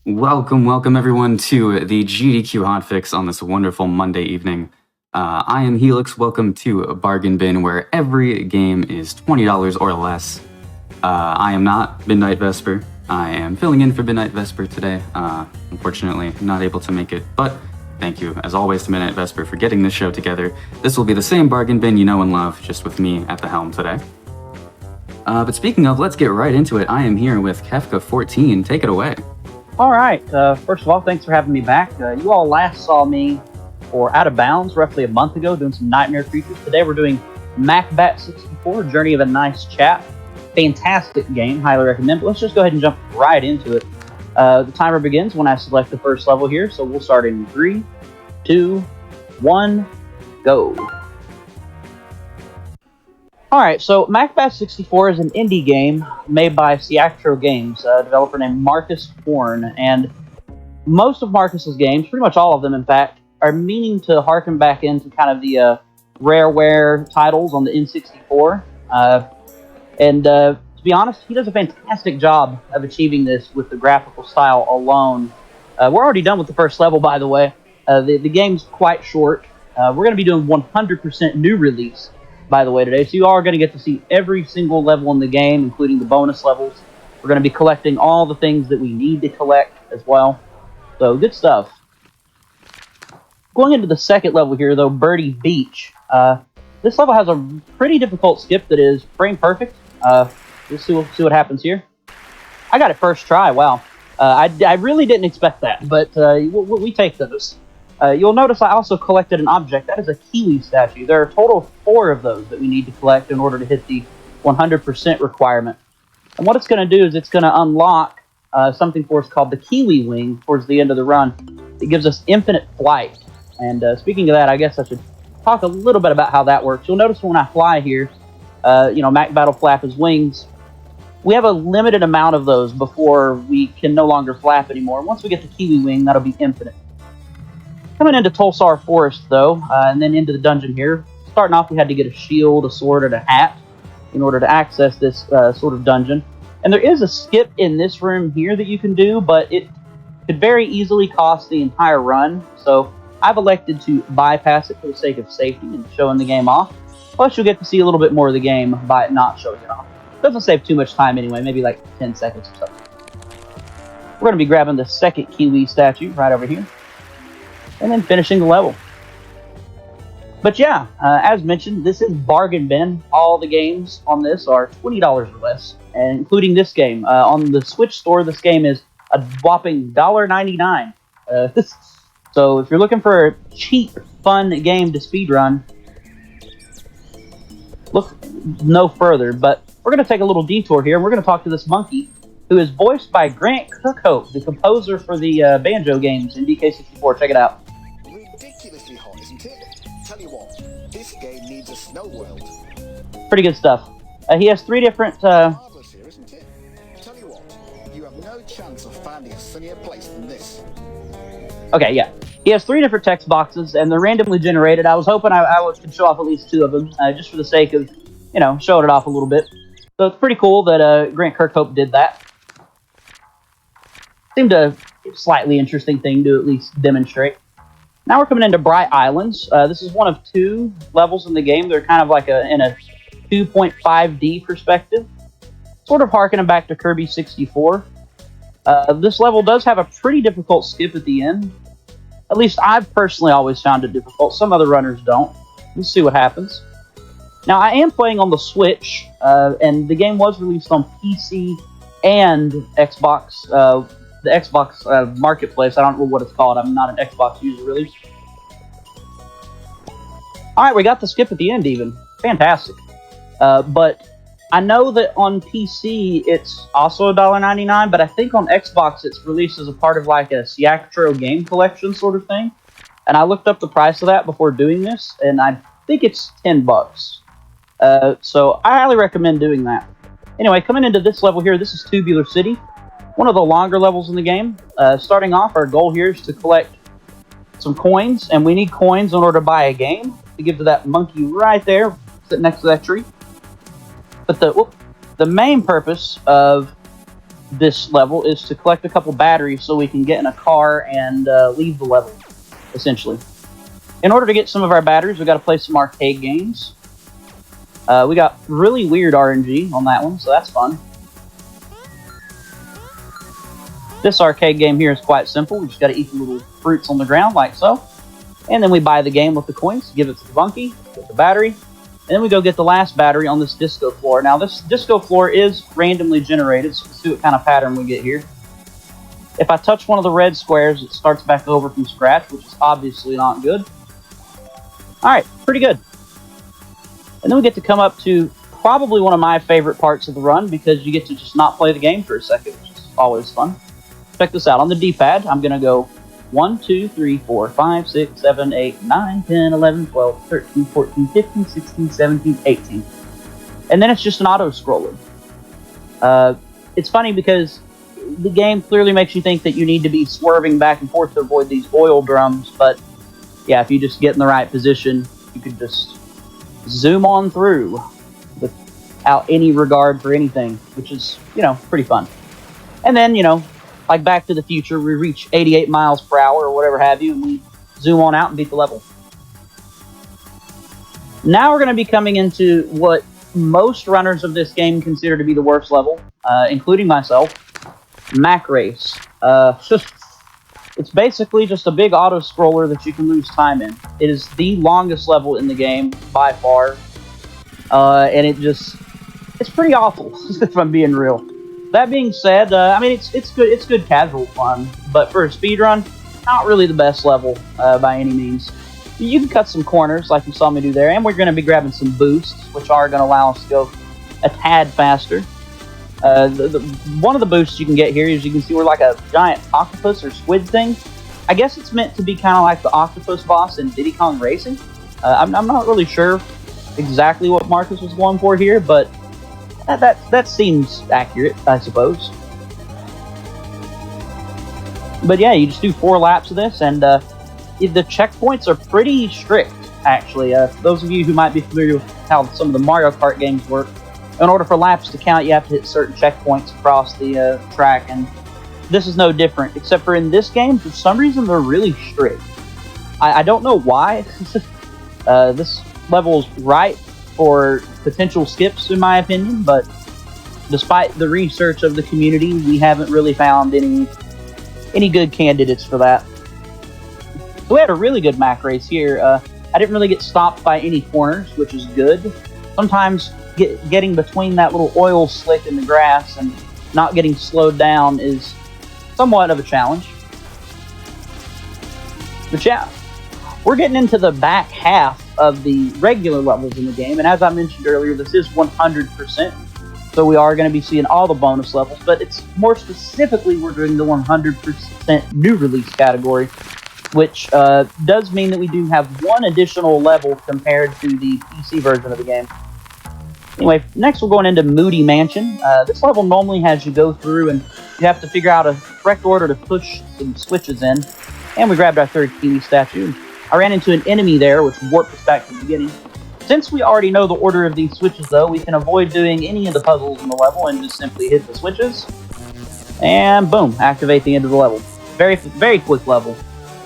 Welcome everyone to the GDQ Hotfix on this wonderful Monday evening. I am Helix. Welcome to a bargain bin where every game is $20 or less. I am not Midnight Vesper. I am filling in for Midnight Vesper today. Unfortunately, not able to make it, but thank you, as always, to Midnight Vesper for getting this show together. This will be the same bargain bin you know and love, just with me at the helm today. But speaking of, let's get right into it. I am here with Kefka14. Take it away. All right. First of all, thanks for having me back. You all last saw me for Out of Bounds roughly a month ago doing some Nightmare Creatures. Today we're doing Macbat 64, Journey of a Nice Chap. Fantastic game. Highly recommend. But let's just go ahead and jump right into it. The timer begins when I select the first level here. So we'll start in 3, 2, 1, go. Alright, so Macbat 64 is an indie game made by Speedruns Games, a developer named Marcus Horn, and most of Marcus's games, pretty much all of them in fact, are meaning to harken back into kind of the rareware titles on the N64, to be honest, he does a fantastic job of achieving this with the graphical style alone. We're already done with the first level, by the way. The game's quite short. We're going to be doing 100% new release, by the way, today. So you are going to get to see every single level in the game, including the bonus levels. We're going to be collecting all the things that we need to collect as well. So, good stuff. Going into the second level here, though, Birdie Beach. This level has a pretty difficult skip that is frame perfect. Let's see what happens here. I got it first try, wow. I really didn't expect that, but we take those. You'll notice I also collected an object. That is a kiwi statue. There are a total of 4 of those that we need to collect in order to hit the 100% requirement. And what it's going to do is it's going to unlock something for us called the kiwi wing towards the end of the run. It gives us infinite flight. And speaking of that, I guess I should talk a little bit about how that works. You'll notice when I fly here, Macbat will flap his wings. We have a limited amount of those before we can no longer flap anymore. Once we get the kiwi wing, that'll be infinite. Coming into Tulsar Forest, though, and then into the dungeon here. Starting off, we had to get a shield, a sword, and a hat in order to access this sort of dungeon. And there is a skip in this room here that you can do, but it could very easily cost the entire run. So I've elected to bypass it for the sake of safety and showing the game off. Plus, you'll get to see a little bit more of the game by not showing it off. Doesn't save too much time anyway, maybe like 10 seconds or something. We're going to be grabbing the second kiwi statue right over here, and then finishing the level. But yeah, as mentioned, this is bargain bin. All the games on this are $20 or less, and including this game. On the Switch store, this game is a whopping $1.99. So if you're looking for a cheap, fun game to speedrun, look no further. But we're going to take a little detour here, and we're going to talk to this monkey, who is voiced by Grant Kirkhope, the composer for the banjo games in DK64. Check it out. Ridiculously hot, isn't it? Tell you what, this game needs a snow world. Pretty good stuff. He has 3 different... Marvelous here, isn't it? Tell you what, you have no chance of finding a sunnier place than this. Okay, yeah. He has 3 different text boxes, and they're randomly generated. I was hoping I could show off at least 2 of them, just for the sake of, showing it off a little bit. So it's pretty cool that Grant Kirkhope did that. Seemed a slightly interesting thing to at least demonstrate. Now we're coming into Bright Islands. This is one of 2 levels in the game. They're kind of like in a 2.5D perspective, sort of harkening back to Kirby 64. This level does have a pretty difficult skip at the end. At least I've personally always found it difficult. Some other runners don't. Let's see what happens. Now I am playing on the Switch, and the game was released on PC and Xbox. The Xbox Marketplace. I don't know what it's called. I'm not an Xbox user, really. Alright, we got the skip at the end, even. Fantastic. But I know that on PC, it's also $1.99, but I think on Xbox, it's released as a part of like a Speedruns game collection sort of thing. And I looked up the price of that before doing this, and I think it's $10. So I highly recommend doing that. Anyway, coming into this level here, this is Tubular City. One of the longer levels in the game. Starting off, our goal here is to collect some coins, and we need coins in order to buy a game to give to that monkey right there, sitting next to that tree. But the main purpose of this level is to collect a couple batteries so we can get in a car and leave the level, essentially. In order to get some of our batteries, we got to play some arcade games. We got really weird RNG on that one, so that's fun. This arcade game here is quite simple. We just got to eat the little fruits on the ground, like so. And then we buy the game with the coins, give it to the bunkie, get the battery, and then we go get the last battery on this disco floor. Now, this disco floor is randomly generated, so let's see what kind of pattern we get here. If I touch one of the red squares, it starts back over from scratch, which is obviously not good. Alright, pretty good. And then we get to come up to probably one of my favorite parts of the run, because you get to just not play the game for a second, which is always fun. Check this out. On the D-pad, I'm going to go 1, 2, 3, 4, 5, 6, 7, 8, 9, 10, 11, 12, 13, 14, 15, 16, 17, 18. And then it's just an auto-scroller. It's funny because the game clearly makes you think that you need to be swerving back and forth to avoid these oil drums, but yeah, if you just get in the right position, you can just zoom on through without any regard for anything, which is, you know, pretty fun. And then, you know, like Back to the Future, we reach 88 miles per hour or whatever have you, and we zoom on out and beat the level. Now we're going to be coming into what most runners of this game consider to be the worst level, including myself, Mac Race. It's basically just a big auto-scroller that you can lose time in. It is the longest level in the game, by far, and it's pretty awful, if I'm being real. That being said, I mean, it's good casual fun, but for a speedrun, not really the best level by any means. You can cut some corners like you saw me do there, and we're going to be grabbing some boosts, which are going to allow us to go a tad faster. One of the boosts you can get here is you can see we're like a giant octopus or squid thing. I guess it's meant to be kind of like the octopus boss in Diddy Kong Racing. I'm not really sure exactly what Marcus was going for here, but that seems accurate, I suppose. But yeah, you just do 4 laps of this, and the checkpoints are pretty strict, actually. Those of you who might be familiar with how some of the Mario Kart games work, in order for laps to count, you have to hit certain checkpoints across the track, and this is no different, except for in this game, for some reason, they're really strict. I don't know why. This level is ripe for potential skips, in my opinion, but despite the research of the community, we haven't really found any good candidates for that. So we had a really good Mac race here. I didn't really get stopped by any corners, which is good. Sometimes getting between that little oil slick in the grass and not getting slowed down is somewhat of a challenge. But yeah, we're getting into the back half of the regular levels in the game, and as I mentioned earlier, this is 100%, so we are going to be seeing all the bonus levels, but it's more specifically we're doing the 100% new release category, which does mean that we do have one additional level compared to the PC version of the game. Anyway, next we're going into Moody Mansion. This level normally has you go through and you have to figure out a correct order to push some switches in, and we grabbed our third Kiwi statue. I ran into an enemy there, which warped us back to the beginning. Since we already know the order of these switches, though, we can avoid doing any of the puzzles in the level and just simply hit the switches. And boom, activate the end of the level. Very, very quick level.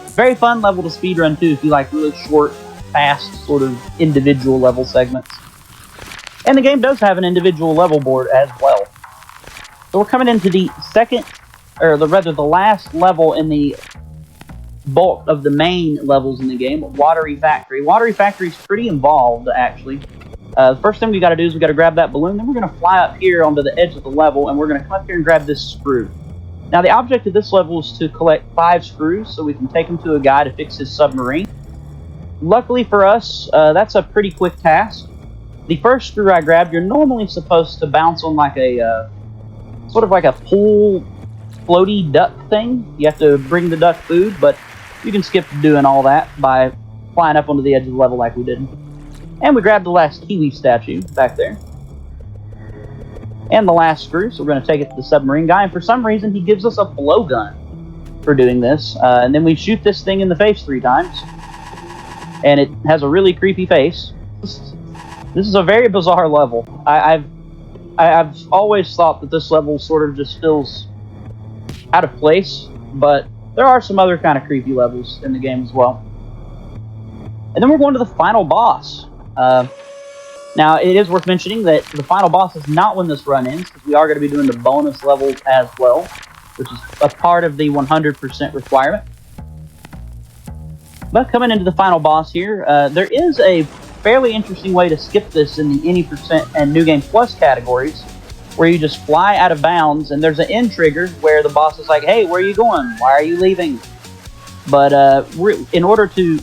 Very fun level to speedrun, too, if you like really short, fast, sort of individual level segments. And the game does have an individual level board as well. So we're coming into the the last level in the bulk of the main levels in the game, Watery Factory. Watery Factory is pretty involved, actually. The first thing we got to do is we got to grab that balloon, then we're going to fly up here onto the edge of the level, and we're going to come up here and grab this screw. Now, the object of this level is to collect 5 screws so we can take them to a guy to fix his submarine. Luckily for us, that's a pretty quick task. The first screw I grabbed, you're normally supposed to bounce on like a sort of like a pool floaty duck thing. You have to bring the duck food, but you can skip doing all that by flying up onto the edge of the level like we did. And we grabbed the last Kiwi statue back there. And the last screw, so we're going to take it to the submarine guy, and for some reason he gives us a blowgun for doing this. And then we shoot this thing in the face 3 times. And it has a really creepy face. This is a very bizarre level. I've I've always thought that this level sort of just feels out of place, but there are some other kind of creepy levels in the game as well. And then we're going to the final boss. Now, it is worth mentioning that the final boss is not when this run ends, because we are going to be doing the bonus levels as well, which is a part of the 100% requirement. But coming into the final boss here, there is a fairly interesting way to skip this in the Any Percent and New Game Plus categories, where you just fly out of bounds, and there's an end trigger where the boss is like, hey, where are you going? Why are you leaving? But in order to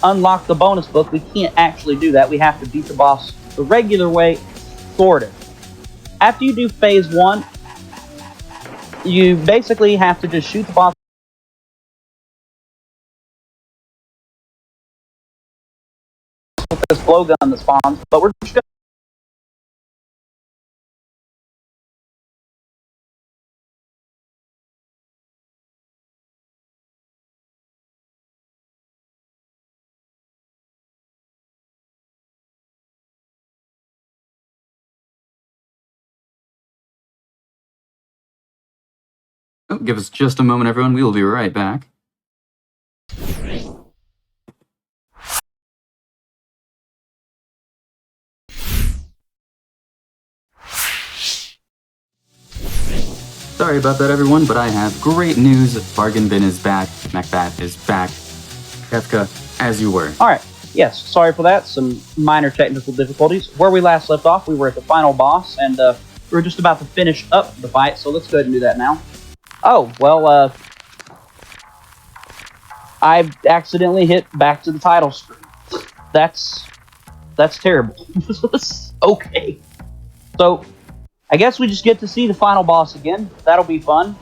unlock the bonus book, we can't actually do that. We have to beat the boss the regular way, sort of. After you do phase 1, you basically have to just shoot the boss with this blowgun that spawns, but we're just Oh, give us just a moment, everyone. We will be right back. Sorry about that, everyone, but I have great news. Bargain Bin is back. Macbat is back. Kefka, as you were. All right. Yes, sorry for that. Some minor technical difficulties. Where we last left off, we were at the final boss, and we were just about to finish up the fight, so let's go ahead and do that now. Oh, well, I accidentally hit back to the title screen. That's terrible. Okay. So, I guess we just get to see the final boss again. That'll be fun.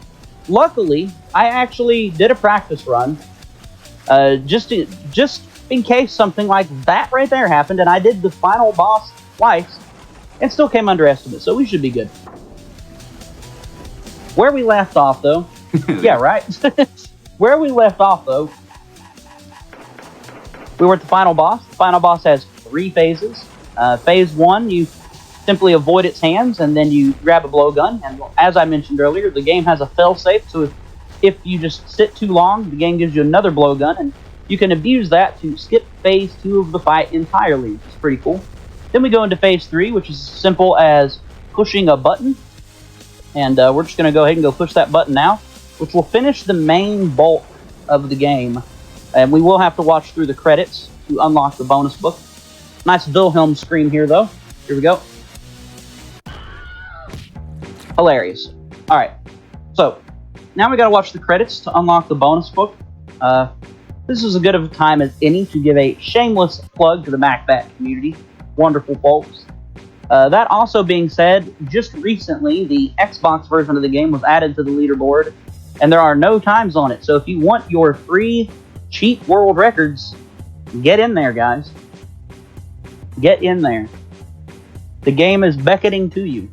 Luckily, I actually did a practice run, just in case something like that right there happened, and I did the final boss twice, and still came under estimate, so we should be good. Where we left off, though... yeah, right? Where we left off, though, we were at the final boss. The final boss has 3 phases. Phase 1, you simply avoid its hands, and then you grab a blowgun. And as I mentioned earlier, the game has a failsafe, so if you just sit too long, the game gives you another blowgun, and you can abuse that to skip phase 2 of the fight entirely. It's pretty cool. Then we go into phase 3, which is as simple as pushing a button. And we're just going to go ahead and go push that button now, which will finish the main bulk of the game. And we will have to watch through the credits to unlock the bonus book. Nice Wilhelm scream here, though. Here we go. Hilarious. Alright, so now we got to watch the credits to unlock the bonus book. This is as good of a time as any to give a shameless plug to the Macbat community. Wonderful folks. That also being said, just recently, the Xbox version of the game was added to the leaderboard, and there are no times on it. So if you want your free, cheap world records, get in there, guys. Get in there. The game is beckoning to you.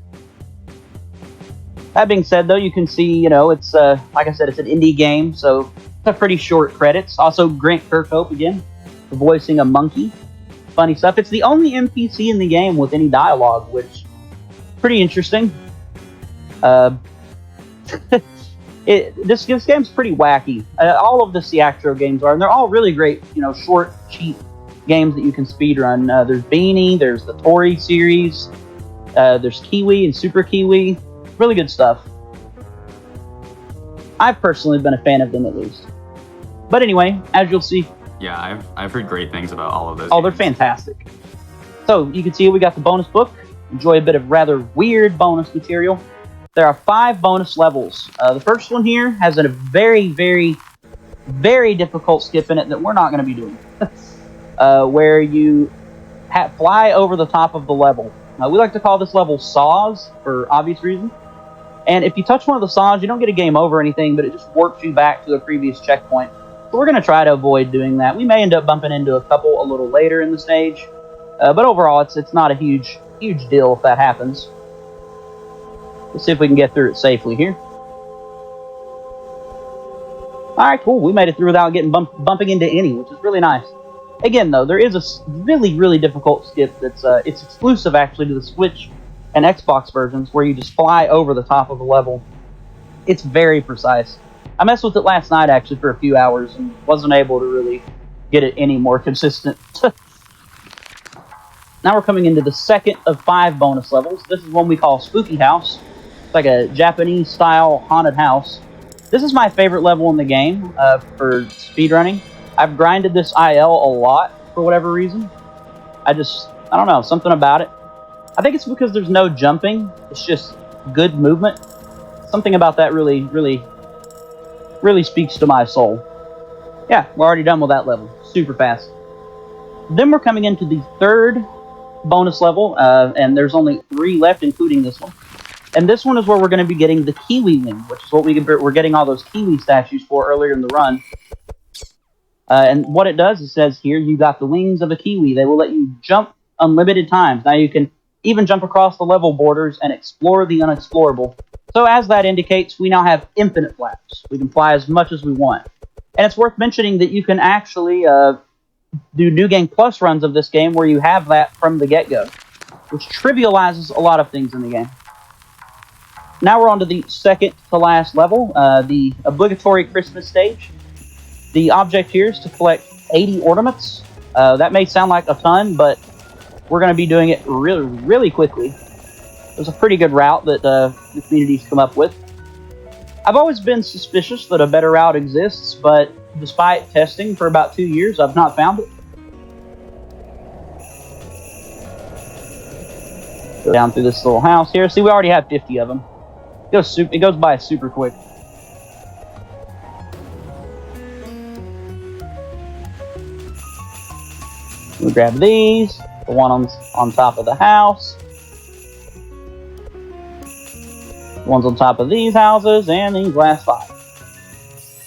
That being said, though, you can see, it's, like I said, it's an indie game, so it's a pretty short credits. Also, Grant Kirkhope, again, voicing a monkey. Funny stuff. It's the only NPC in the game with any dialogue, which is pretty interesting. This game's pretty wacky. All of the Seactro games are, and they're all really great, short, cheap games that you can speedrun. There's Beanie, there's the Tori series, there's Kiwi and Super Kiwi. Really good stuff. I've personally been a fan of them, at least. But anyway, as you'll see... Yeah, I've heard great things about all of those. Oh, they're fantastic. So, you can see we got the bonus book. Enjoy a bit of rather weird bonus material. There are 5 bonus levels. The first one here has a very, very, very difficult skip in it that we're not going to be doing. Where you fly over the top of the level. We like to call this level Saws, for obvious reasons. And if you touch one of the saws, you don't get a game over or anything, but it just warps you back to a previous checkpoint. So we're going to try to avoid doing that. We may end up bumping into a couple a little later in the stage. But overall, it's not a huge deal if that happens. Let's see if we can get through it safely here. Alright, cool. We made it through without getting bumping into any, which is really nice. Again, though, there is a really, really difficult skip that's it's exclusive, actually, to the Switch and Xbox versions where you just fly over the top of a level. It's very precise. I messed with it last night actually for a few hours and wasn't able to really get it any more consistent. Now we're coming into the second of 5 bonus levels. This is one we call Spooky House. It's like a Japanese-style haunted house. This is my favorite level in the game for speedrunning. I've grinded this IL a lot for whatever reason. I don't know, something about it. I think it's because there's no jumping. It's just good movement. Something about that really speaks to my soul. Yeah, we're already done with that level. Super fast. Then we're coming into the third bonus level, and there's only 3 left, including this one. And this one is where we're going to be getting the Kiwi Wing, which is what we're getting all those Kiwi statues for earlier in the run. And what it does, it says here, you got the wings of a Kiwi. They will let you jump unlimited times. Now you can even jump across the level borders and explore the unexplorable. So as that indicates, we now have infinite flaps. We can fly as much as we want. And it's worth mentioning that you can actually do New Game Plus runs of this game where you have that from the get-go, which trivializes a lot of things in the game. Now we're on to the second to last level, the obligatory Christmas stage. The object here is to collect 80 ornaments. That may sound like a ton, but we're going to be doing it really quickly. There's a pretty good route that the community's come up with. I've always been suspicious that a better route exists, but despite testing for about 2 years, I've not found it. Go down through this little house here. See, we already have 50 of them. It goes by super quick. We grab these, the one on top of the house, the ones on top of these houses, and these last 5.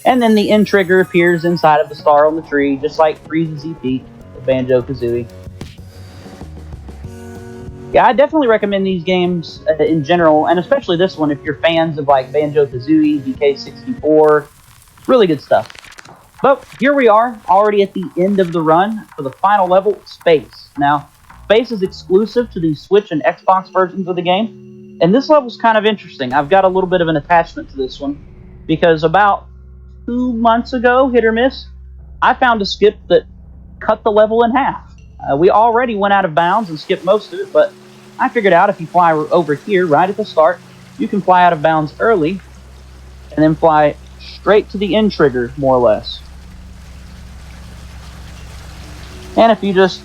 And then the end trigger appears inside of the star on the tree, just like Freeze's EP, the Banjo-Kazooie. Yeah, I definitely recommend these games in general, and especially this one if you're fans of like Banjo-Kazooie, DK64, really good stuff. But here we are, already at the end of the run for the final level, Space. Now, Space is exclusive to the Switch and Xbox versions of the game, and this level's kind of interesting. I've got a little bit of an attachment to this one, because about 2 months ago, hit or miss, I found a skip that cut the level in half. We already went out of bounds and skipped most of it, but I figured out if you fly over here right at the start, you can fly out of bounds early and then fly straight to the end trigger, more or less. And if you just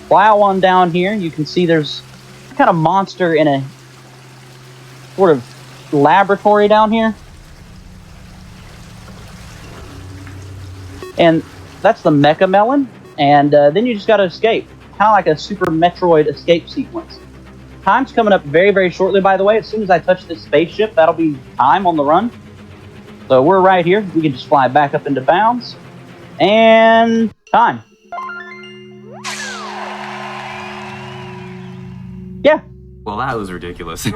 plow on down here, you can see there's a kind of monster in a sort of laboratory down here. And that's the Mecha Melon. And then you just got to escape. Kind of like a Super Metroid escape sequence. Time's coming up very, very shortly, by the way. As soon as I touch this spaceship, that'll be time on the run. So we're right here. We can just fly back up into bounds. And time. Yeah. Well, that was ridiculous.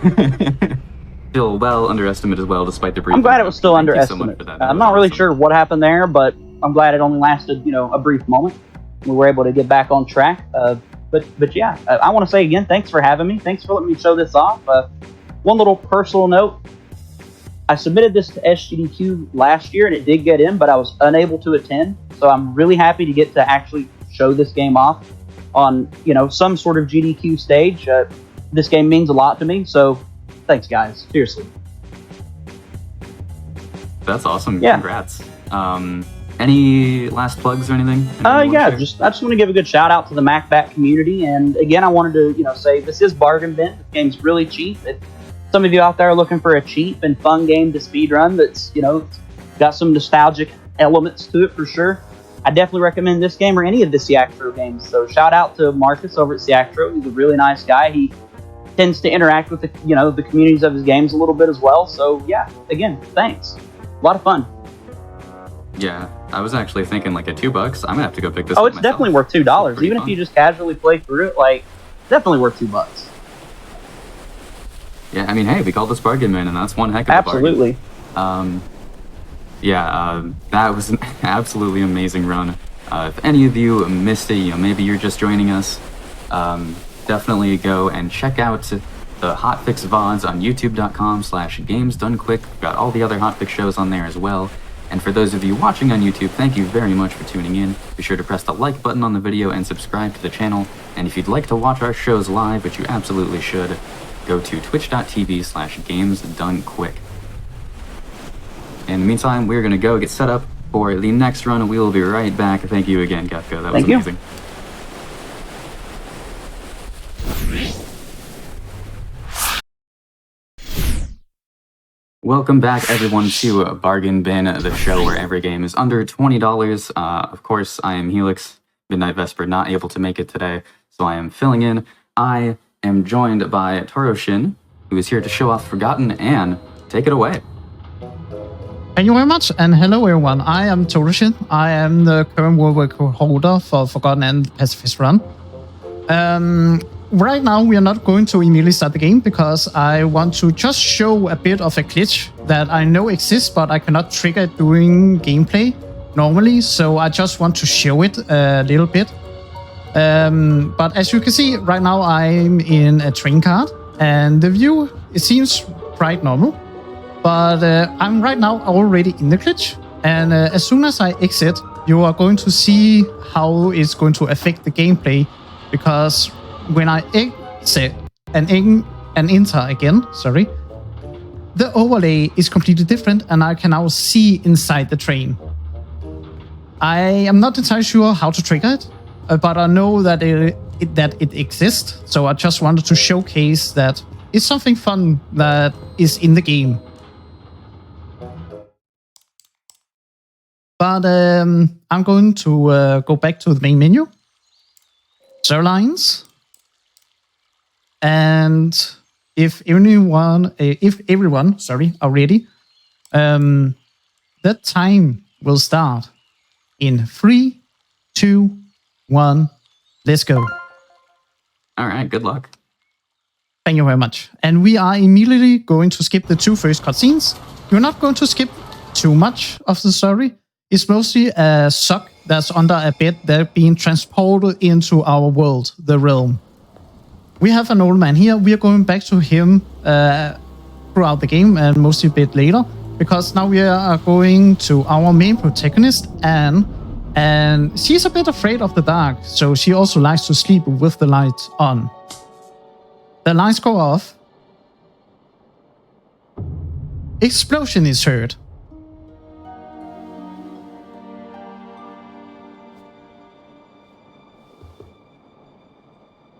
Still well underestimated as well, despite the brief. I'm glad it was still Thank you so much underestimated. for that. I'm not really sure what happened there, but I'm glad it only lasted, a brief moment. We were able to get back on track. But yeah, I want to say again, thanks for having me. Thanks for letting me show this off. One little personal note. I submitted this to SGDQ last year, and it did get in, but I was unable to attend. So I'm really happy to get to actually show this game off on, some sort of GDQ stage. This game means a lot to me, so thanks, guys. Seriously. That's awesome. Yeah. Congrats. Any last plugs or anything? Yeah, I just want to give a good shout out to the Macbat community, and again, I wanted to, say this is Bargain Bin. This game's really cheap. Some of you out there are looking for a cheap and fun game to speedrun that's, got some nostalgic elements to it for sure. I definitely recommend this game or any of the Seactro games. So shout out to Marcus over at Seactro. He's a really nice guy. He tends to interact with the communities of his games a little bit as well. So yeah, again, thanks. A lot of fun. Yeah, I was actually thinking like at $2. I'm gonna have to go pick this up. Oh, it's definitely worth $2. Even if you just casually play through it, definitely worth $2. Yeah, I mean, hey, we called this Bargain Bin, and that's one heck of a Absolutely. bargain. That was an absolutely amazing run. If any of you missed it, maybe you're just joining us, definitely go and check out the Hotfix VODs on youtube.com/gamesdonequick. We've got all the other Hotfix shows on there as well. And for those of you watching on YouTube, thank you very much for tuning in. Be sure to press the like button on the video and subscribe to the channel. And if you'd like to watch our shows live, which you absolutely should, go to twitch.tv/gamesdonequick. In the meantime, we're going to go get set up for the next run. We will be right back. Thank you again, Gefko. That was amazing. Welcome back, everyone, to Bargain Bin, the show where every game is under $20. Of course, I am Helix, Midnight Vesper, not able to make it today, so I am filling in. I am joined by Toroshin, who is here to show off Forgotton Anne. Take it away. Thank you very much, and hello everyone. I am Toroshin. I am the current world record holder for Forgotton Anne Pacifist Run. Right now, we are not going to immediately start the game because I want to just show a bit of a glitch that I know exists, but I cannot trigger it during gameplay normally, so I just want to show it a little bit. But as you can see, right now I'm in a train cart, and the view, it seems quite normal, but I'm right now already in the glitch, and as soon as I exit, you are going to see how it's going to affect the gameplay, because when I exit and enter again, the overlay is completely different and I can now see inside the train. I am not entirely sure how to trigger it, but I know that it exists, so I just wanted to showcase that it's something fun that is in the game. But I'm going to go back to the main menu. Lines. And if everyone are ready, the time will start in 3, 2, 1. Let's go. All right, good luck. Thank you very much. And we are immediately going to skip the 2 first cutscenes. You're not going to skip too much of the story. It's mostly a sock that's under a bed that being transported into our world, the realm. We have an old man here. We are going back to him throughout the game and mostly a bit later, because now we are going to our main protagonist, Anne, and she's a bit afraid of the dark, so she also likes to sleep with the light on. The lights go off. Explosion is heard.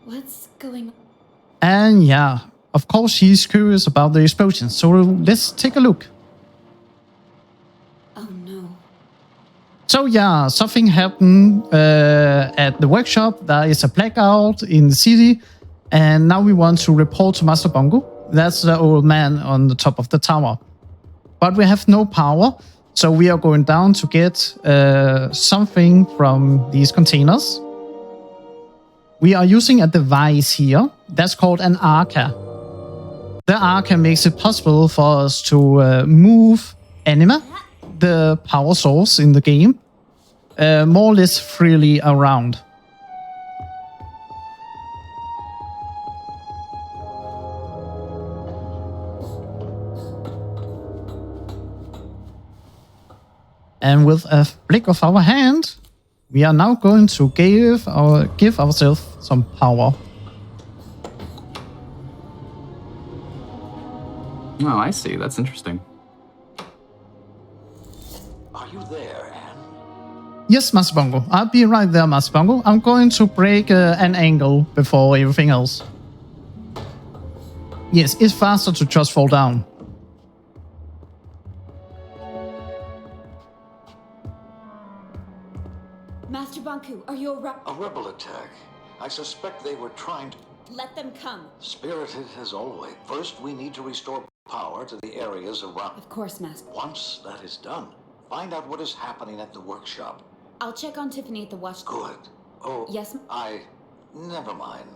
What's going on? And yeah, of course she's curious about the explosion, so let's take a look. Oh no. So yeah, something happened at the workshop. There is a blackout in the city, and now we want to report to Master Bongo. That's the old man on the top of the tower. But we have no power, so we are going down to get something from these containers. We are using a device here that's called an Arca. The Arca makes it possible for us to move Anima, the power source in the game, more or less freely around. And with a flick of our hand, we are now going to give ourselves some power. Oh, I see. That's interesting. Are you there, Anne? Yes, Master Bongo. I'll be right there, Master Bongo. I'm going to break an angle before everything else. Yes, it's faster to just fall down. Master Banku, are you A rebel attack. I suspect they were trying to... Let them come. Spirited as always. First, we need to restore power to the areas around. Of course, Master. Once that is done, find out what is happening at the workshop. I'll check on Tiffany at the watch. Good. Oh, Yes. Never mind.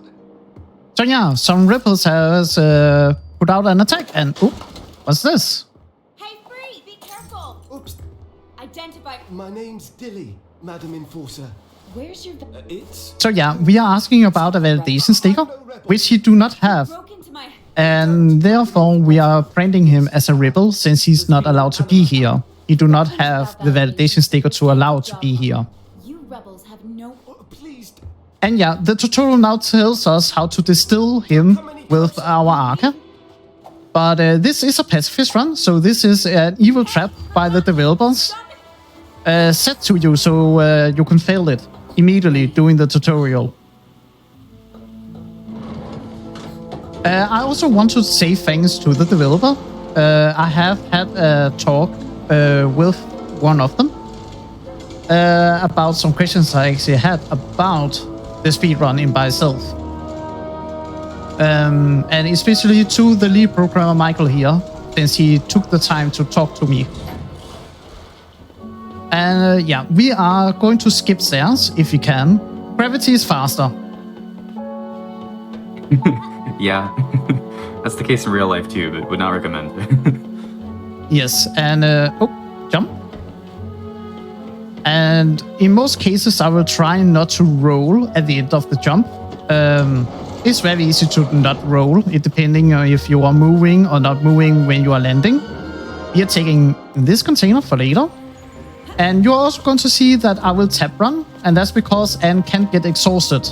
So yeah, some rebels has put out an attack, and oop, what's this? Hey, Free! Be careful! Oops, Identify. my name's Dilly, Madam Enforcer. Where's your... It's... So yeah, we are asking about a validation sticker, which you do not have. Broke into my... And therefore we are branding him as a rebel since he's not allowed to be here. He do not have the validation sticker to allow to be here. You rebels have no. Please. And yeah, the tutorial now tells us how to distill him with our Arca. But this is a pacifist run, so this is an evil trap by the developers set to you so you can fail it immediately during the tutorial. I also want to say thanks to the developer. I have had a talk with one of them about some questions I actually had about the speedrunning by itself. And especially to the lead programmer Michael here, since he took the time to talk to me. And yeah, we are going to skip stairs if we can. Gravity is faster. Yeah, that's the case in real life too, but would not recommend. Yes, and jump. And in most cases, I will try not to roll at the end of the jump. It's very easy to not roll, it depending on if you are moving or not moving when you are landing. We are taking this container for later. And you're also going to see that I will tap run, and that's because Anne can't get exhausted.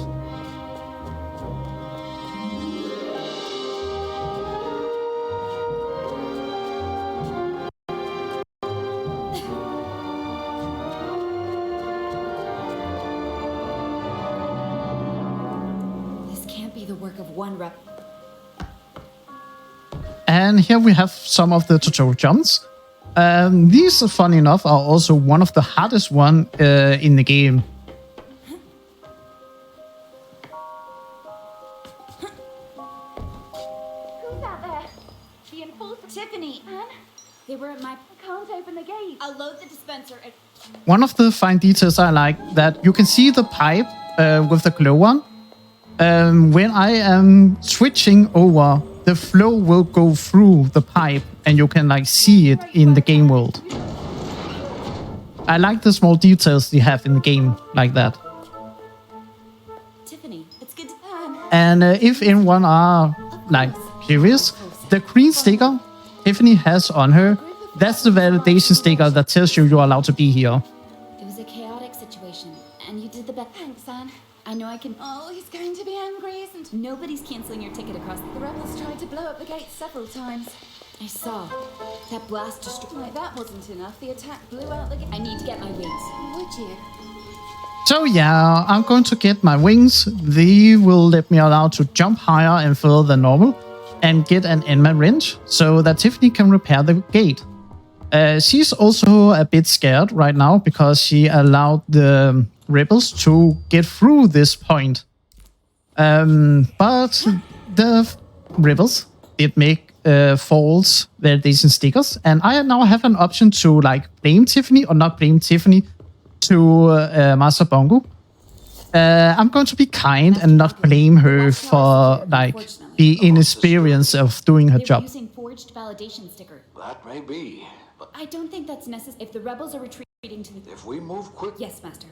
And here we have some of the tutorial jumps. These, funny enough, are also one of the hardest one in the game. Who's out there? The enforcer. Tiffany. Anne? They were at my. I can't open the gate. I'll load the dispenser. One of the fine details I like that you can see the pipe with the glow on. When I am switching over, the flow will go through the pipe and you can like see it in the game world. I like the small details they have in the game like that. Tiffany, it's good to And if anyone are like curious, the green sticker Tiffany has on her, that's the validation sticker that tells you you're allowed to be here. It was a chaotic situation, and you did the best. Thanks, Anne. I know I can. Oh, he's going to be angry, isn't he? Nobody's canceling your ticket across. The rebels tried to blow up the gate several times. I saw. That blast destroyed. Like, that wasn't enough. The attack blew out the gate. I need to get my wings. Would you? So yeah, I'm going to get my wings. They will let me allow to jump higher and further than normal and get an Enma wrench so that Tiffany can repair the gate. She's also a bit scared right now because she allowed the rebels to get through this point. But the rebels did make false validation stickers, and I now have an option to like blame Tiffany or not blame Tiffany to Master Bongo. I'm going to be kind and not blame her for like the inexperience of doing her job. Using forged validation sticker. That may be, but I don't think that's necessary. If the rebels are retreating to the. if we move quick, Yes, Master.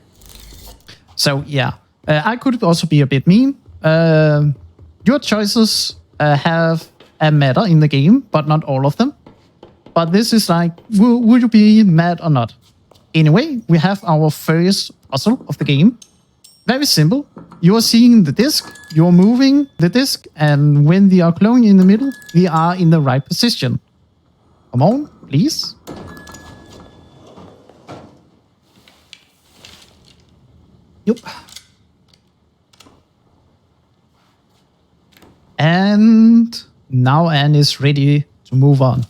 So yeah, I could also be a bit mean. Your choices have a matter in the game, but not all of them. But this is like, will you be mad or not? Anyway, we have our first puzzle of the game. Very simple. You are seeing the disc, you're moving the disc, and when they are glowing in the middle, they are in the right position. Come on, please. Yep. And now Anne is ready to move on.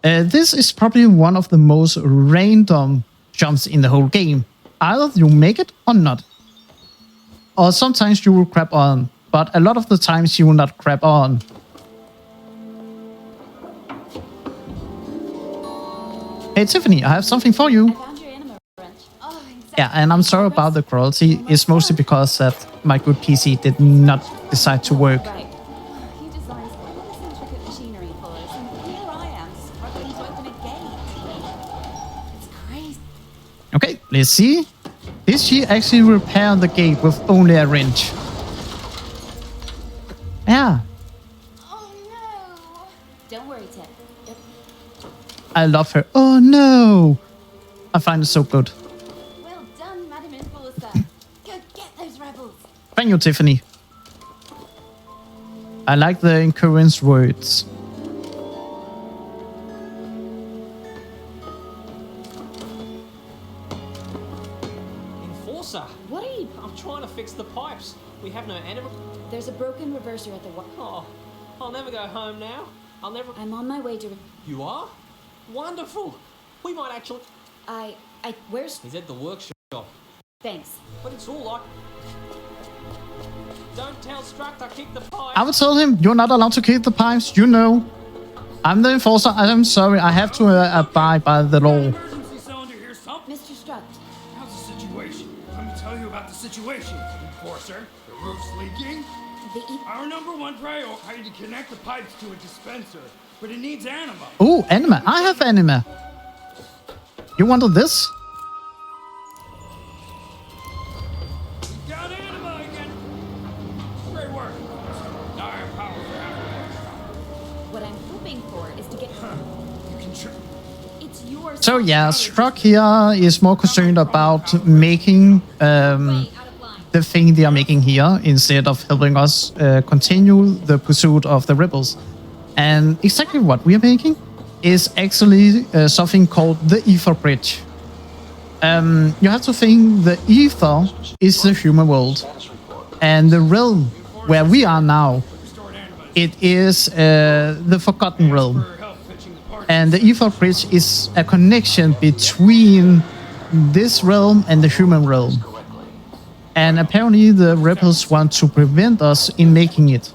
This is probably one of the most random jumps in the whole game. Either you make it or not. Or sometimes you will grab on, but a lot of the times you will not grab on. Hey Tiffany, I have something for you. I found your anima wrench. Oh, exactly. Yeah, and I'm sorry about the quality. It's mostly because that my good PC did not decide to work. Right. He designs all this intricate machinery for us, and here I am struggling to open a gate. It's crazy. Okay, let's see. Did she actually repair the gate with only a wrench? Yeah. Oh Don't worry, Ted. Yep. I love her. Oh no! I find it so good. Well done, Madam Enforcer. Go get those rebels. Thank you, Tiffany. I like the encouraging words. Enforcer, What are you? I'm trying to fix the pipes. We have no animal. There's a broken reverser at the. Oh, I'll never go home now. I'll never. I'm on my way to. You are? Wonderful. We might actually. Where's? He's at the workshop, Thanks. but it's all like. Don't tell Struct I kicked the pipe. I will tell him you're not allowed to kick the pipes. You know. I'm the enforcer. I'm sorry. I have to abide by the law. Emergency cylinder here, something. Mr. Struct. How's the situation? Let me tell you about the situation, Enforcer. The roof's leaking. Our number one priority to connect the pipes to a dispenser, but it needs anima. Oh, anima. I have anima. You wanted this? We got anima again. Great work. Dire power for What I'm hoping for is to get. You can It's yours. So yeah, Struck here is more concerned about making the thing they are making here instead of helping us continue the pursuit of the rebels. And exactly what we are making is actually something called the Ether Bridge. You have to think the Ether is the human world, and the realm where we are now, it is the Forgotten Realm. And the Ether Bridge is a connection between this realm and the human realm. And apparently the rebels want to prevent us in making it.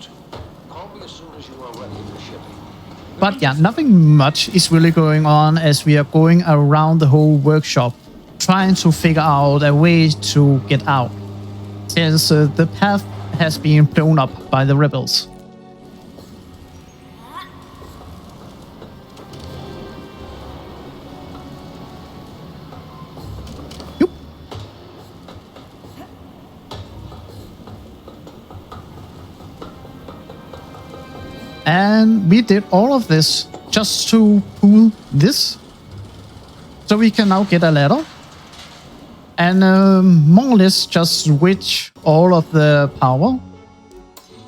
Call me as soon as you are ready for shipping. But yeah, nothing much is really going on as we are going around the whole workshop, trying to figure out a way to get out, since the path has been blown up by the rebels. And we did all of this just to pull this. So we can now get a ladder. And more or less just switch all of the power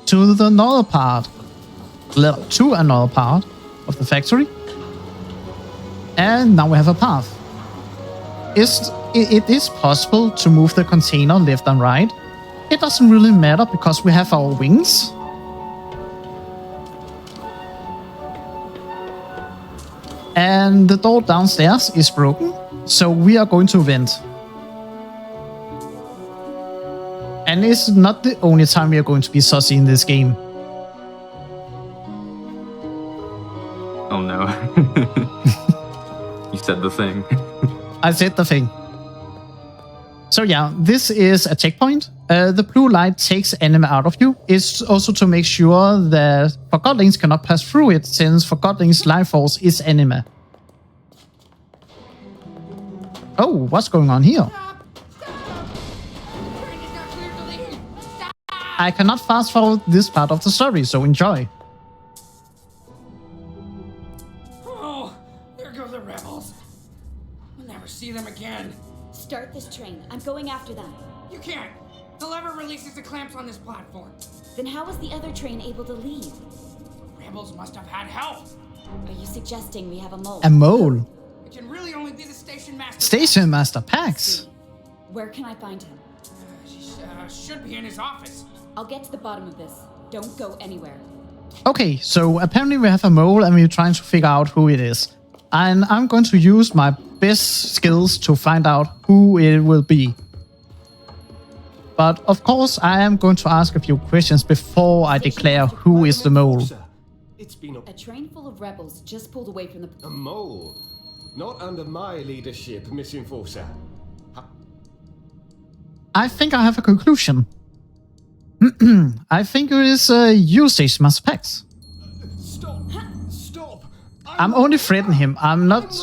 to another part. To another part of the factory. And now we have a path. It is possible to move the container left and right. It doesn't really matter because we have our wings. And the door downstairs is broken, so we are going to vent. And it's not the only time we are going to be sussy in this game. Oh no. You said the thing. I said the thing. So yeah, this is a checkpoint. The blue light takes enemy out of you. It's also to make sure that Forgottlings cannot pass through it, since Forgottlings' life force is enemy. Oh, what's going on here? I cannot fast forward this part of the story, so enjoy. Oh, there go the rebels. We'll never see them again. Start this train. I'm going after them. You can't. The lever releases the clamps on this platform. Then how was the other train able to leave? Rebels must have had help. Are you suggesting we have a mole? A mole. It can really only be the station master. Station Master Pax. Where can I find him? Should be in his office. I'll get to the bottom of this. Don't go anywhere. Okay, so apparently we have a mole and we're trying to figure out who it is. And I'm going to use my best skills to find out who it will be. But of course, I am going to ask a few questions before I declare who is the mole. It's been A train full of rebels just pulled away from the... a mole. Not under my leadership, Miss Enforcer. I think I have a conclusion. I think it is you, Station Master Pax. Stop! Stop! I'm only threatening him. I'm not,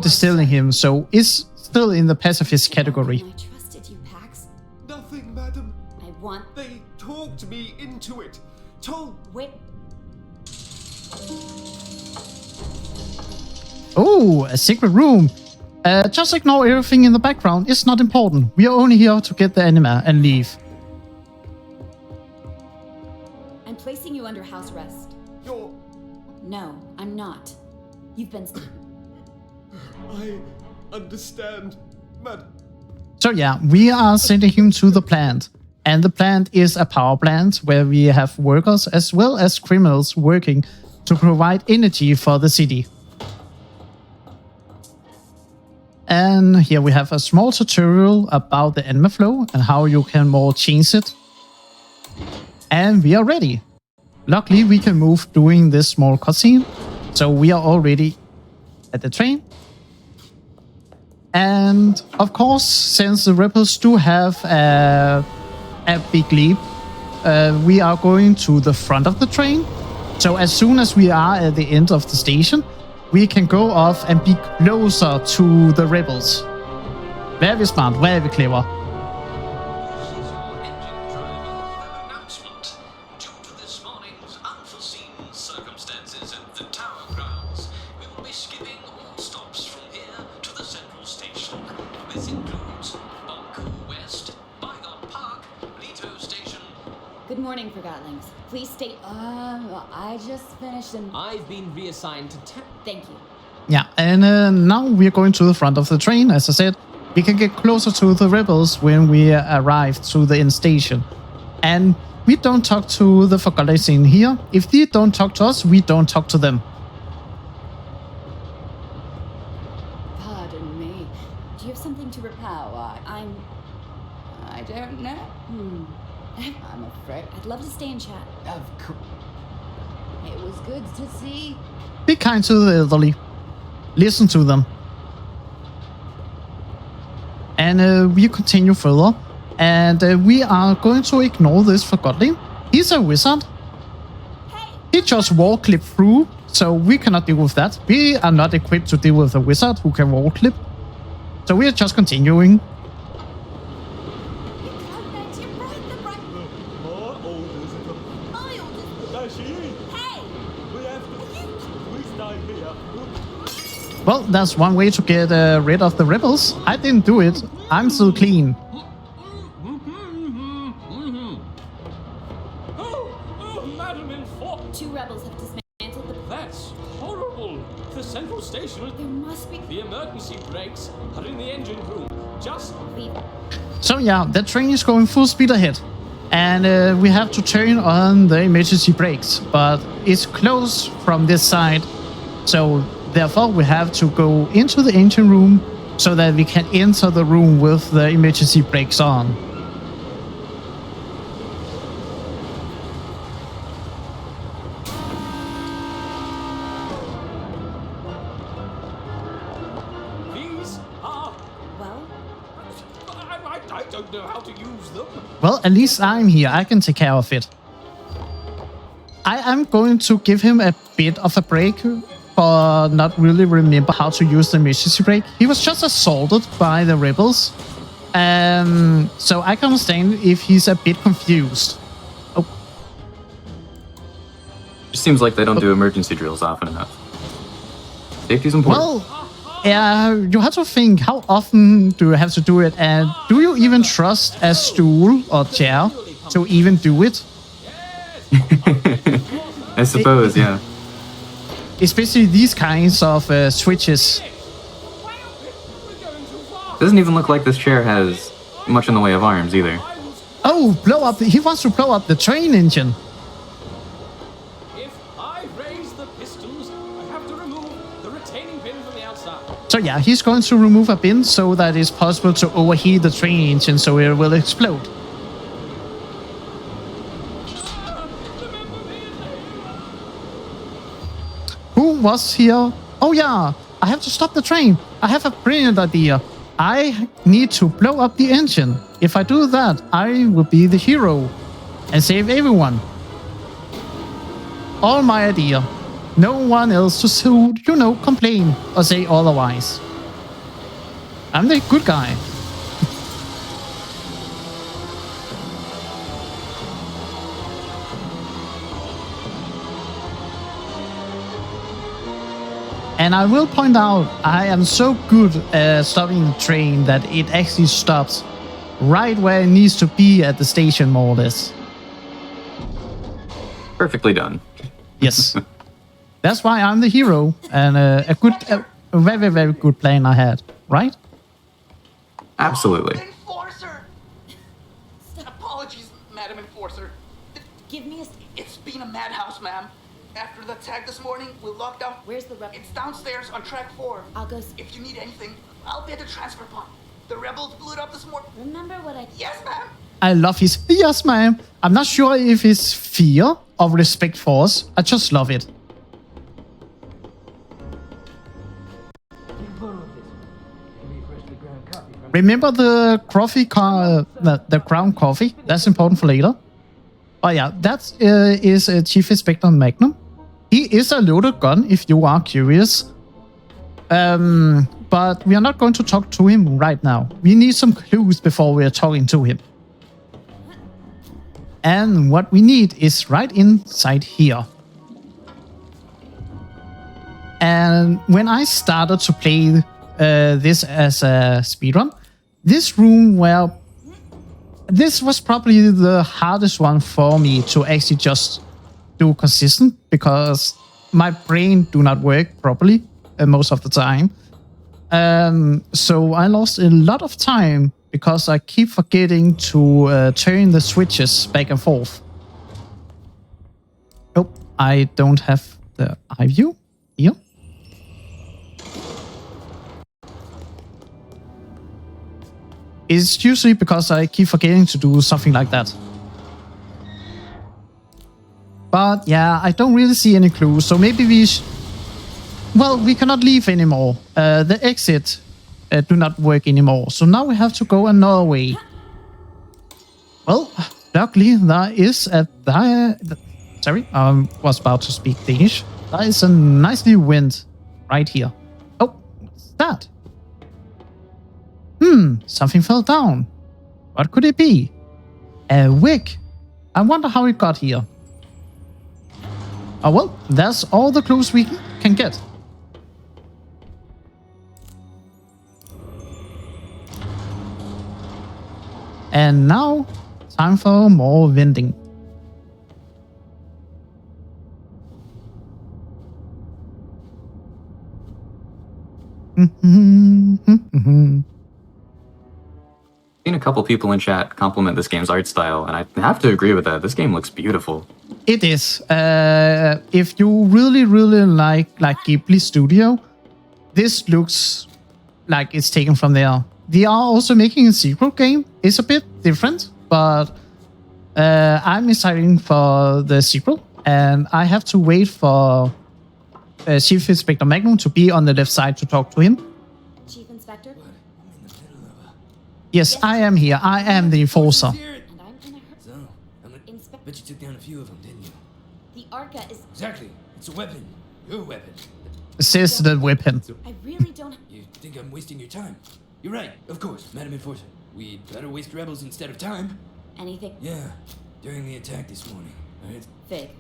distilling him, so it's still in the pacifist category. I trusted you, Pax. Nothing, madam. I want... They talked me into it. Told... Wait. Oh, a secret room. Just ignore everything in the background. It's not important. We are only here to get the anima and leave. I'm placing you under house arrest. You're... No, I'm not. You've been... I understand, Madam. So yeah, we are sending him to the plant. And the plant is a power plant where we have workers as well as criminals working to provide energy for the city. And here we have a small tutorial about the anima flow and how you can more change it. And we are ready. Luckily, we can move during this small cutscene. So we are already at the train. And of course, since the rebels do have a big leap, we are going to the front of the train. So as soon as we are at the end of the station, we can go off and be closer to the rebels. Very smart, very clever. This is your engine driver with an announcement. Due to this morning's unforeseen circumstances at the tower grounds, we will be skipping all stops from here to the central station. This includes Bonku West, Bygone Park, Leto Station. Good morning, Forgottlings. Please state... I just finished and... I've been reassigned to Thank you. Yeah, and now we're going to the front of the train. As I said, we can get closer to the rebels when we arrive to the end station. And we don't talk to the Forgottlings in here. If they don't talk to us, we don't talk to them. Pardon me. Do you have something to repair? I don't know. I'm afraid. I'd love to stay and chat. Of course. It was good to see. Be kind to the elderly. Listen to them. And we continue further. And we are going to ignore this Forgottling. He's a wizard. He just wall clip through, so we cannot deal with that. We are not equipped to deal with a wizard who can wall clip. So we are just continuing. Well, that's one way to get rid of the rebels. I didn't do it. I'm still clean. Madam in Fort. 2 rebels have dismantled the... That's horrible. The central station. There must be... The emergency brakes are in the engine room. Just Leave. So yeah, the train is going full speed ahead. And we have to turn on the emergency brakes. But it's closed from this side. So therefore we have to go into the engine room so that we can enter the room with the emergency brakes on. these are. Well, I don't know how to use them. Well, at least I'm here. I can take care of it. I am going to give him a bit of a break for not really remember how to use the emergency brake. He was just assaulted by the rebels. So I can understand if he's a bit confused. Oh. It seems like they don't do emergency drills often enough. Safety's important. Well, you have to think, how often do you have to do it? And do you even trust a stool or chair to even do it? I suppose, yeah. Especially these kinds of switches. Doesn't even look like this chair has much in the way of arms either. Oh, blow up! He wants to blow up the train engine. If I raise the pistons, I have to remove the retaining pin from the outside. So yeah, he's going to remove a pin so that it's possible to overheat the train engine so it will explode. Who was here? Oh yeah, I have to stop the train. I have a brilliant idea. I need to blow up the engine. If I do that, I will be the hero and save everyone. All my idea. No one else to, complain or say otherwise. I'm the good guy. And I will point out, I am so good at stopping the train that it actually stops right where it needs to be at the station, more or less. Perfectly done. Yes. That's why I'm the hero, and a very, very good plan I had, right? Absolutely. Enforcer! Apologies, Madam Enforcer. Give me a... It's been a madhouse, ma'am. After the attack this morning, we locked down... Where's the rebel? It's downstairs on track 4. I'll go... If you need anything, I'll be at the transfer point. The rebels blew it up this morning. Remember what I... Yes, ma'am. I love his yes, ma'am. I'm not sure if it's fear or respect for us. I just love it. Remember the coffee, the ground coffee? That's important for later. Oh yeah, that is Chief Inspector Magnum. He is a loaded gun, if you are curious. But we are not going to talk to him right now. We need some clues before we are talking to him. And what we need is right inside here. And when I started to play this as a speedrun, this room this was probably the hardest one for me to actually just do consistent, because my brain do not work properly most of the time. So I lost a lot of time because I keep forgetting to turn the switches back and forth. Nope, I don't have the eye view here. It's usually because I keep forgetting to do something like that. But yeah, I don't really see any clues, so maybe we cannot leave anymore. The exit do not work anymore, so now we have to go another way. Well, luckily there is sorry, I was about to speak Danish. There is a nicely wind right here. Oh, what's that? Something fell down. What could it be? A wig. I wonder how it got here. Oh well, that's all the clues we can get. And now, time for more vending. Seen a couple people in chat compliment this game's art style, and I have to agree with that. This game looks beautiful. It is. If you really, really like Ghibli Studio, this looks like it's taken from there. They are also making a sequel game. It's a bit different, but I'm excited for the sequel, and I have to wait for Chief Inspector Magnum to be on the left side to talk to him. Chief Inspector? Yes, I am here. I am the enforcer. And I'm in a hurry. So, bet you took down a few of them, didn't you? The Arca is... Exactly. It's a weapon. Your weapon. Says the weapon. I really don't... You think I'm wasting your time? You're right, of course, Madam Enforcer. We'd better waste rebels instead of time. Anything? Yeah, during the attack this morning, right? Fig.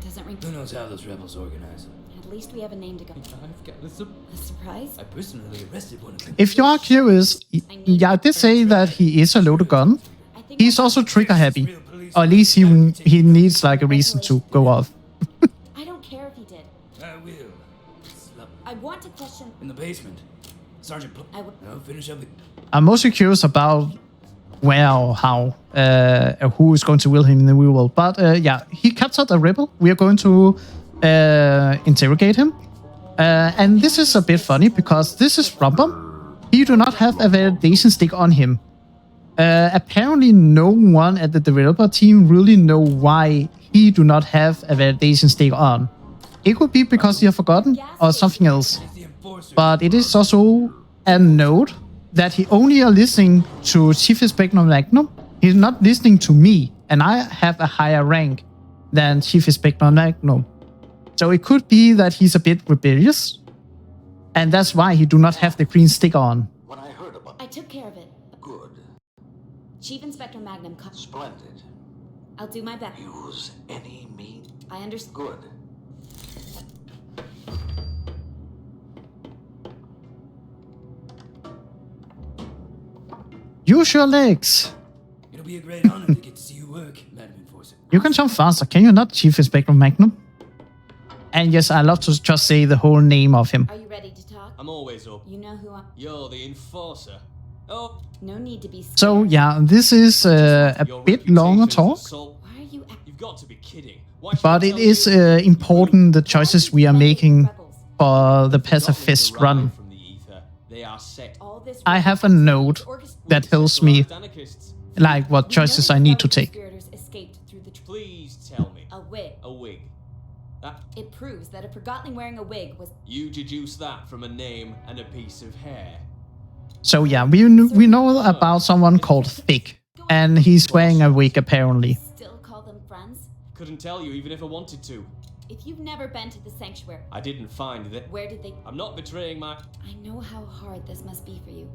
Doesn't ring... Who knows how those rebels organize them? At least we have a name to go... I've got A surprise? I personally arrested one of them. If you are curious, yeah, I did say that he is a loaded gun. I think He's also trigger happy. Or at least he needs like a reason to go off. I don't care if he did. I will. Slap I want to question... in the basement. Sergeant no, finish up the... I'm mostly curious about where or how, who is going to will him in the real world. But yeah, he captured a rebel. We are going to interrogate him. And this is a bit funny because this is Rumbum. He do not have a validation stick on him. Apparently no one at the developer team really know why he do not have a validation stick on. It could be because he have forgotten or something else. But it is also a note that he only are listening to Chief Inspector Magnum. He's not listening to me, and I have a higher rank than Chief Inspector Magnum. So it could be that he's a bit rebellious, and that's why he do not have the green stick on. When I heard about I took care of it. good, Chief Inspector Magnum... splendid, I'll do my best. use any means. I understand. Good. Use your legs. It'll be a great honor to get to see you work, Madam Enforcer. You can jump faster, can you not, Chief Inspector Magnum? And yes, I love to just say the whole name of him. Are you ready to talk? I'm always up. You know who I... You're the enforcer. Oh, No need to be scared. So yeah, this is a your bit longer talk, assault. Why are you... You've got to be kidding. Why should but I it tell is you? important the choices we are making for the pacifist run. From the ether. They are set. All this I have a note that tells me Anarchists. like what choices I need to take. Conspirators escaped through the Please tell me. a wig. A wig. That It proves that a Forgotton wearing a wig was... you deduce that from a name and a piece of hair. So yeah, we know about someone called Thick, and he's wearing a wig apparently. Still call them friends? Couldn't tell you even if I wanted to. If you've never been to the sanctuary, I didn't find that. where did they... I'm not betraying my. I know how hard this must be for you,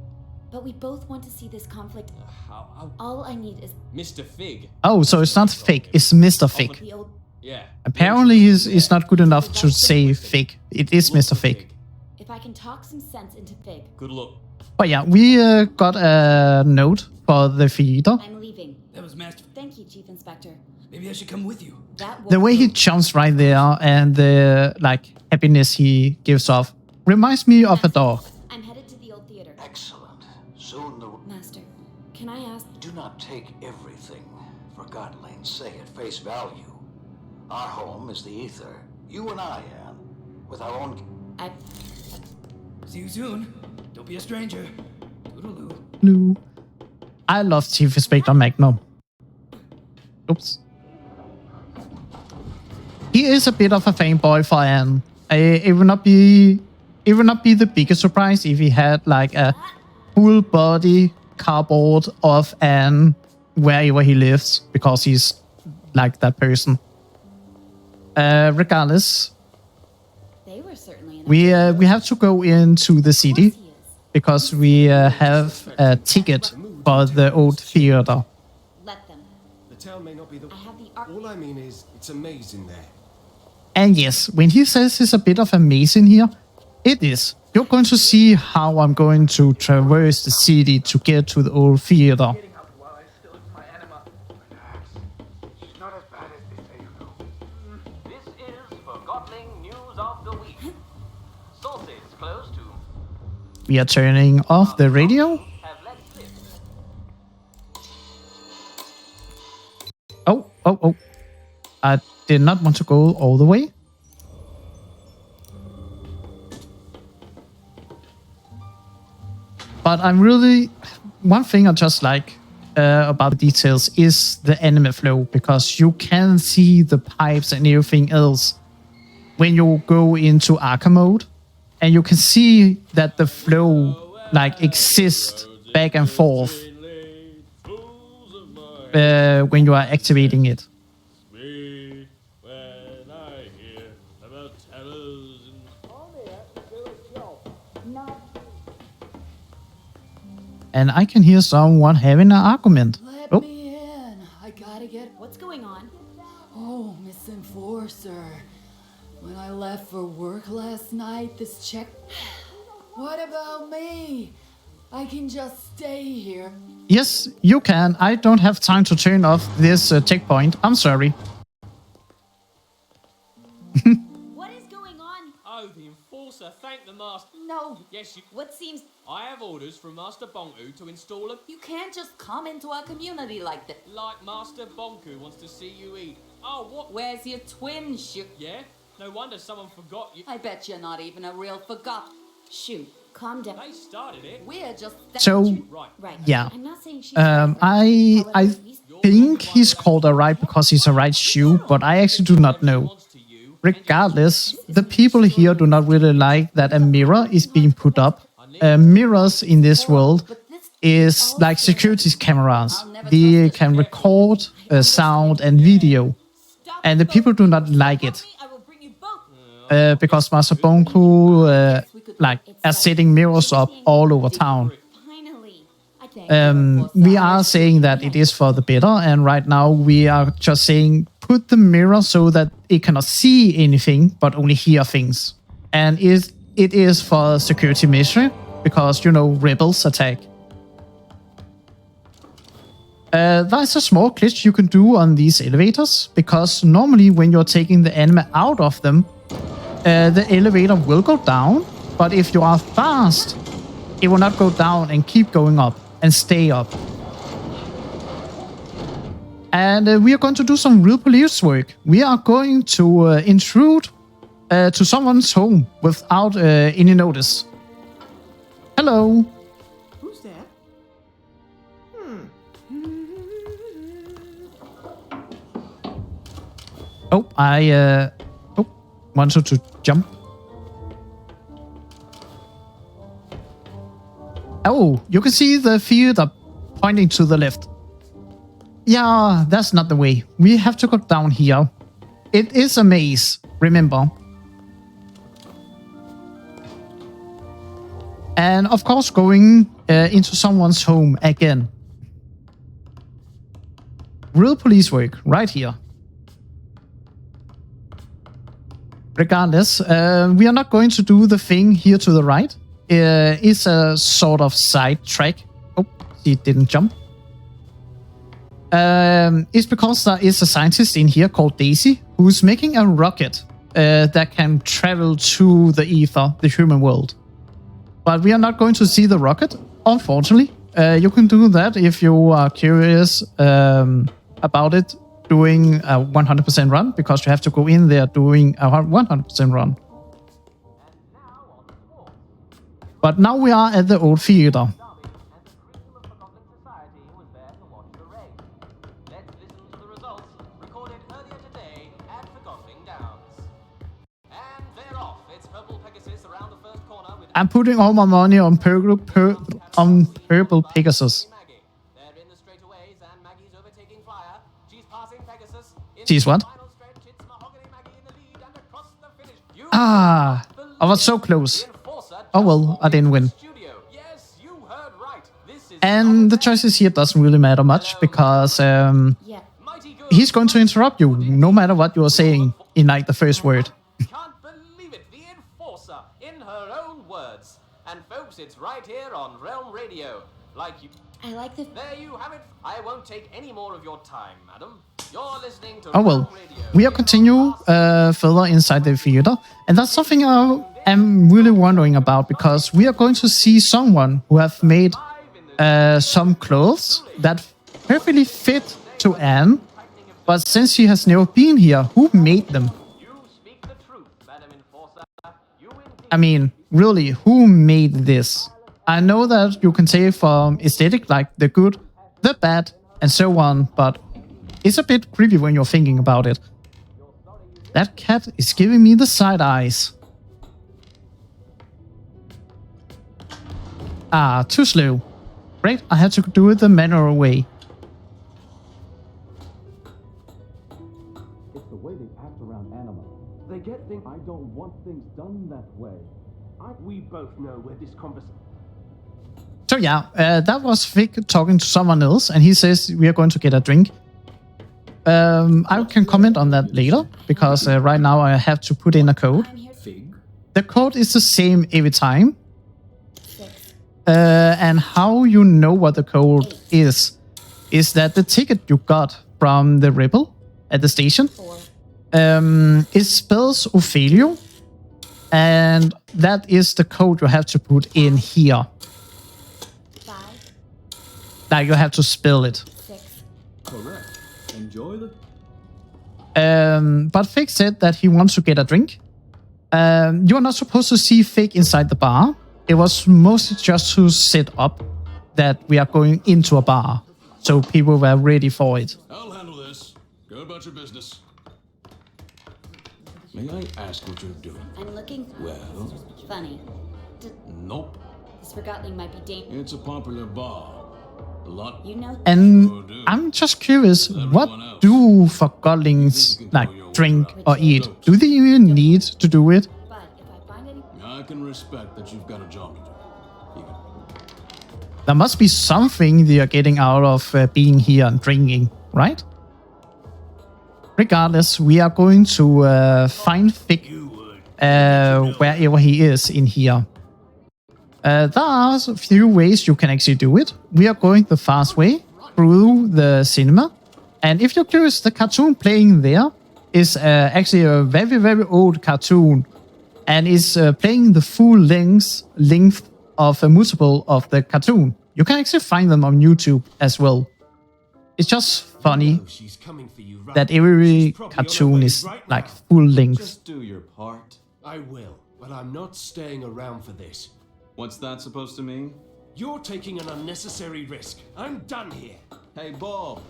but we both want to see this conflict. How? All I need is Mr. Fig. Oh, so it's not Thick, it's Mr. Thick. the old... Yeah. Apparently he's not good enough to say Thick. It is Mr. Thick. If I can talk some sense into Fig, Good luck. But yeah, we got a note for the theater. I'm leaving. That was masterful. Thank you, Chief Inspector. Maybe I should come with you. That The won't way he do. jumps right there and the like happiness he gives off reminds me of a dog. I'm headed to the old theater. Excellent. Soon the... Master, can I ask... Do not take everything Forgotton's say at face value. Our home is the ether. You and I, Anne, with our own... I... See you soon. Don't be a stranger. Toodaloo. Blue. I love Chief Inspector Magnum. Oops. He is a bit of a fanboy for Anne. It would not be the biggest surprise if he had like a full body cardboard of Anne wherever he lives, because he's like that person. Regardless, They were certainly... we have to go into the city because we have a ticket for the old theater. Let them. The town may not be the... I have the art... All I mean is, it's amazing there. And yes, when he says it's a bit of a maze in here, it is. You're going to see how I'm going to traverse the city to get to the old theater. This is Forgotton News of the Week. Sources close to We are turning off the radio. have let slip. Oh. I did not want to go all the way. But I'm really... One thing I just like about the details is the anime flow, because you can see the pipes and everything else when you go into Arca mode. And you can see that the flow like exists back and forth when you are activating it. And I can hear someone having an argument. Let Oh, me in. I gotta get... What's going on? Oh, Miss Enforcer. When I left for work last night, this check... What about me? I can just stay here. yes, you can. I don't have time to turn off this checkpoint. I'm sorry. What is going on? Oh, the enforcer. Thank the master. No, Yes, you. What seems... I have orders from Master Bonku to install a. you can't just come into our community like that. Like Master Bonku wants to see you eat. Oh, what? Where's your twin shoot? Yeah? No wonder someone forgot you. I bet you're not even a real forgot. Shoot, calm down. They started it. We're just... So, Right. Right. yeah. I'm not saying she's... I However, he's- think he's called a right because he's a right shoe, but I actually do not know. Wants to you. Regardless, the people here do not really like that a mirror is being put up. Mirrors in this world is like security cameras. They can record sound and video, and the people do not like it I will bring you both. because Master Bonku like are setting mirrors up all over town. Finally. I think... We are saying that it is for the better, and right now we are just saying put the mirror so that it cannot see anything but only hear things. And it is for security measure because, you know, rebels attack. There's a small glitch you can do on these elevators, because normally when you're taking the anime out of them, the elevator will go down, but if you are fast, it will not go down and keep going up and stay up. And we are going to do some real police work. We are going to intrude to someone's home without any notice. Hello. Who's that? Oh, I wanted to jump. Oh, you can see the theater pointing to the left. Yeah, that's not the way. We have to go down here. It is a maze, remember. And of course, going into someone's home again. Real police work right here. Regardless, we are not going to do the thing here to the right. It's a sort of side track. Oh, he didn't jump. It's because there is a scientist in here called Daisy who's making a rocket that can travel to the ether, the human world. But we are not going to see the rocket, unfortunately. You can do that if you are curious about it doing a 100% run, because you have to go in there doing a 100% run. But now we are at the old theater. I'm putting all my money on purple Pegasus. Jeez, what? Ah, I was so close. Oh well, I didn't win. And the choices here doesn't really matter much, because he's going to interrupt you no matter what you are saying in like the first word. And folks, it's right here on Realm Radio. I like the... There you have it. I won't take any more of your time, madam. You're listening to Oh well, we are continue further inside the theater, and that's something I am really wondering about, because we are going to see someone who have made some clothes that perfectly fit to Anne, but since she has never been here, who made them? I mean, really, who made this? I know that you can say from aesthetic, like the good, the bad, and so on, but it's a bit creepy when you're thinking about it. That cat is giving me the side eyes. Ah, too slow. Great, I had to do it the manual way. It's the way they act around animals. They get things. I don't want things done that way. We both know where this conversation. So yeah, that was Vic talking to someone else, and he says we are going to get a drink. I can comment on that later, because right now I have to put in a code. The code is the same every time. And how you know what the code is that the ticket you got from the Ripple at the station, it spells Ophelio, and that is the code you have to put in here. Like you have to spell it. Correct. Enjoy the. But Fig said that he wants to get a drink. You're not supposed to see Fig inside the bar. It was mostly just to set up that we are going into a bar, so people were ready for it. I'll handle this. Go about your business. May I ask what you're doing? I'm looking... Well? Funny. Nope. This Forgotton might be dangerous. It's a popular bar. A lot. You know... And I'm just curious, what do Forgotlings like drink or eat? Do they even need to do it? I can respect that you've got a job to do. There must be something they are getting out of being here and drinking, right? Regardless, we are going to find Fig wherever he is in here. There are a few ways you can actually do it. We are going the fast way. through the cinema. And if you're curious, the cartoon playing there is actually a very, very old cartoon, and is playing the full length of a multiple of the cartoon. You can actually find them on YouTube as well. It's just funny that every cartoon is like full length. Just do your part. I will, but I'm not staying around for this. What's that supposed to mean? You're taking an unnecessary risk. I'm done here. Hey, Bob.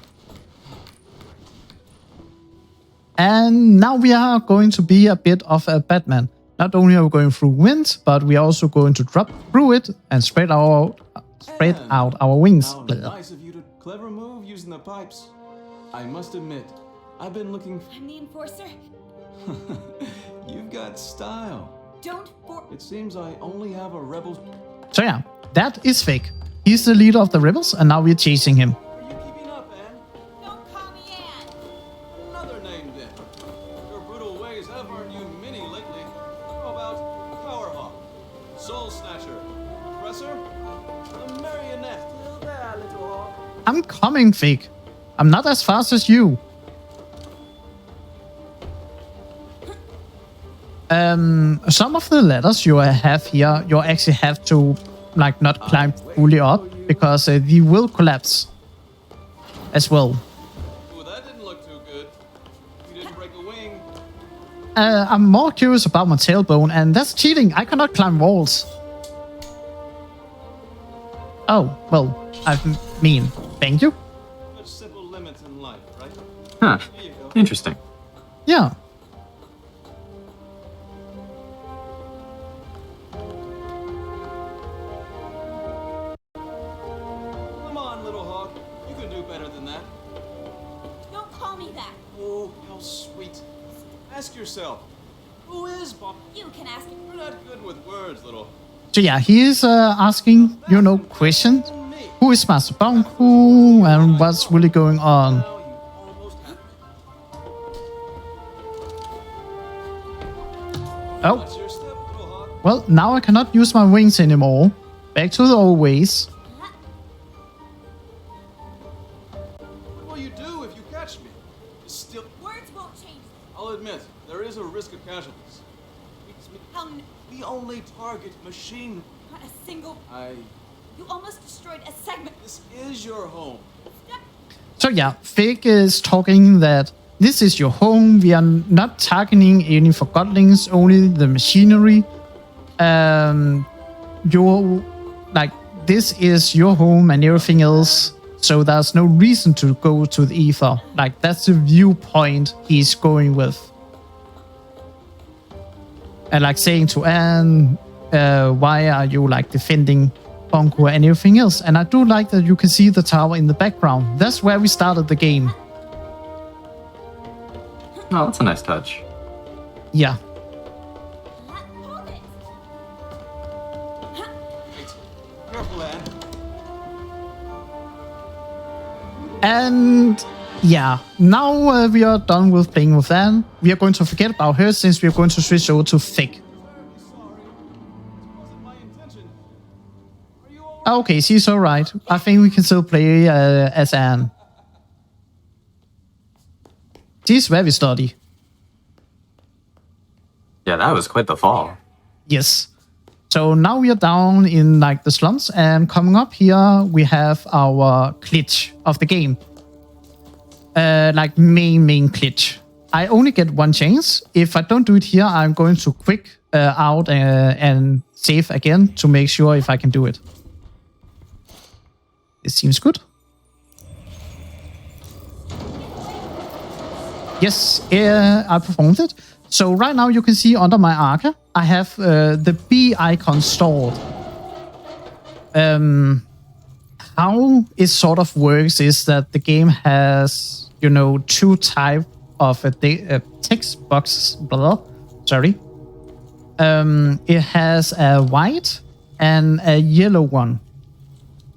And now we are going to be a bit of a Batman. Not only are we going through wind, but we are also going to drop through it and spread out our wings. How nice of you to clever move using the pipes. I must admit, I've been looking. I'm the enforcer. You've got style. Don't It seems I only have a rebel. So yeah, that is fake. He's the leader of the rebels, and now we're chasing him. Are you keeping up, Anne? Don't call me Anne. Another name then. Your brutal ways have earned you many lately. How about Powerhawk, Soul Snatcher, Oppressor, the Marionette? Still there, little hawk. I'm coming, fake. I'm not as fast as you. Some of the ladders you have here, you actually have to like not climb fully up because they will collapse as well. Ooh, that didn't look too good. You didn't break a wing. I'm more curious about my tailbone, and that's cheating. I cannot climb walls. Oh, well, I mean, thank you. Such simple limits in life, right? Huh. Here you go. Interesting. Yeah. Come on, little hawk. You can do better than that. Don't call me that. Oh, how sweet. Ask yourself, who is Bob? You can ask. You're not good with words, little. So yeah, he is asking, questions. Who is Master Bonku and what's really going on? Oh. Well, now I cannot use my wings anymore. Back to the old ways. What will you do if you catch me? Still. Words won't change. I'll admit, there is a risk of casualties. We only target machine. Not a single. You almost destroyed a segment. This is your home. So yeah, Fig is talking that this is your home. We are not targeting any Forgottlings, only the machinery. This is your home and everything else. So there's no reason to go to the ether. Like, that's the viewpoint he's going with. And like saying to Anne, why are you like defending Bonku and everything else? And I do like that you can see the tower in the background. That's where we started the game. Oh, that's a nice touch. Yeah. Careful, Anne. And yeah, now we are done with playing with Anne. We are going to forget about her since we are going to switch over to Fig. Okay, she's alright. I think we can still play as Anne. She's very sturdy. Yeah, that was quite the fall. Yes. So now we are down in like the slums, and coming up here we have our glitch of the game. Like main glitch. I only get one chance. If I don't do it here, I'm going to quick out and save again to make sure if I can do it. It seems good. Yes, I performed it. So right now you can see under my arca, I have the B icon stored. How it sort of works is that the game has, two types of text boxes. Sorry. It has a white and a yellow one.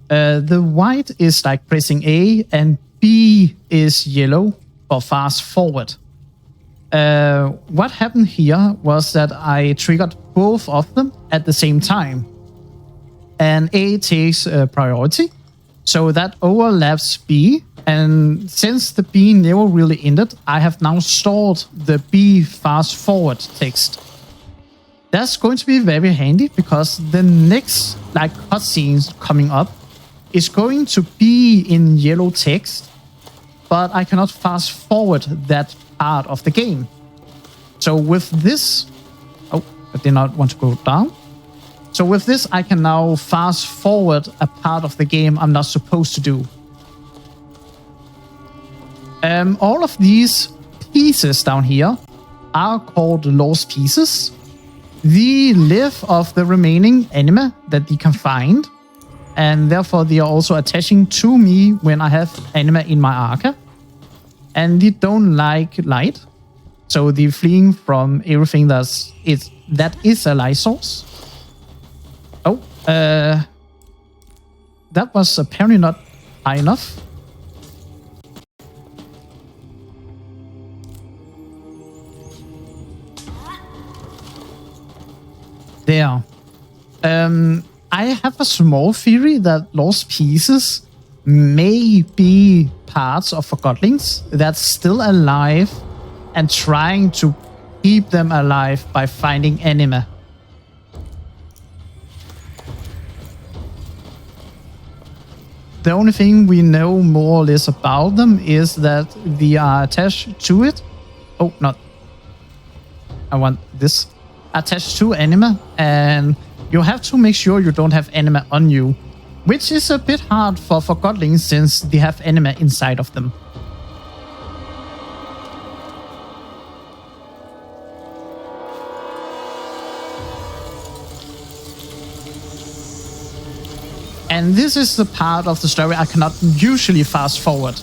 The white is like pressing A, and B is yellow for fast forward. What happened here was that I triggered both of them at the same time. And A takes priority. So that overlaps B. And since the B never really ended, I have now stored the B fast forward text. That's going to be very handy because the next like cutscenes coming up is going to be in yellow text, but I cannot fast forward that part of the game. So with this, oh, I did not want to go down. So with this, I can now fast forward a part of the game I'm not supposed to do. All of these pieces down here are called lost pieces. They live of the remaining anima that they can find, and therefore they are also attaching to me when I have anima in my arca. And they don't like light, so they're fleeing from everything that is a light source. Oh, that was apparently not high enough. There. I have a small theory that lost pieces may be parts of Forgottlings that's still alive and trying to keep them alive by finding anima. The only thing we know more or less about them is that they are attached to it. Oh, not. I want this. Attached to anima, and you have to make sure you don't have anima on you, which is a bit hard for Forgottlings since they have anima inside of them. And this is the part of the story I cannot usually fast forward.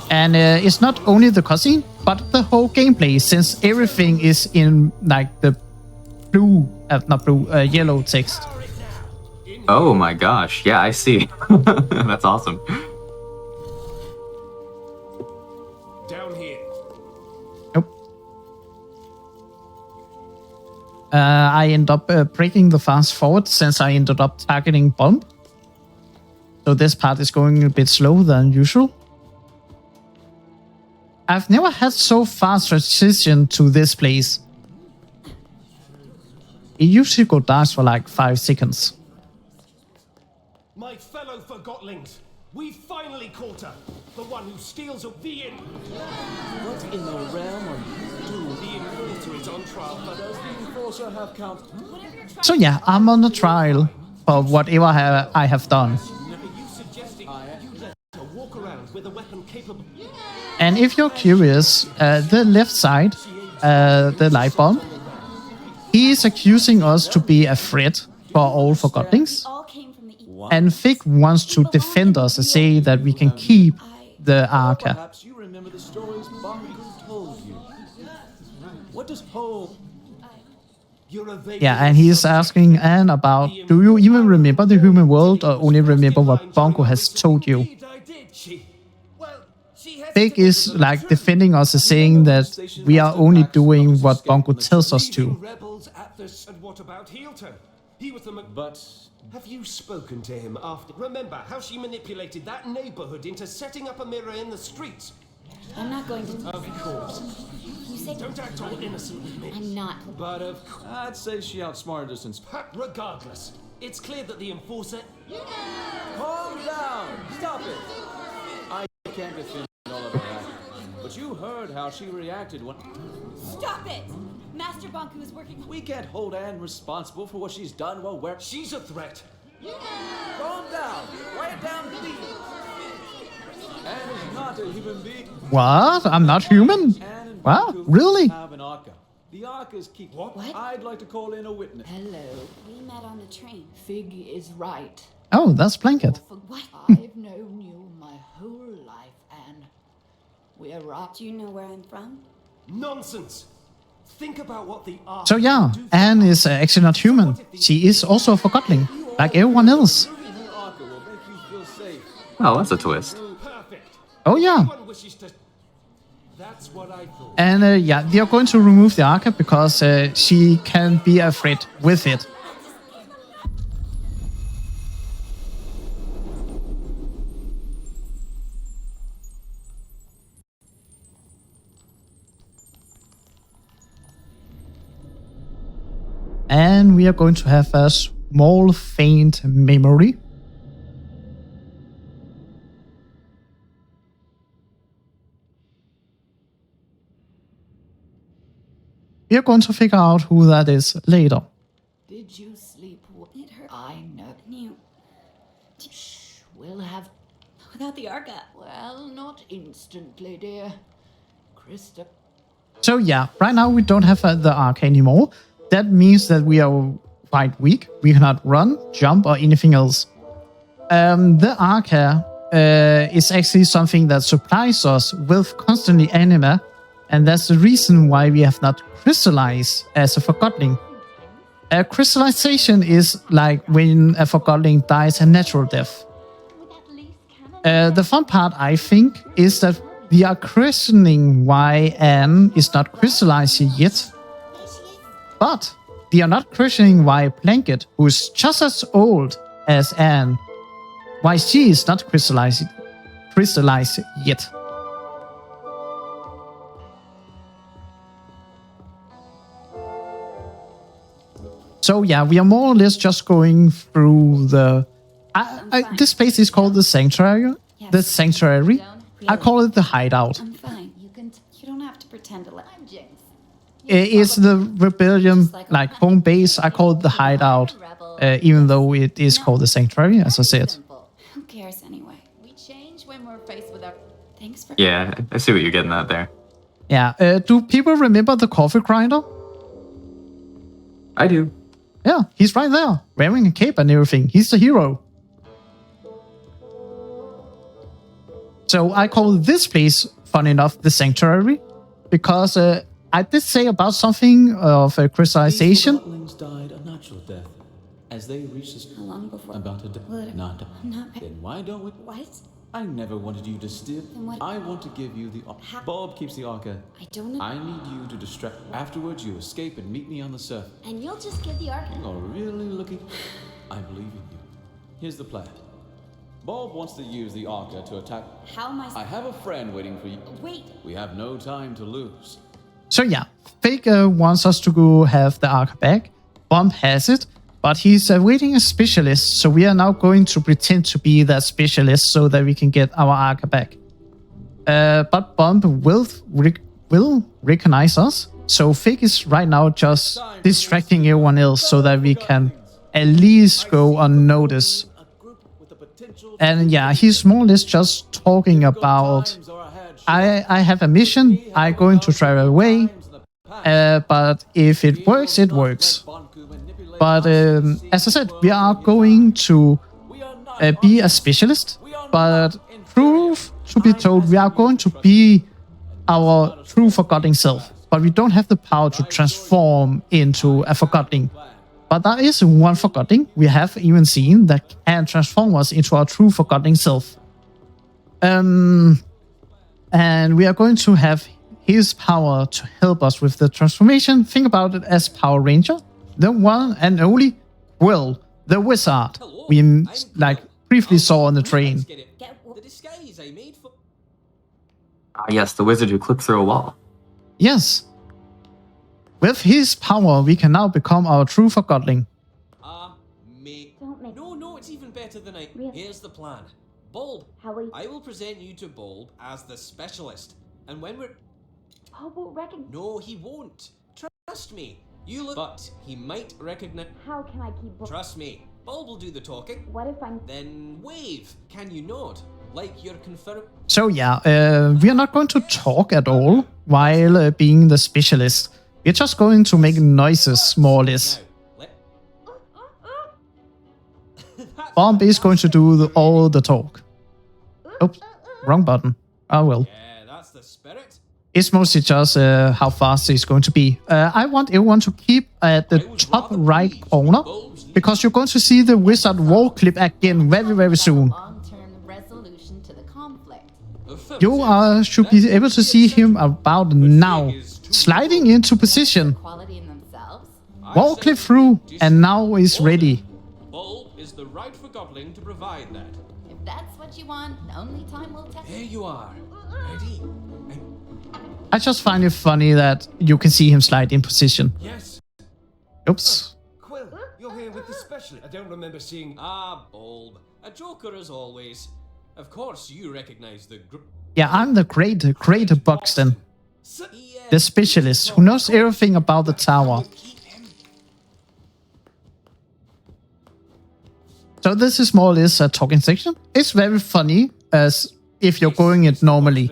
And it's not only the cutscene, but the whole gameplay, since everything is in like the blue, yellow text. Oh my gosh, yeah, I see. That's awesome. Down here. Nope. I end up breaking the fast forward since I ended up targeting bomb. So this part is going a bit slower than usual. I've never had so fast transition to this place. It usually goes dark for like 5 seconds. My fellow Forgottlings, we finally caught her. The one who steals the inn. What in the realm of doom? The Enforcer is on trial, but Does the Enforcer have count? So yeah, I'm on the trial for whatever I have done. are you suggesting you let her walk around with a weapon capable? And if you're curious, the left side, the light bomb, he is accusing us to be a threat for all Forgottlings. And Fig wants to defend us and say that we can keep the Arca. Perhaps you remember the stories Bonku told you. What does whole... Yeah, and he's asking Anne about, do you even remember the human world or only remember what Bonku has told you? Fig is like defending us and saying that we are only doing what Bonku tells us to. And what about Heelton? He was the But have you spoken to him after? Remember how she manipulated that neighborhood into setting up a mirror in the streets? I'm not going to. Of course. You say Don't act all innocent with me. I'm not. But of course. I'd say she outsmarted us in... Regardless, it's clear that the Enforcer... Calm down! Stop it! I can't defend all of her actions, but you heard how she reacted when... Stop it! Master Bonku is working... We can't hold Anne responsible for what she's done while we're... She's a threat! Calm down! Quiet down, please! Anne is not a human being. What? I'm not human? Wow, really? Have an Arca. The Arca's keep... What? I'd like to call in a witness. Hello. We met on the train. Fig is right. Oh, that's Blanket. What? I've known you my whole life, Anne. We're right. Do you know where I'm from? Nonsense! Think about what the Arca... So yeah, Anne is actually not human. She is also a Forgottling, like everyone else. Oh, that's a twist. Oh yeah. That's what I thought. And yeah, they are going to remove the Arca because she can be a threat with it. And we are going to have a small faint memory. We are going to figure out who that is later. Did you sleep? It hurt. I know. You. Shh, we'll have. Without the Arca. Well, not instantly, dear. Krista. So yeah, right now we don't have the Arca anymore. That means that we are quite weak. We cannot run, jump, or anything else. The Arca is actually something that supplies us with constantly anima, and that's the reason why we have not crystallized as a Forgotton. Crystallization is like when a Forgotton dies a natural death. The fun part, I think, is that we are questioning why Anne is not crystallized yet. But we are not questioning why Blanket, who is just as old as Anne, why she is not crystallized yet. So yeah, we are more or less just going through the... this place is called the Sanctuary. Yes. The Sanctuary. I call it the Hideout. I'm fine. You don't have to pretend to let... I'm James. It's the Rebellion, like home base. I call it the Hideout, even though it is called the Sanctuary, as I said. Who cares anyway? We change when we're faced with our... Thanks for... Yeah, I see what you're getting at there. Yeah, do people remember the coffee grinder? I do. Yeah, he's right there, wearing a cape and everything. He's the hero. So I call this place, fun enough, the Sanctuary, because I did say about something of a crystallization. The Forgotten died a natural death as they reached this. How long before? About a day. Not. Not. Then why don't we? What? I never wanted you to steal. Then what? I want to give you the. Bob keeps the Arca. I don't know. I need you to distract. Afterwards, you escape and meet me on the surface. And you'll just give the Arca. You're really looking. I believe in you. Here's the plan. Bob wants to use the Arca to attack. How am I have a friend waiting for you. Wait. We have no time to lose. So yeah, Fake wants us to go have the Arca back. Bomb has it, but he's awaiting a specialist, so we are now going to pretend to be that specialist so that we can get our Arca back. But Bomb will recognize us, so Fake is right now just distracting everyone else so that we can at least go unnoticed. And yeah, he's more or less just talking about, I have a mission, I'm going to travel away, but if it works, it works. But as I said, we are going to be a specialist, but truth to be told, we are going to be our true Forgotton self, but we don't have the power to transform into a Forgotton. But there is one Forgotton we have even seen that can transform us into our true Forgotton self. And we are going to have his power to help us with the transformation. Think about it as Power Ranger. The one and only Will, the wizard we briefly saw on the train. The disguise I made for... Ah, yes, the wizard who clipped through a wall. Yes. With his power, we can now become our true Forgotton. No, it's even better than I... Really? Here's the plan. Bulb, I will present you to Bulb as the specialist. And when we're... Bulb won't recognize... No, he won't. Trust me. You look... But he might recognize... How can I keep... Trust me. Bulb will do the talking. What if I'm... Then wave. Can you nod? Like you're confirmed... So yeah, we are not going to talk at all while being the specialist. We're just going to make noises, more or less. Bomb is going to do all the talk. Oops, wrong button. Oh well. Yeah, that's the spirit. It's mostly just how fast it's going to be. I want everyone to keep at the top right corner, because you're going to see the wizard wall clip again very, very soon. You should be able to see him about now, sliding into position. Wall clip through, and now is ready. Bulb is the right Forgotton to provide that. If that's what you want, only time will tell. There you are. Ready? I just find it funny that you can see him slide in position. Yes. Oops. especially. I don't remember seeing. Ah, Bulb. A joker as always. Of course, you recognize the group. Yeah, I'm the great Buxton. The specialist who knows everything about the tower. So this is more or less a talking section. It's very funny as if you're going it normally.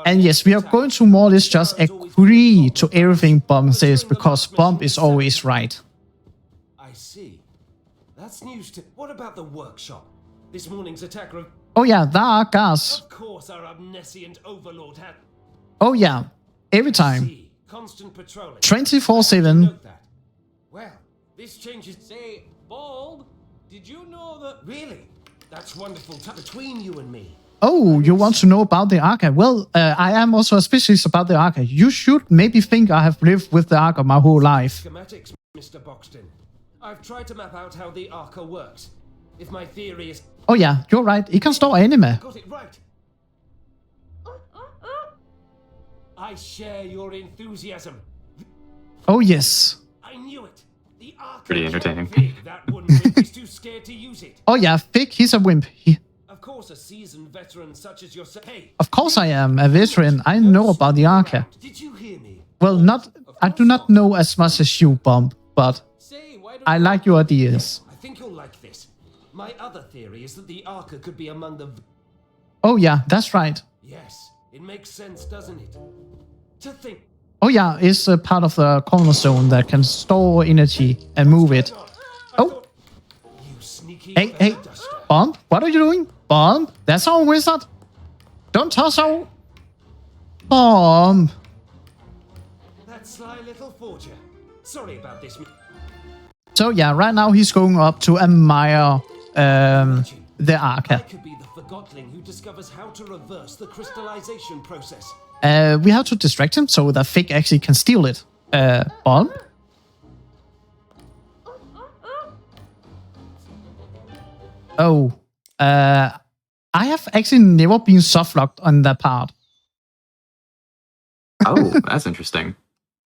And yes, we are going to more or less just agree to everything Bomb says because Bomb is always right. I see. That's news to. What about the workshop? This morning's attacker. Oh yeah, there are guards. Of course, our omniscient overlord had. Oh yeah, every time. Constant patrolling. 24/7. Well, this changes. Say, Bulb, did you know that? Really? That's wonderful. Between you and me. Oh, you want to know about the archive? Well, I am also a specialist about the archive. You should maybe think I have lived with the archive my whole life. Schematics, Mr. Buxton. I've tried to map out how the Arca works. If my theory is... Oh yeah, you're right. It can store anime. Got it right. I share your enthusiasm. Oh yes. I knew it. The Arca. Pretty entertaining. That wouldn't is too scared to use it. Oh yeah, Fig, he's a wimp. Of course, a seasoned veteran such as yourself. Hey. Of course I am a veteran. I know about the Arca. Did you hear me? Well, I do not know as much as you, Bomb, but I like your ideas. I think you'll like this. My other theory is that the Arca could be among the... Oh yeah, that's right. Yes, it makes sense, doesn't it? To think... Oh yeah, it's a part of the cornerstone that can store energy and move it. Oh! Hey, Bomb, what are you doing? Bomb, that's our wizard. Don't toss our... Bomb. That sly little forger. Sorry about this. So yeah, right now he's going up to admire the Arca. I could be the Forgotling who discovers how to reverse the crystallization process. We have to distract him so that Fig actually can steal it. Bomb? Oh. I have actually never been softlocked on that part. Oh, that's interesting.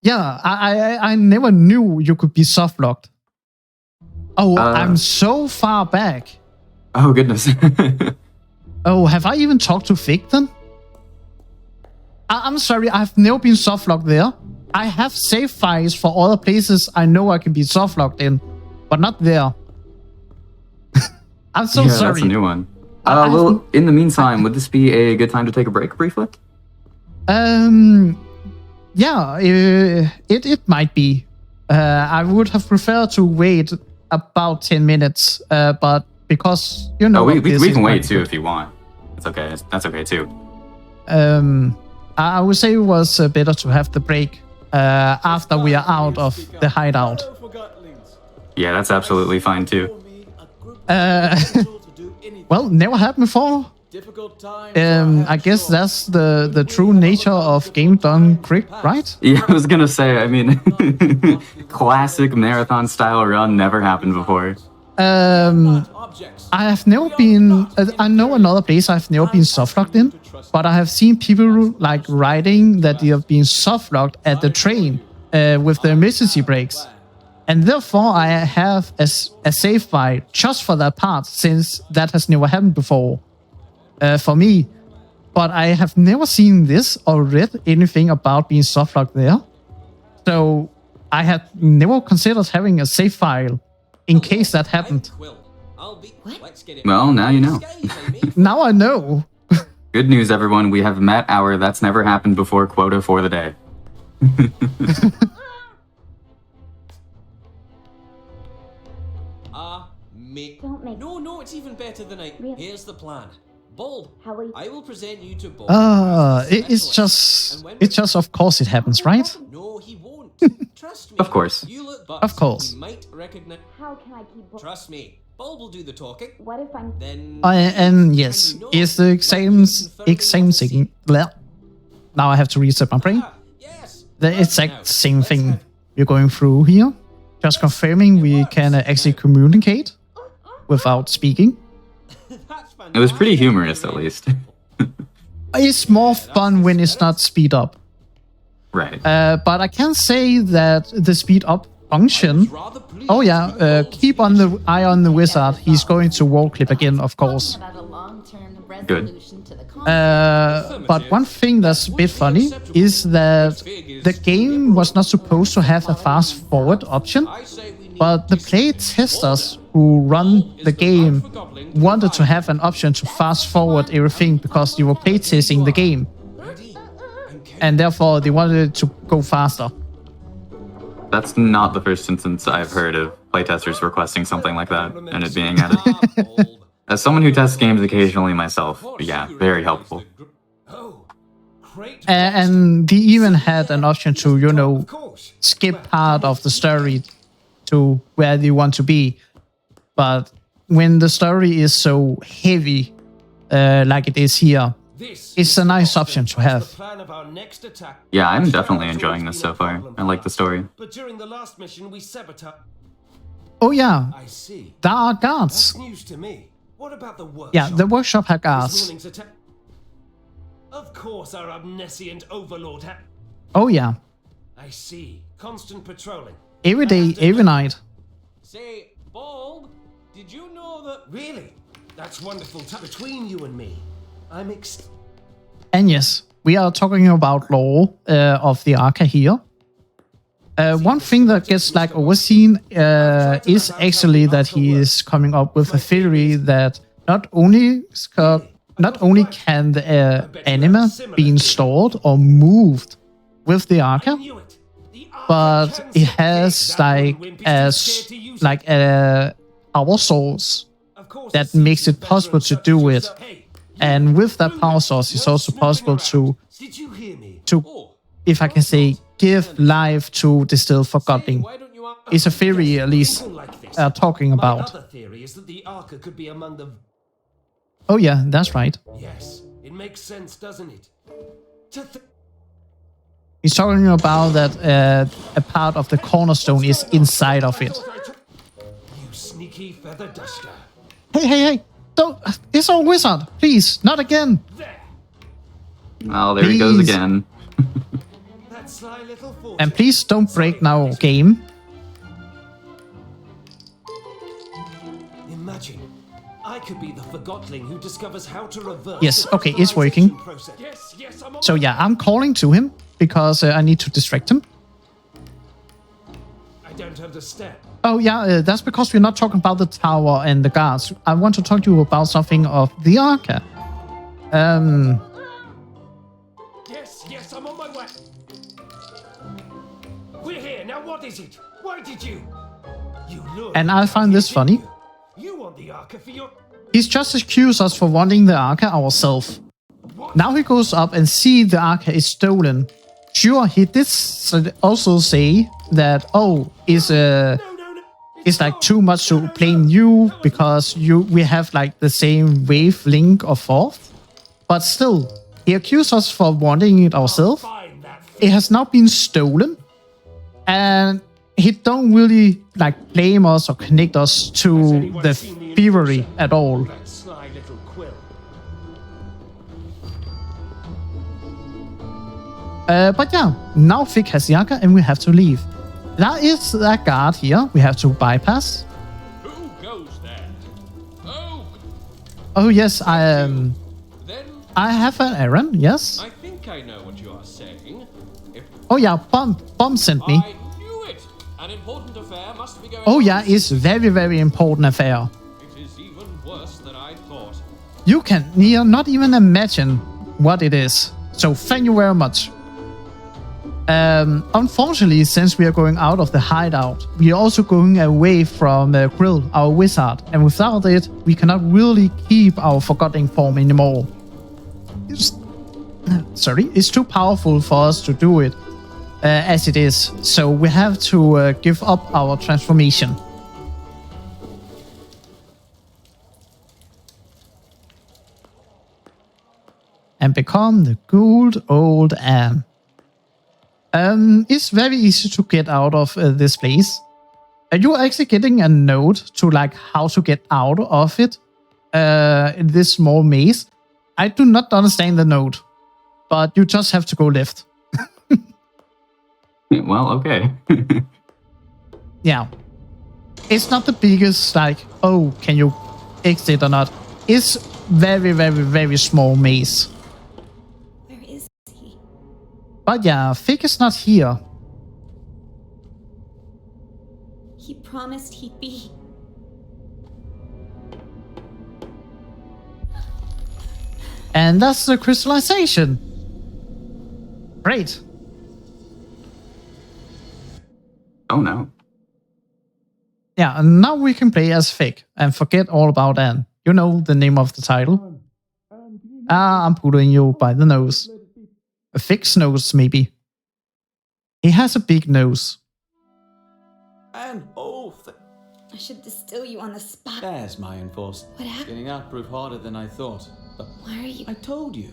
Yeah, I never knew you could be softlocked. Oh, I'm so far back. Oh, goodness. Oh, have I even talked to Fig then? I'm sorry, I've never been softlocked there. I have save files for other places I know I can be softlocked in, but not there. I'm so sorry. That's a new one. Well, in the meantime, would this be a good time to take a break briefly? Yeah, it might be. I would have preferred to wait about 10 minutes, but because, you know... Oh, we can wait too if you want. It's okay. That's okay too. I would say it was better to have the break after we are out of the hideout. Yeah, that's absolutely fine too. Well, never happened before. I guess that's the true nature of game done quick, right? Yeah, I was gonna say, I mean, classic marathon style run never happened before. I have never been... I know another place I've never been softlocked in, but I have seen people like writing that they have been softlocked at the train with the emergency brakes. And therefore I have a save file just for that part, since that has never happened before for me. But I have never seen this or read anything about being softlocked there. So I had never considered having a save file in case that happened. Well, now you know. Now I know. Good news, everyone. We have met our That's Never Happened Before quota for the day. No, it's even better than I... Here's the plan. Bulb, I will present you to Bulb. It's just of course it happens, right? No, he won't. Trust me. Of course. You look of course. He might recognize... How can I keep... Trust me. Bulb will do the talking. What if I'm... Then... And yes, it's the same thing. Now I have to reset my brain. The exact same thing we're going through here. Just confirming we can actually communicate without speaking. It was pretty humorous, at least. It's more fun when it's not speed up. Right. But I can say that the speed up function. Oh yeah, keep on the eye on the wizard. He's going to wall clip again, of course. Good. But one thing that's a bit funny is that the game was not supposed to have a fast forward option, but the play testers who run the game wanted to have an option to fast forward everything because they were playtesting the game. And therefore they wanted it to go faster. That's not the first instance I've heard of playtesters requesting something like that and it being added. As someone who tests games occasionally myself, yeah, very helpful. And they even had an option to, you know, skip part of the story to where they want to be. But when the story is so heavy, like it is here, it's a nice option to have. Yeah, I'm definitely enjoying this so far. I like the story. But during the last mission, we sabotaged. Oh yeah, I see. there are guards. That's news to me. What about the workshop? Yeah, the workshop had guards. Of course, our omniscient overlord had. Oh yeah. I see. Constant patrolling. Every day, every night. Say, Bald, did you know that... Really? That's wonderful. Between you and me, I'm And yes, we are talking about lore of the Arca here. One thing that gets like overseen is actually that he is coming up with a theory that not only can the anima be installed or moved with the Arca, but it has like a power source that makes it possible to do it. And with that power source, it's also possible to, if I can say, give life to the still Forgotton. It's a theory, at least, talking about. Another theory is that the Arca could be among the... Oh yeah, that's right. Yes, it makes sense, doesn't it? He's talking about that a part of the cornerstone is inside of it. You sneaky feather duster. Hey! Don't! It's our wizard! Please, not again! Oh, there he goes again. That sly little And please don't break now, game. Imagine, I could be the Forgotling who discovers how to reverse. Yes, okay, it's working. Yes, So yeah, I'm calling to him because I need to distract him. I don't understand. Oh yeah, that's because we're not talking about the tower and the guards. I want to talk to you about something of the Arca. Yes, I'm on my way. We're here, now what is it? Why did you? You look. And I find this funny. You want the Arca for your... He's just accused us for wanting the Arca ourselves. Now he goes up and see the Arca is stolen. Sure, he did also say that, oh, it's like too much to blame you because we have like the same wavelength of thought. But still, he accused us for wanting it ourselves. It has now been stolen. And he don't really like blame us or connect us to the thievery at all. But yeah, now Vic has the Arca and we have to leave. That is that guard here we have to bypass. Who goes there? Oh yes, I have an errand, yes. I think I know what you are saying. Oh yeah, Bomb sent me. I knew it! An important affair must be going Oh on. yeah, it's very, very important affair. It is even worse than I thought. You can not even imagine what it is. So thank you very much. Unfortunately, since we are going out of the hideout, we are also going away from Grill, our wizard, and without it, we cannot really keep our Forgotton form anymore. It's too powerful for us to do it as it is, so we have to give up our transformation. And become the good old Anne. It's very easy to get out of this place. You're actually getting a note to like how to get out of it in this small maze. I do not understand the note, but you just have to go left. Well, okay. yeah, it's not the biggest, like, oh, can you exit or not? It's very, very, very small maze. Where is he? But yeah, Fig is not here. He promised he'd be. And that's the crystallization. Great. Oh no. Yeah, and now we can play as Fig and forget all about Anne. You know the name of the title. I'm pulling you by the nose. A Fig's nose, maybe. He has a big nose. Anne, oh, I should distill you on the spot. there's my enforce. What happened? Getting out proved harder than I thought. But Why are you? I told you,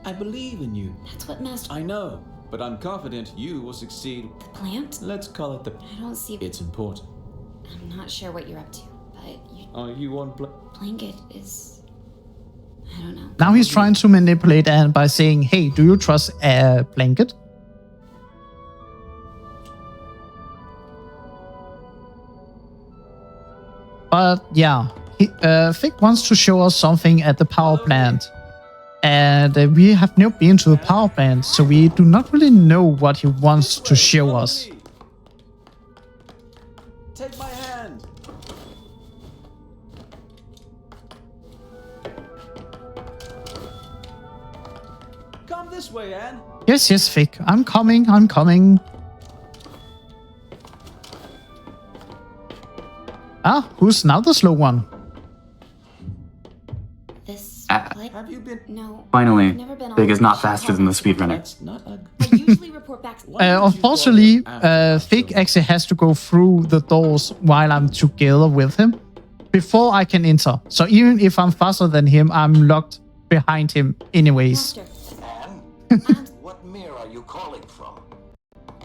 I believe in you. That's what Master. I know, but I'm confident you will succeed. The plant? Let's call it the... I don't see. It's important. I'm not sure what you're up to, but You want... Blanket is. I don't know. Now he's trying to manipulate Anne by saying, hey, do you trust a blanket? But yeah, Fig wants to show us something at the power plant. And we have never been to the power plant, so we do not really know what he wants to show us. Take my hand. Come this way, Anne. Yes, Fig, I'm coming. Ah, who's now the slow one? This. Have you been? No. Finally, I've never been on Fig is a not mission faster than the called- speedrunner. That's not a... I usually report back. Unfortunately, Fig actually has to go through the doors while I'm together with him before I can enter. So even if I'm faster than him, I'm locked behind him anyways. Master, Anne? What mirror are you calling from?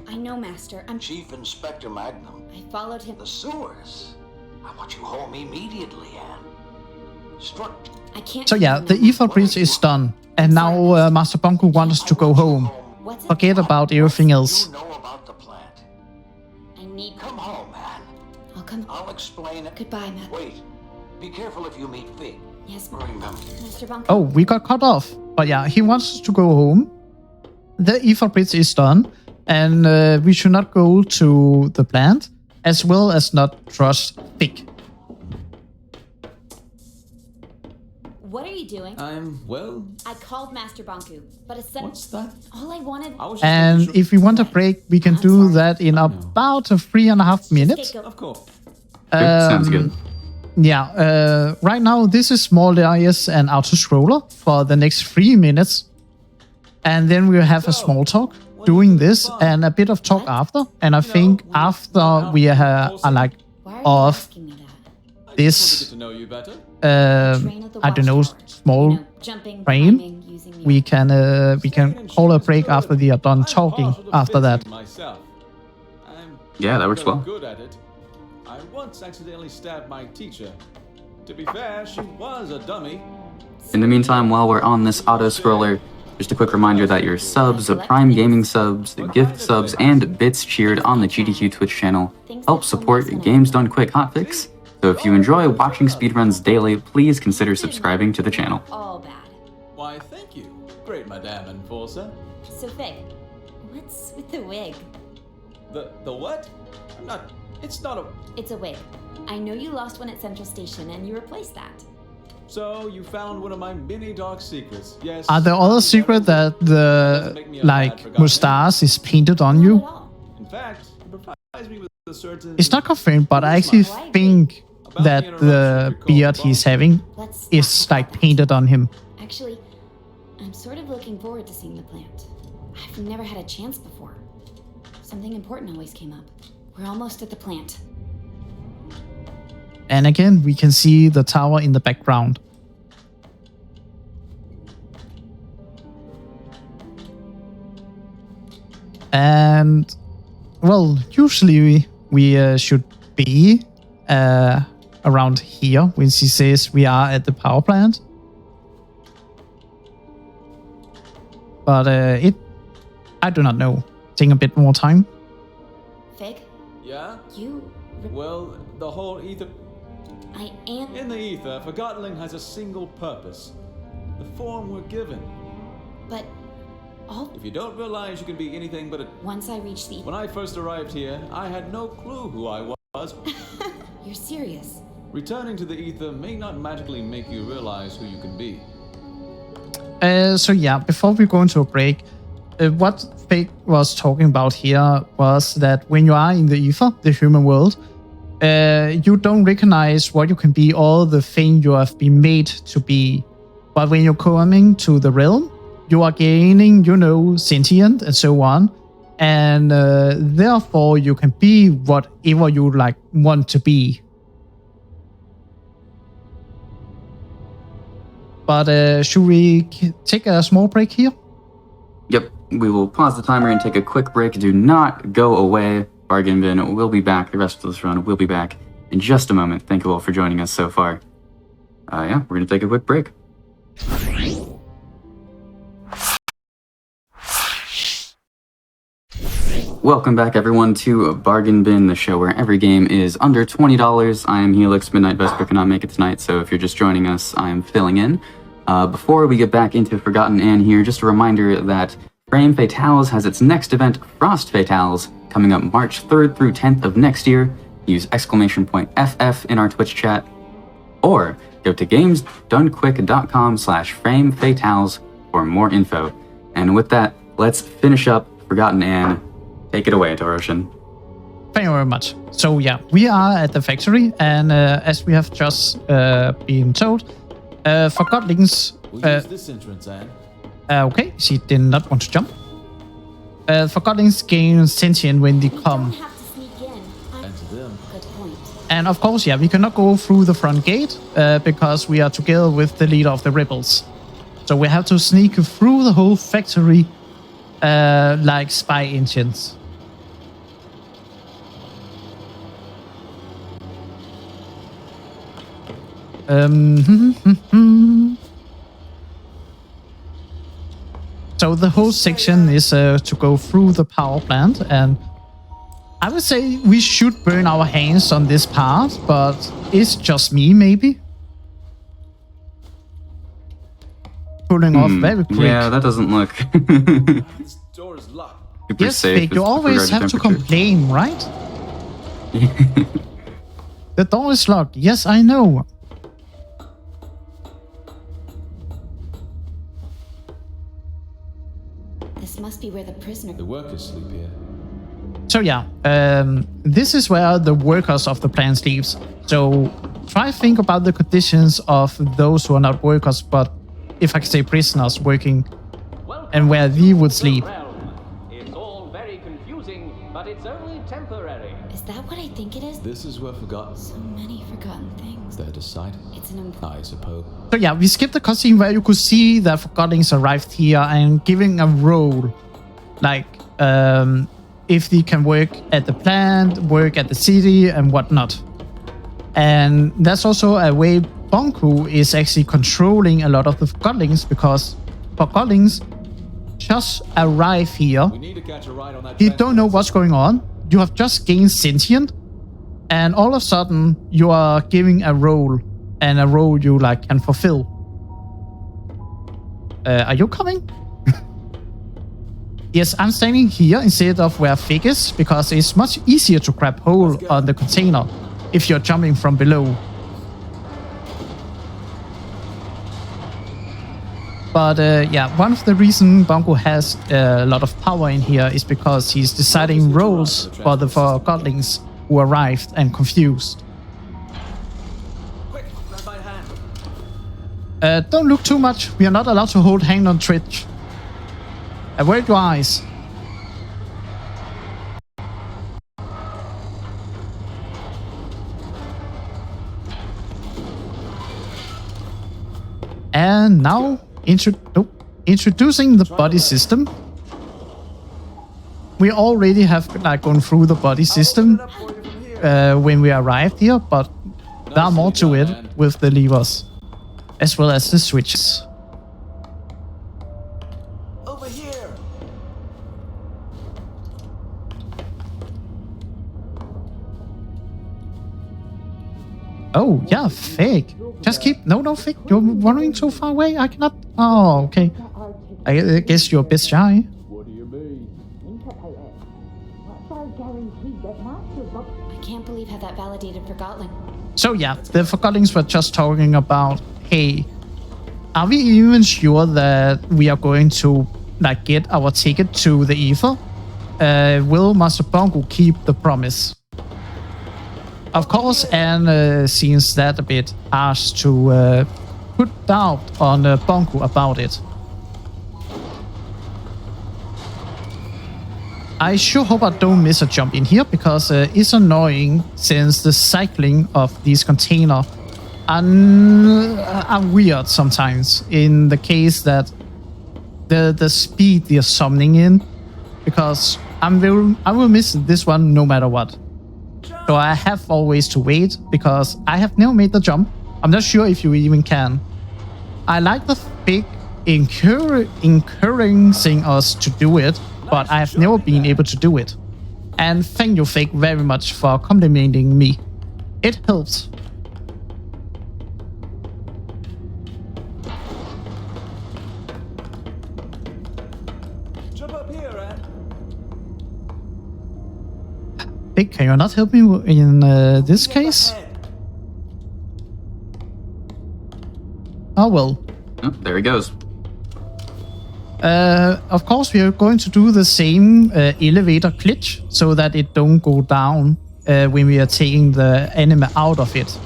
I know, Master. I'm. Chief Inspector Magnum. I followed him. The sewers. I want you home immediately, Anne. Struck. I can't. So yeah, the ether bridge is done. And now Master Bunko wants us to go home. What's it? Forget about everything else. You know about the plant. I need. Come home, Anne. I'll come. I'll explain it. Goodbye, Matt. Wait. Be careful if you meet Fig. Yes, Remember. Master Bunker. Oh, we got cut off. But yeah, he wants us to go home. The ether bridge is done. And we should not go to the plant, as well as not trust Fig. What are you doing? Well... I called Master Banku, but What's that? all I wanted. I was just And making sure- if we want a break, we can do that in about 3.5 minutes. Of course. Sounds good. Yeah, right now this is more or less an auto-scroller for the next 3 minutes. And then we'll have a small talk doing this and a bit of talk after. And I think after we are like Why are you off asking me that? this, To know you better. I don't know, small Jumping, train, climbing, using the we can call a break after we are done talking after that. Myself. I'm Yeah, that works very well. good at it. I once accidentally stabbed my teacher. To be fair, she was a dummy. In the meantime, while we're on this auto-scroller, just a quick reminder that your subs, Prime Gaming subs, gift subs, and bits cheered on the GDQ Twitch channel help support Games Done Quick Hotfix. So if you enjoy watching speedruns daily, please consider subscribing to the channel. all bad. Why, thank you, great Madame Enforcer. So Fig, what's with the wig? The what? I'm not. It's not a. It's a wig. I know you lost one at Central Station and you replaced that. So you found one of my many dark secrets. Yes. Are there other secret that the mustache is painted on you? In fact, it provides me with a certain. It's not confirmed, but I actually think that the beard he's having is like painted on him. Actually, I'm sort of looking forward to seeing the plant. I've never had a chance before. Something important always came up. We're almost at the plant. And again, we can see the tower in the background. And, well, usually we should be around here when she says we are at the power plant. But I do not know. Take a bit more time. Fig? Yeah? You Well, the whole ether... I am... In the ether, Forgotton has a single purpose. The form we're given. But... If you don't realize you can be anything but a... Once I reach the... When I first arrived here, I had no clue who I was. You're serious? Returning to the ether may not magically make you realize who you can be. So yeah, before we go into a break, what Fake was talking about here was that when you are in the ether, the human world, you don't recognize what you can be or the thing you have been made to be. But when you're coming to the realm, you are gaining, sentient and so on. And therefore you can be whatever you want to be. But should we take a small break here? Yep, we will pause the timer and take a quick break. Do not go away. Bargain Bin will be back. The rest of this run will be back in just a moment. Thank you all for joining us so far. Yeah, we're going to take a quick break. Welcome back, everyone, to Bargain Bin, the show where every game is under $20. I am Helix. Midnight Vesper cannot make it tonight, so if you're just joining us, I am filling in. Before we get back into Forgotton Anne here, just a reminder that Frame Fatales has its next event, Frost Fatales, coming up March 3rd through 10th of next year. Use !FF in our Twitch chat, or go to gamesdonequick.com/framefatales for more info. And with that, let's finish up Forgotton Anne. Take it away, Toroshin. Thank you very much. So yeah, we are at the factory, and as we have just been told, Forgottlings... We'll use this entrance, Anne. Okay, she did not want to jump. Forgottlings gain sentient when they come. And to them. Good point. And of course, yeah, we cannot go through the front gate because we are together with the leader of the rebels. So we have to sneak through the whole factory like spy engines. So the whole section is to go through the power plant, and I would say we should burn our hands on this part, but it's just me, maybe. Pulling off very quick. Yeah, that doesn't look This door is locked. super Yes, safe. Fake, you always have to complain, right? The door is locked. Yes, I know. This must be where the prisoner... The workers sleep here. So yeah, this is where the workers of the plant sleeps. So try to think about the conditions of those who are not workers, but if I can say prisoners working, and where they would sleep. It's all very confusing, but it's only temporary. Is that what I think it is? This is where Forgotton... So many forgotten things. They're decided. It's an I suppose. So yeah, we skipped the cutscene where you could see that Forgottlings arrived here and giving a role. Like, if they can work at the plant, work at the city, and whatnot. And that's also a way Bonku is actually controlling a lot of the Forgottlings, because Forgottlings just arrive here. We need to catch a ride on that. You don't know what's going on. You have just gained sentient, and all of a sudden you are giving a role, and a role you can fulfill. Are you coming? Yes, I'm standing here instead of where Fig is, because it's much easier to grab hold on the container if you're jumping from below. But yeah, one of the reasons Bongo has a lot of power in here is because he's deciding roles for the Forgottlings who arrived and confused. Quick, grab my hand. Don't look too much. We are not allowed to hold hand on Twitch. Avoid your eyes. And now, introducing the body system. We already have gone through the body system when we arrived here, but there are more to it with the levers, as well as the switches. Over here. Oh, yeah, fake. Just keep... No, fake. You're running too far away. I cannot... Oh, okay. I guess you're a bit shy. What do you mean? I can't believe how that validated Forgotton. So yeah, the Forgottlings were just talking about, hey, are we even sure that we are going to like get our ticket to the Ether? Will Master Bongo keep the promise? Of course, Anne seems that a bit harsh to put doubt on Bongo about it. I sure hope I don't miss a jump in here, because it's annoying since the cycling of these containers are weird sometimes, in the case that the speed they're summoning in, because I will miss this one no matter what. So I have always to wait, because I have never made the jump. I'm not sure if you even can. I like the big encouraging us to do it, but I have never been able to do it. And thank you, Fake, very much for complimenting me. It helps. Jump up here, Anne. Fake, can you not help me in this case? Oh well. Oh, there he goes. Of course, we are going to do the same elevator glitch so that it don't go down when we are taking the enemy out of it.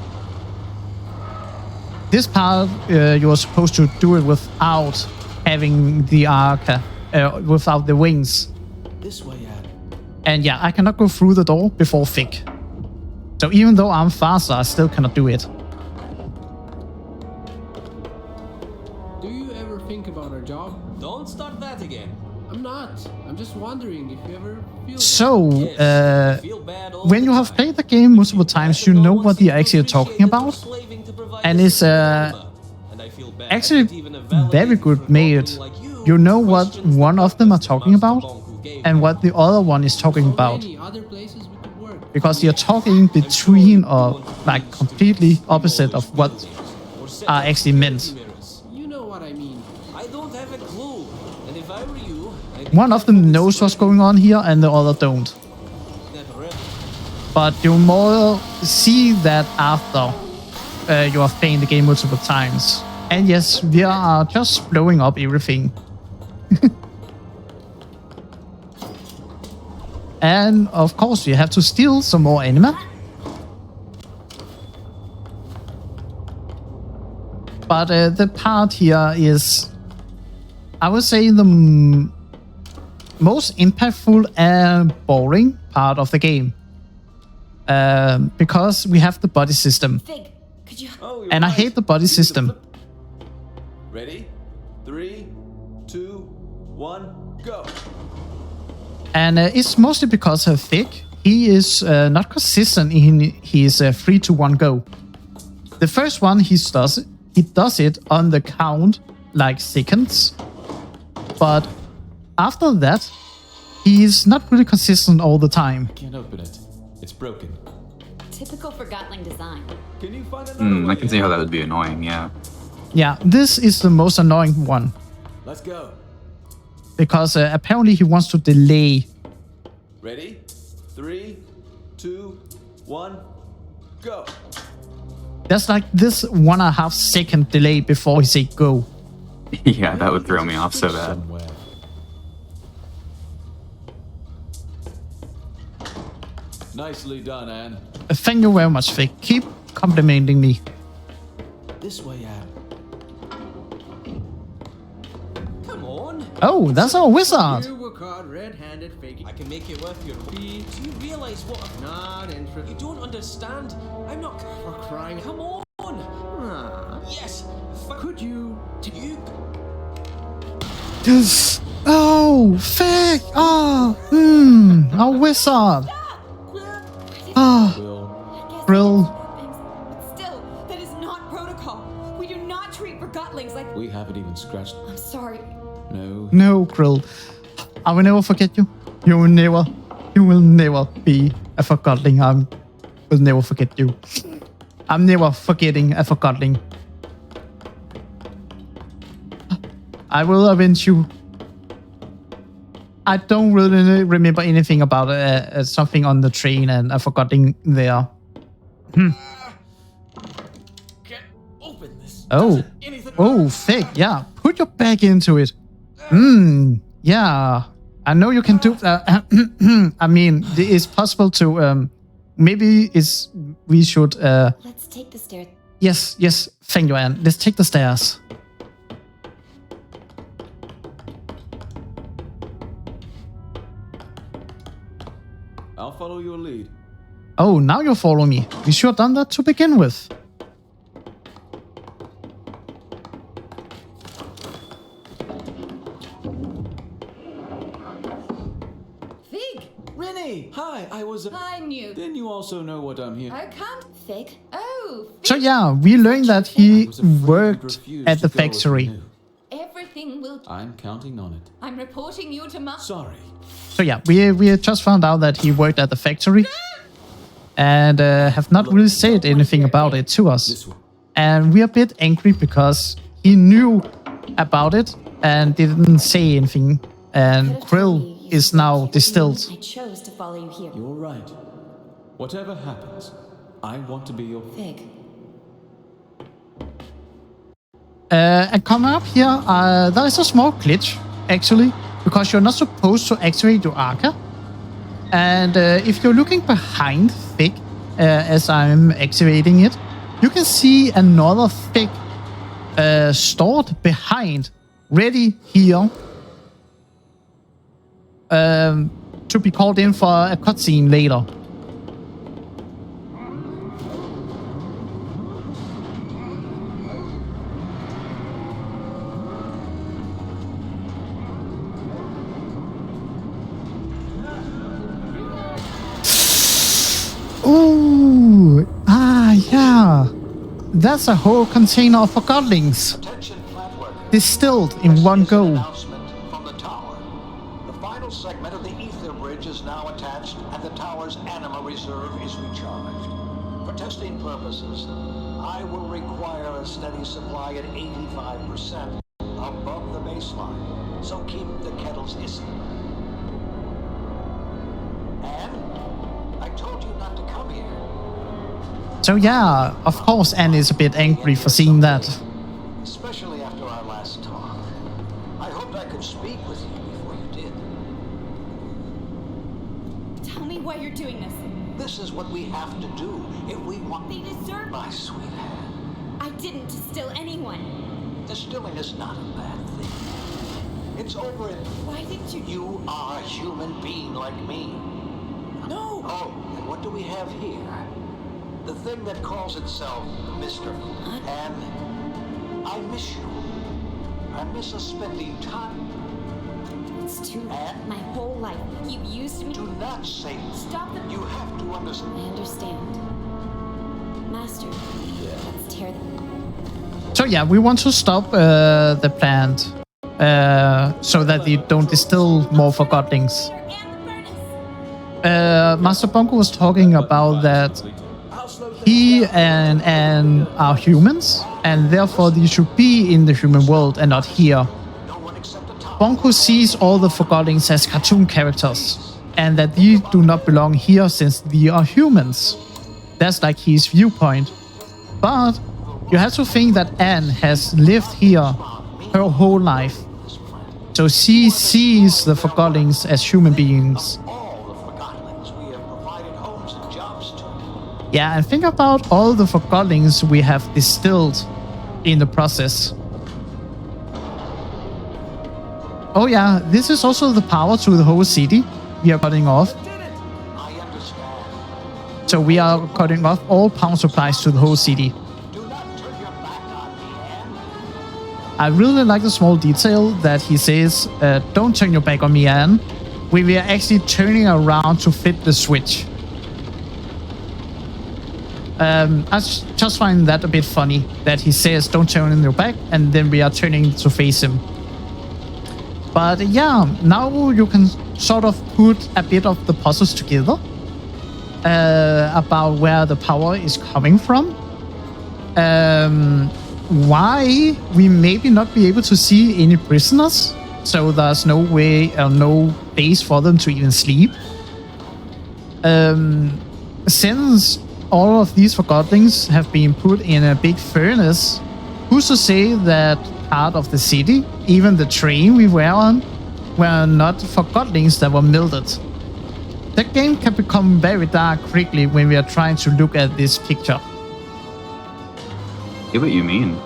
This part, you are supposed to do it without having the arca, without the wings. This way, Anne. And yeah, I cannot go through the door before Fick. So even though I'm faster, I still cannot do it. Do you ever think about our job? Don't start that again. I'm not. I'm just wondering if you ever feel... So, when you have played the game multiple times, you know what you're actually talking about. And it's actually very good made. You know what one of them are talking about and what the other one is talking about. Because you're talking between or like completely opposite of what are actually meant. You know what I mean. I don't have a clue. And if I were you... One of them knows what's going on here and the other don't. But you more see that after you are playing the game multiple times. And yes, we are just blowing up everything. And of course, we have to steal some more anima. But the part here is, I would say, the most impactful and boring part of the game. Because we have the body system. Fig, could you... And I hate the body system. Ready? 3, 2, 1, go. And it's mostly because of Fig. He is not consistent in his 3-2-1 go. The first one he does it on the count like seconds. But after that, he's not really consistent all the time. I can't open it. It's broken. Typical Forgotton design. Can you find another way? I can see how that would be annoying, yeah. Yeah, this is the most annoying one. Let's go. Because apparently he wants to delay. Ready? 3, 2, 1, go. There's like this 1.5 second delay before he say go. Yeah, that would throw me off so bad. Nicely done, Anne. Thank you very much, Vic. Keep complimenting me. This way, Anne. Come on. Oh, that's our wizard. You were caught red-handed faking. I can make it worth your fee. Do you realize what? Not interested. You don't understand. I'm not. For crying. Come on. Yes. Could you? Oh, Vic. Oh, our wizard. Brill. Still, that is not protocol. We do not treat Forgottlings like... We haven't even scratched... I'm sorry. No, Krill. I will never forget you. You will never be a Forgottling. I will never forget you. I'm never forgetting a Forgotton. I will avenge you. I don't really remember anything about something on the train and a Forgotton there. Can't open this. Oh. Oh, fake. Yeah. Put your back into it. Yeah. I know you can do that. I mean, it's possible to... maybe we should... Let's take the stairs. Yes. Thank you, Anne. Let's take the stairs. I'll follow your lead. Oh, now you follow me. We should have done that to begin with. Fig! Rennie! Hi, I was... I knew. Then you also know what I'm here. I can't. Fig? Oh, Fig. So yeah, we learned that he worked at the factory. Everything will... I'm counting on it. I'm reporting you to Mom. Sorry. So yeah, we just found out that he worked at the factory. And have not really said anything about it to us. And we're a bit angry because he knew about it and didn't say anything. And Krill is now distilled. I chose to follow you here. You're right. Whatever happens, I want to be your... Fig. And coming up here, there is a small glitch, actually. Because you're not supposed to activate your Arca. And if you're looking behind Fig, as I'm activating it, you can see another Fig stored behind, ready here, to be called in for a cutscene later. Ooh, yeah. That's a whole container of Forgottlings. Distilled in one go. From the tower. The final segment of the ether bridge is now attached, and the tower's anima reserve is recharged. For testing purposes, I will require a steady supply at 85% above the baseline. So keep the kettles hissing. And I told you not to come here. So yeah, of course Anne is a bit angry for seeing that. Especially after our last talk. I hoped I could speak with you before you did. Tell me why you're doing this. This is what we have to do if we want... They deserve... My sweetheart. I didn't distill anyone. Distilling is not a bad thing. It's over it. Why didn't you... You are a human being like me. No! Oh, and what do we have here? The thing that calls itself Mr. And I miss you. I miss us spending time. It's too late. My whole life, you've used me. Do not say Stop the... You have to understand. I understand. Master, let's tear them. So yeah, we want to stop the plant so that they don't distill more Forgottlings. Master Bongo was talking about that he and Anne are humans, and therefore they should be in the human world and not here. Bongo sees all the Forgottlings as cartoon characters, and that they do not belong here since they are humans. That's like his viewpoint. But you have to think that Anne has lived here her whole life. So she sees the Forgottlings as human beings. Yeah, and think about all the Forgottlings we have distilled in the process. Oh yeah, this is also the power to the whole city we are cutting off. So we are cutting off all power supplies to the whole city. I really like the small detail that he says, don't turn your back on me, Anne. We were actually turning around to flip the switch. I just find that a bit funny, that he says don't turn in your back, and then we are turning to face him. But yeah, now you can sort of put a bit of the puzzles together about where the power is coming from. why we maybe not be able to see any prisoners, so there's no way or no place for them to even sleep. Since all of these Forgottlings have been put in a big furnace, who's to say that part of the city, even the train we were on, were not Forgottlings that were melted? The game can become very dark quickly when we are trying to look at this picture. See what you mean.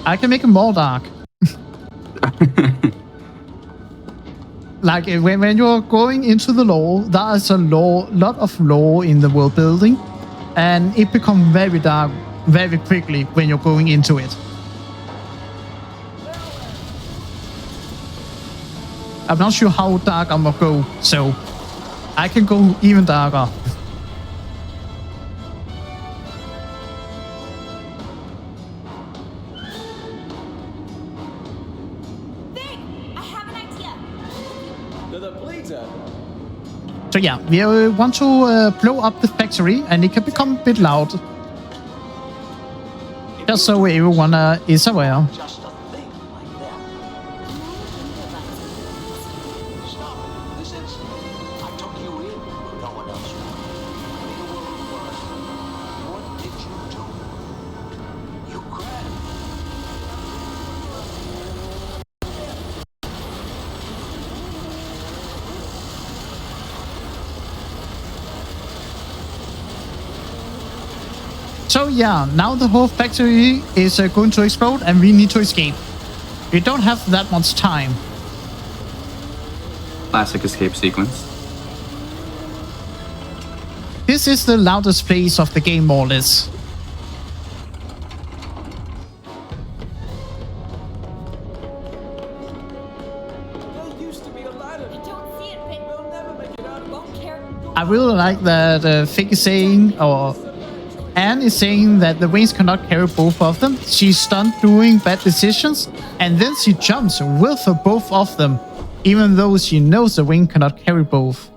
I can make it more dark. Like when you're going into the lore, there is a lot of lore in the world building, and it becomes very dark very quickly when you're going into it. I'm not sure how dark I'm gonna go, so I can go even darker. So yeah, we want to blow up the factory, and it can become a bit loud. Just so everyone is aware. So yeah, now the whole factory is going to explode and we need to escape. We don't have that much time. Classic escape sequence. This is the loudest place of the game, more or less. I really like that Fig is saying, or Anne is saying that the wings cannot carry both of them. She's stunned doing bad decisions, and then she jumps with both of them, even though she knows the wing cannot carry both.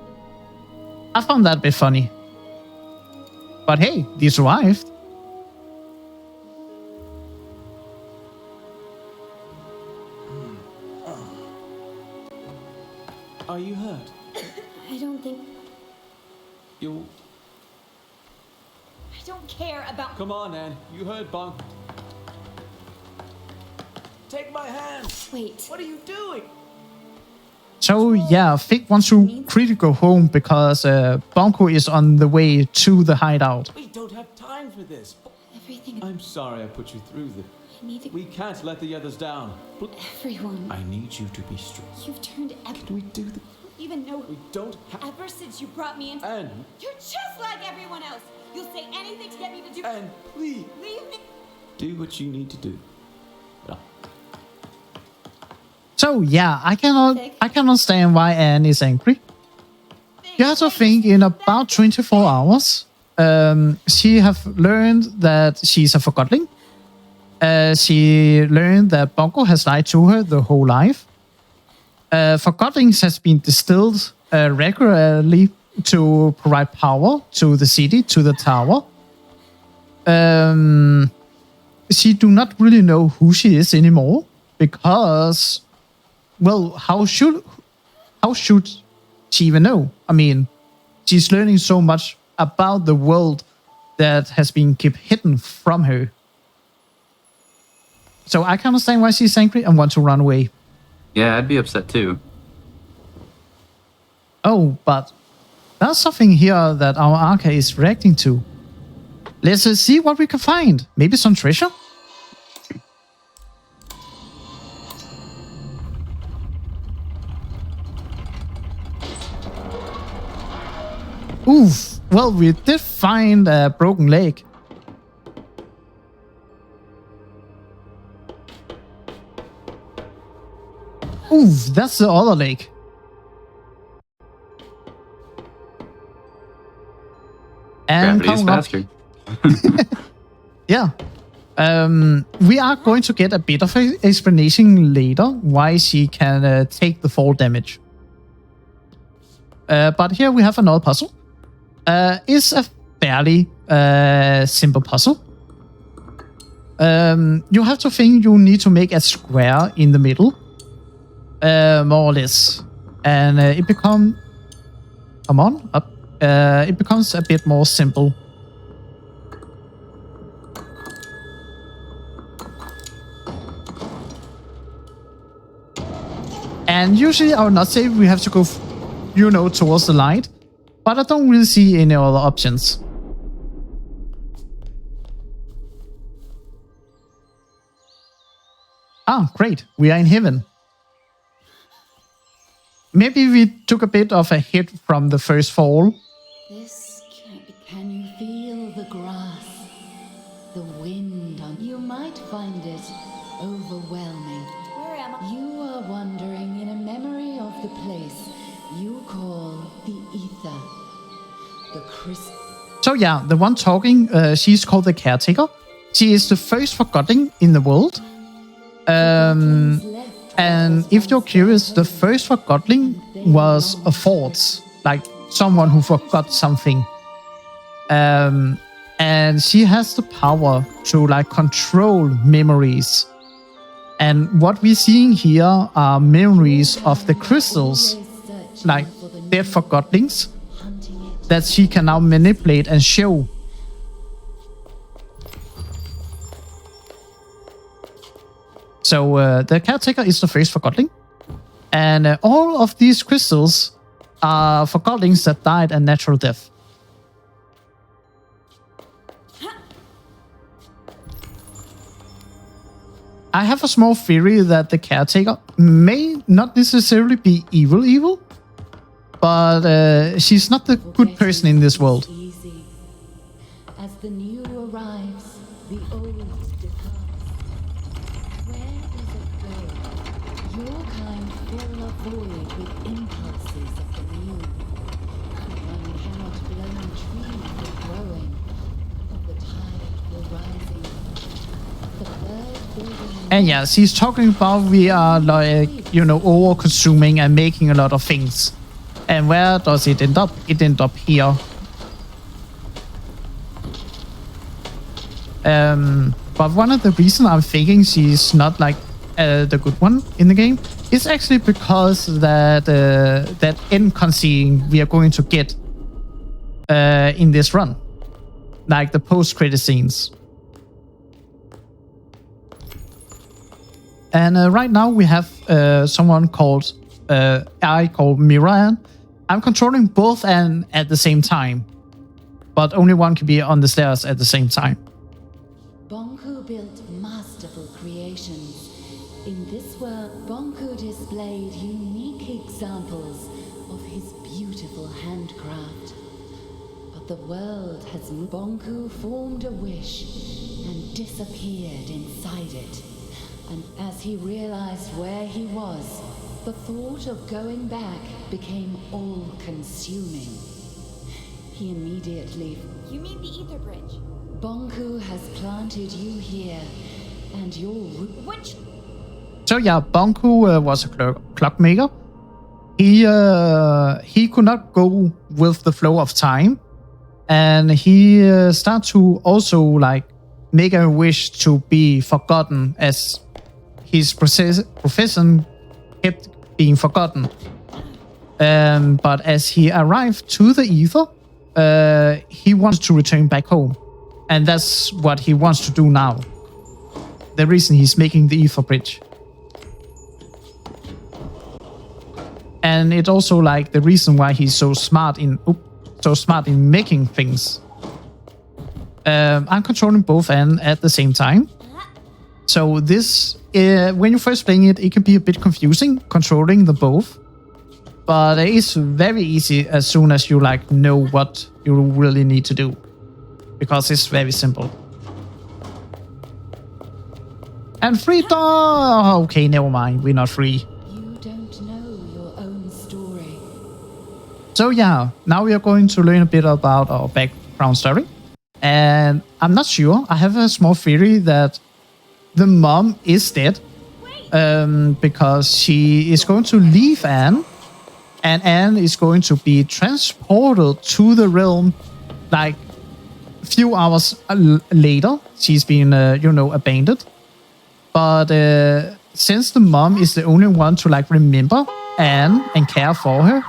I found that a bit funny. But hey, they survived. Are you hurt? I don't think... You... I don't care about... Come on, Anne. You heard Bonk. Take my hand. Wait. What are you doing? So yeah, Fig wants to quickly go home because Bonko is on the way to the hideout. We don't have time for this. Everything... I'm sorry I put you through this. I need to... We can't let the others down. Everyone... I need you to be strong. You've turned... Can we do the... Even know... We don't have... Ever since you brought me in... Anne. You're just like everyone else. You'll say anything to get me to do... Anne, please. Leave me... Do what you need to do. Yeah. So yeah, I can understand why Anne is angry. You have to think in about 24 hours, she have learned that she's a Forgottling. She learned that Bonko has lied to her the whole life. Forgottlings has been distilled regularly to provide power to the city, to the tower. She do not really know who she is anymore because, well, how should she even know? I mean, she's learning so much about the world that has been kept hidden from her. So I can understand why she's angry and wants to run away. Yeah, I'd be upset too. Oh, but there's something here that our Arca is reacting to. Let's see what we can find. Maybe some treasure? Oof. Well, we did find a broken leg. Oof, that's the other leg. And Gravity is faster. Yeah. We are going to get a bit of an explanation later why she can take the fall damage. But here we have another puzzle. Is a fairly simple puzzle. You have to think you need to make a square in the middle, more or less, and it becomes it becomes a bit more simple. And usually I would not say we have to go, towards the light, but I don't really see any other options. Ah, great. We are in heaven. Maybe we took a bit of a hit from the first fall. Can you feel the grass? The wind on... You might find it overwhelming. Where am I? You are wandering in a memory of the place you call the ether. The crystal... So yeah, the one talking, she's called the Caretaker. She is the first Forgotton in the world. And if you're curious, the first Forgotton was a Forge, like someone who forgot something. And she has the power to like control memories. And what we're seeing here are memories of the crystals, like dead Forgottons, that she can now manipulate and show. So the Caretaker is the first Forgotton, and all of these crystals are Forgottons that died a natural death. I have a small theory that the Caretaker may not necessarily be evil, but she's not the good person in this world. As the new arrives, the old departs. Where does it go? Your kind fill a void with impulses of the new. One cannot blame trees for growing, or the tide for rising. The bird building. And yeah, she's talking about we are like, over-consuming and making a lot of things. And where does it end up? It ends up here. But one of the reasons I'm thinking she's not like the good one in the game is actually because that end cutscene we are going to get in this run, like the post-credit scenes. And right now we have someone called Mira. I'm controlling both Anne at the same time, but only one can be on the stairs at the same time. Bonku built masterful creations. In this world, Bonku displayed unique examples of his beautiful handcraft. But the world has... Bonku formed a wish and disappeared inside it. And as he realized where he was, the thought of going back became all-consuming. He immediately... You mean the Ether Bridge? Bonku has planted you here, and your... Which... So yeah, Bonku was a clockmaker. He could not go with the flow of time, and he started to also like make a wish to be forgotten, as his profession kept being forgotten. But as he arrived to the ether, he wanted to return back home, and that's what he wants to do now. The reason he's making the ether bridge. And it also like the reason why he's so smart in making things. I'm controlling both Anne at the same time. So this, when you're first playing it, it can be a bit confusing controlling the both. But it's very easy as soon as you like know what you really need to do, because it's very simple. And free door. Okay, never mind. We're not free. So yeah, now we are going to learn a bit about our background story. And I'm not sure, I have a small theory that the mom is dead. Because she is going to leave Anne. And Anne is going to be transported to the realm, like few hours later, she's been, abandoned. But since the mom is the only one to like remember Anne and care for her,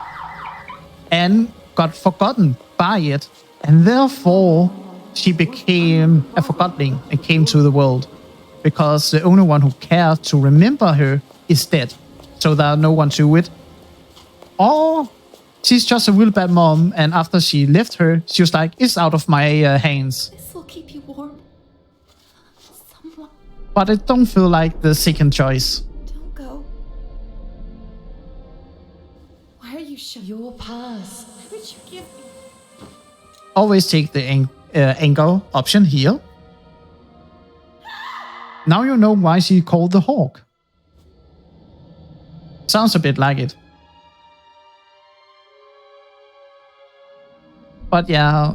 Anne got forgotten by it, and therefore she became a forgotling and came to the world, because the only one who cared to remember her is dead, so there's no one to it. Or she's just a real bad mom, and after she left her, she was like, it's out of my hands. This will keep you warm. Someone. But I don't feel like the second choice. Don't go. Why are you your past? Why would you give me? Always take the anger option here. Now you know why she called the hawk. Sounds a bit like it. But yeah,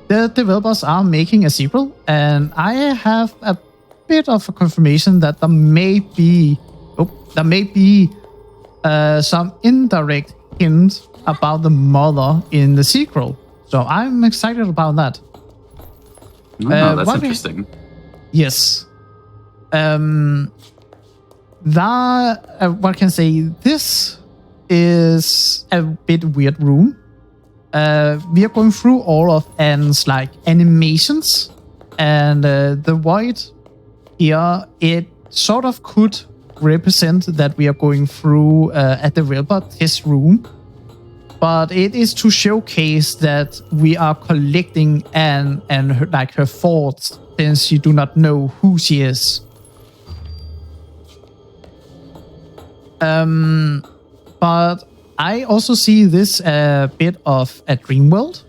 the developers are making a sequel, and I have a bit of a confirmation that there may be some indirect hint about the mother in the sequel. So I'm excited about that. Oh, that's interesting. Yes. What can I say? This is a bit weird room. We are going through all of Anne's like animations, and the void here, it sort of could represent that we are going through a developer test room, but it is to showcase that we are collecting Anne and her thoughts, since you do not know who she is. But I also see this a bit of a dream world.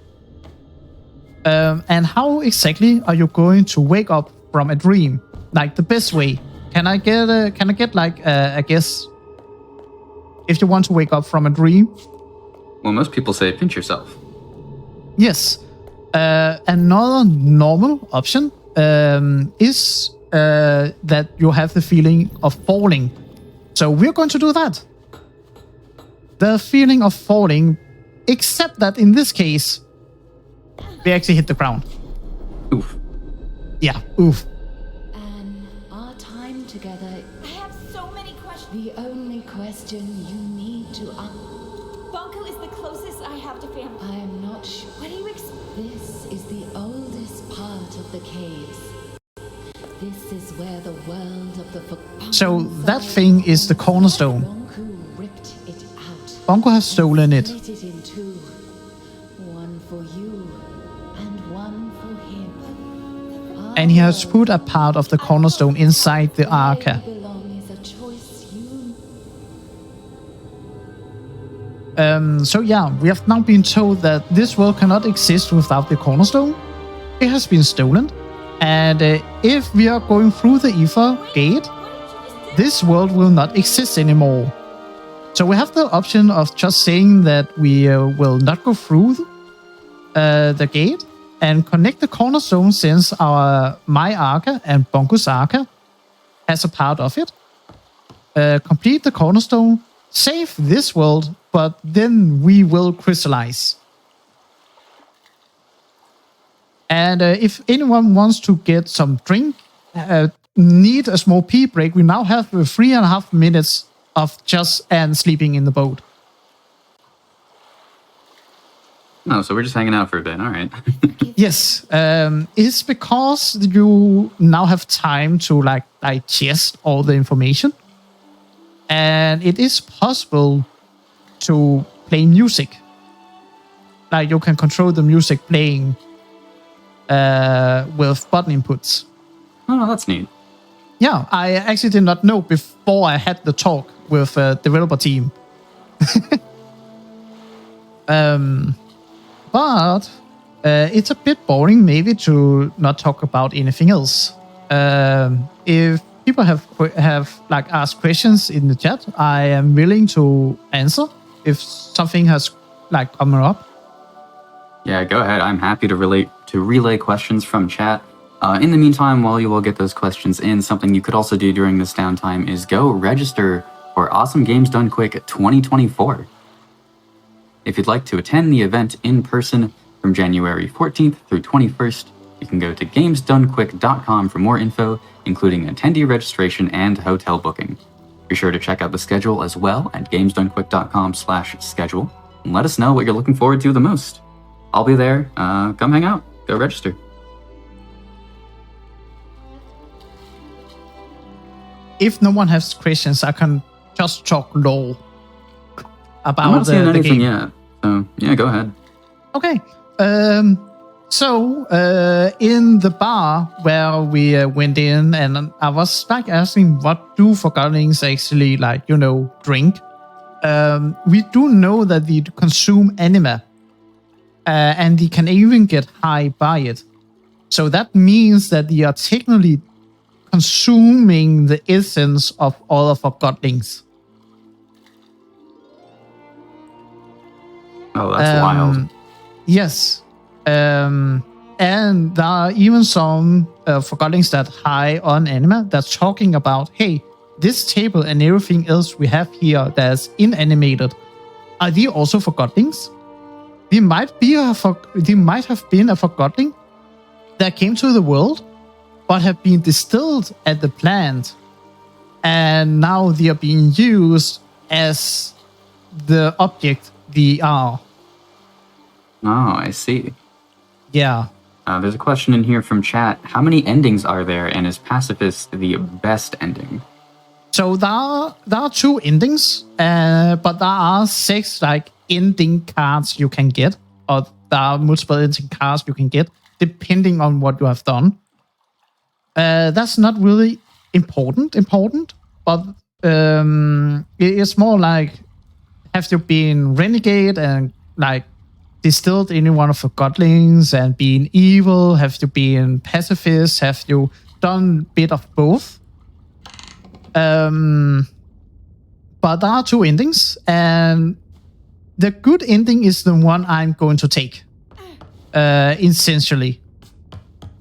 And how exactly are you going to wake up from a dream? Like the best way? Can I get like a guess? If you want to wake up from a dream? Well, most people say pinch yourself. Yes. Another normal option is that you have the feeling of falling. So we're going to do that. The feeling of falling, except that in this case, we actually hit the ground. Oof. Yeah, oof. And our time together. I have so many questions. The only question you need to Bonko is the closest I have to family. I am not sure. What do you This is the oldest part of the caves. This is where the world of the So that thing is the cornerstone. ripped it out. Bonko has stolen it. Split it in two. One for you and one for him. And he has put a part of the cornerstone inside the arca. So yeah, we have now been told that this world cannot exist without the cornerstone. It has been stolen. And if we are going through the Ether gate, this world will not exist anymore. So we have the option of just saying that we will not go through the gate and connect the cornerstone, since my Arca and Bonko's Arca has a part of it. Complete the cornerstone, save this world, but then we will crystallize. And if anyone wants to get some drink, need a small pee break, we now have 3.5 minutes of just Anne sleeping in the boat. No, so we're just hanging out for a bit. All right. Yes. It's because you now have time to like digest all the information. And it is possible to play music. Like you can control the music playing with button inputs. Oh, that's neat. Yeah, I actually did not know before I had the talk with the developer team. But it's a bit boring maybe to not talk about anything else. If people have like asked questions in the chat, I am willing to answer if something has like come up. Yeah, go ahead. I'm happy to relay questions from chat. In the meantime, while you will get those questions in, something you could also do during this downtime is go register for Awesome Games Done Quick 2024. If you'd like to attend the event in person, from January 14th through 21st. You can go to gamesdonequick.com for more info, including attendee registration and hotel booking. Be sure to check out the schedule as well at gamesdonequick.com/schedule, and let us know what you're looking forward to the most. I'll be there. Come hang out. Go register. If no one has questions, I can just talk lore about I'm not seeing the anything game. yet, so yeah, go ahead. Okay. So in the bar where we went in, and I was like asking, what do Forgottons actually drink? We do know that they consume anime, and they can even get high by it. So that means that they are technically consuming the essence of other Forgottons. Oh, that's wild. Yes. And there are even some Forgottons that high on anime that's talking about, hey, this table and everything else we have here that's inanimated, are they also Forgottons? They might have been a Forgotton that came to the world, but have been distilled at the plant, and now they are being used as the object they are. Oh, I see. Yeah. There's a question in here from chat. How many endings are there, and is Pacifist the best ending? So there are 2 endings, but there are 6 ending cards you can get, or there are multiple ending cards you can get, depending on what you have done. That's not really important, but it's more like, have you been renegade and distilled any one of the godlings and been evil? Have you been pacifist? Have you done a bit of both? But there are 2 endings, and the good ending is the one I'm going to take, essentially.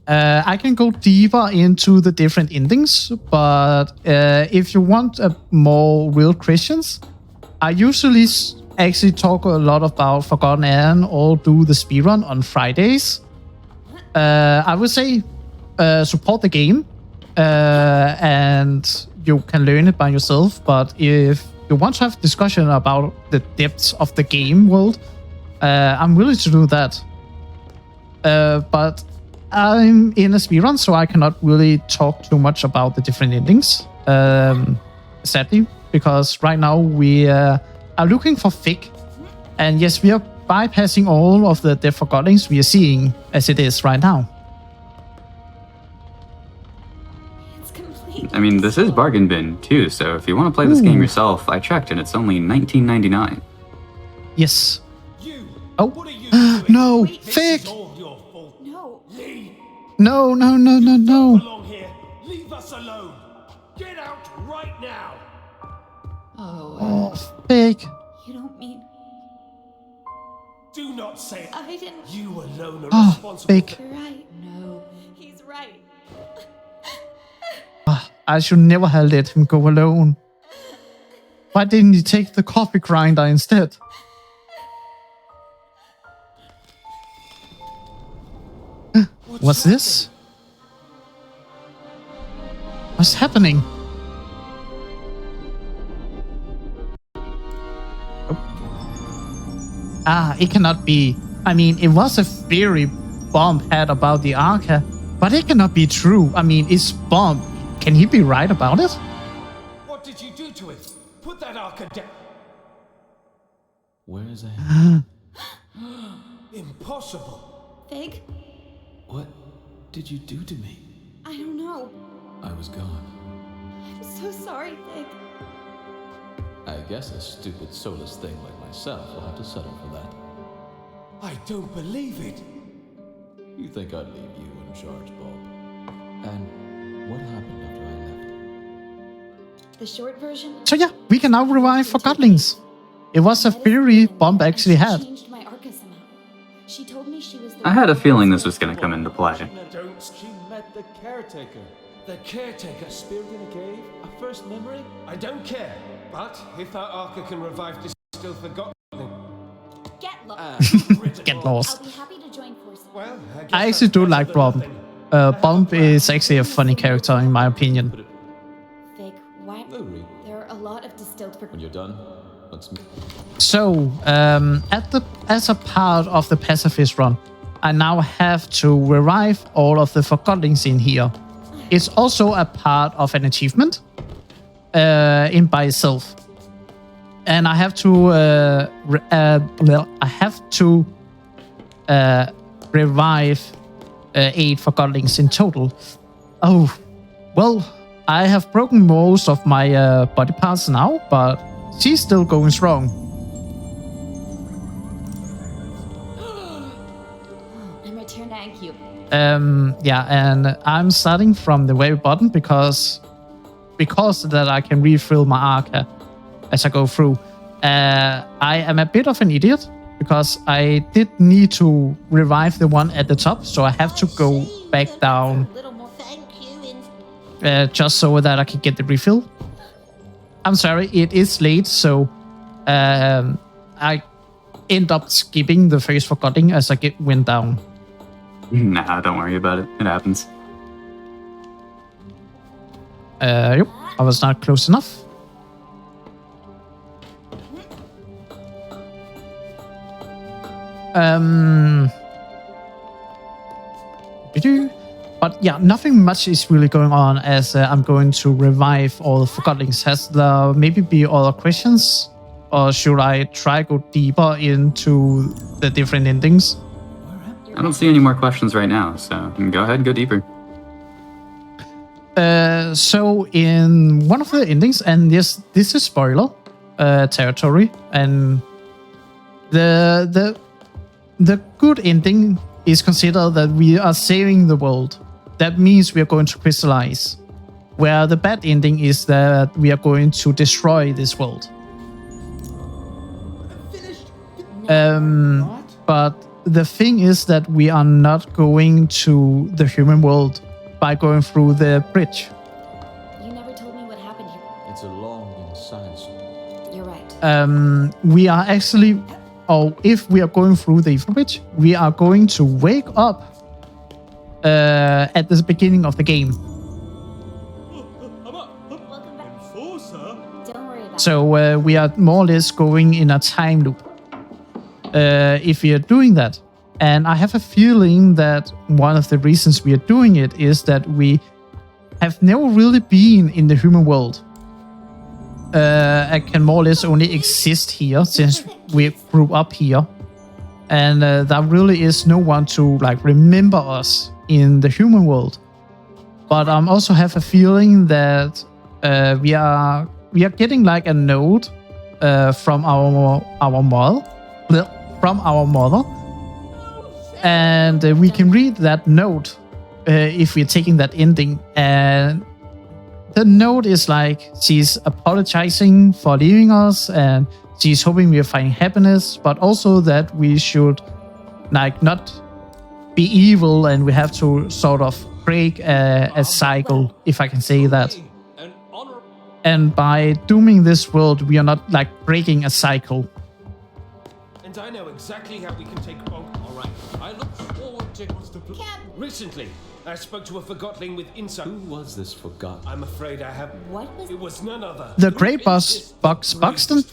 I can go deeper into the different endings, but if you want more real questions, I usually actually talk a lot about Forgotton Anne or do the speedrun on Fridays. I would say support the game, and you can learn it by yourself, but if you want to have discussion about the depths of the game world, I'm willing to do that. But I'm in a speedrun, so I cannot really talk too much about the different endings, sadly, because right now we are looking for Fig, and yes, we are bypassing all of the Forgottons we are seeing as it is right now. I mean, this is bargain bin too, so if you want to play this game yourself, I checked and it's only $19.99. Yes. Oh, no, Fig! No. No. Leave us alone. Get out right now. Oh, Fig. You don't mean... Do not say it. I didn't... You alone are responsible. Fig. You're right. No, he's right. I should never have let him go alone. Why didn't he take the coffee grinder instead? What's this? What's happening? It cannot be. I mean, it was a theory Bomb had about the Arca, but it cannot be true. I mean, it's Bomb. Can he be right about it? What did you do to it? Put that Arca down. Where is it? Impossible. Fig? What did you do to me? I don't know. I was gone. I'm so sorry, Fig. I guess a stupid soulless thing like myself will have to settle for that. I don't believe it. You think I'd leave you in charge, Bob? And what happened after I left? The short version? So yeah, we can now revive Forgottlings. It was a theory Bomb actually had. Changed my Arca somehow. She told me she was the... I had a feeling this was going to come into play. She met the caretaker. The caretaker? Spirit in a cave? A first memory? I don't care. But if that Arca can revive distilled Forgotten... Get lost. Get lost. I'll be happy to join Well, I actually do like Bump. Bump is actually a funny character in my opinion. Fig, why? There are a lot of distilled. When you're done, let's. So, as a part of the pacifist run, I now have to revive all of the Forgottons in here. It's also a part of an achievement in by itself, and I have to revive 8 Forgottons in total. Oh, well, I have broken most of my body parts now, but she's still going strong. I'm returned, thank you. Yeah, and I'm starting from the very bottom because that I can refill my arca as I go through. I am a bit of an idiot because I did need to revive the one at the top, so I have to go back down just so that I can get the refill. I'm sorry, it is late, so I end up skipping the first Forgotton as I went down. Nah, don't worry about it. It happens. Yep, I was not close enough. But yeah, nothing much is really going on as I'm going to revive all the Forgottons. Has there maybe be other questions? Or should I try go deeper into the different endings? I don't see any more questions right now, so go ahead and go deeper. So in one of the endings, and yes, this is spoiler territory, and the good ending is considered that we are saving the world. That means we are going to crystallize. Where the bad ending is that we are going to destroy this world. But the thing is that we are not going to the human world by going through the bridge. You never told me what happened here. It's a long and sad story. You're right. We are actually, or if we are going through the evil bridge, we are going to wake up at the beginning of the game. Don't worry about So we are more or less going in a time loop. If we are doing that. And I have a feeling that one of the reasons we are doing it is that we have never really been in the human world. I can more or less only exist here since we grew up here. And there really is no one to like remember us in the human world. But I also have a feeling that we are getting like a note from our mother, and we can read that note if we're taking that ending. And the note is like she's apologizing for leaving us, and she's hoping we're finding happiness, but also that we should like not be evil, and we have to sort of break a cycle, if I can say that. And by dooming this world, we are not like breaking a cycle. And I know exactly how we can take Bonk. All right, I look forward to. Recently, I spoke to a Forgotten with insight. Who was this Forgotten? I'm afraid I have. What was it? Was none other. The Great Boss Buxton?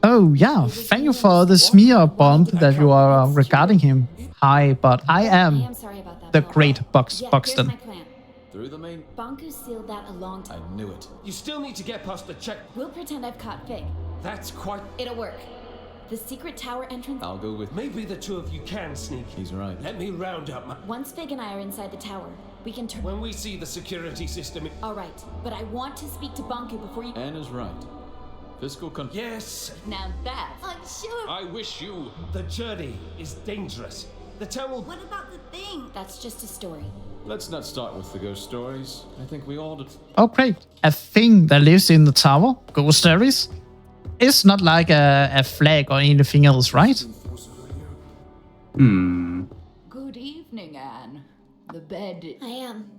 Oh yeah, thank you for the smear bomb that you are regarding him. Hi, but I am sorry about that. the Great Buxton. Here's my plan. Through the main. Bonku sealed that a long time. I knew it. You still need to get past the check. We'll pretend I've caught Fig. That's quite. It'll work. The secret tower entrance. I'll go with. Maybe the two of you can sneak. He's right. Let me round up my. Once Fig and I are inside the tower, we can turn. When we see the security system. All right, but I want to speak to Bonku before you. Anne is right. Fiscal Yes. Now that. I'm sure. I wish you. The journey is dangerous. The tower. What about the thing? That's just a story. Let's not start with the ghost stories. I think we all did. Oh great, a thing that lives in the tower, ghost stories. It's not like a flag or anything else, right? Good evening, Anne. The bed. I am.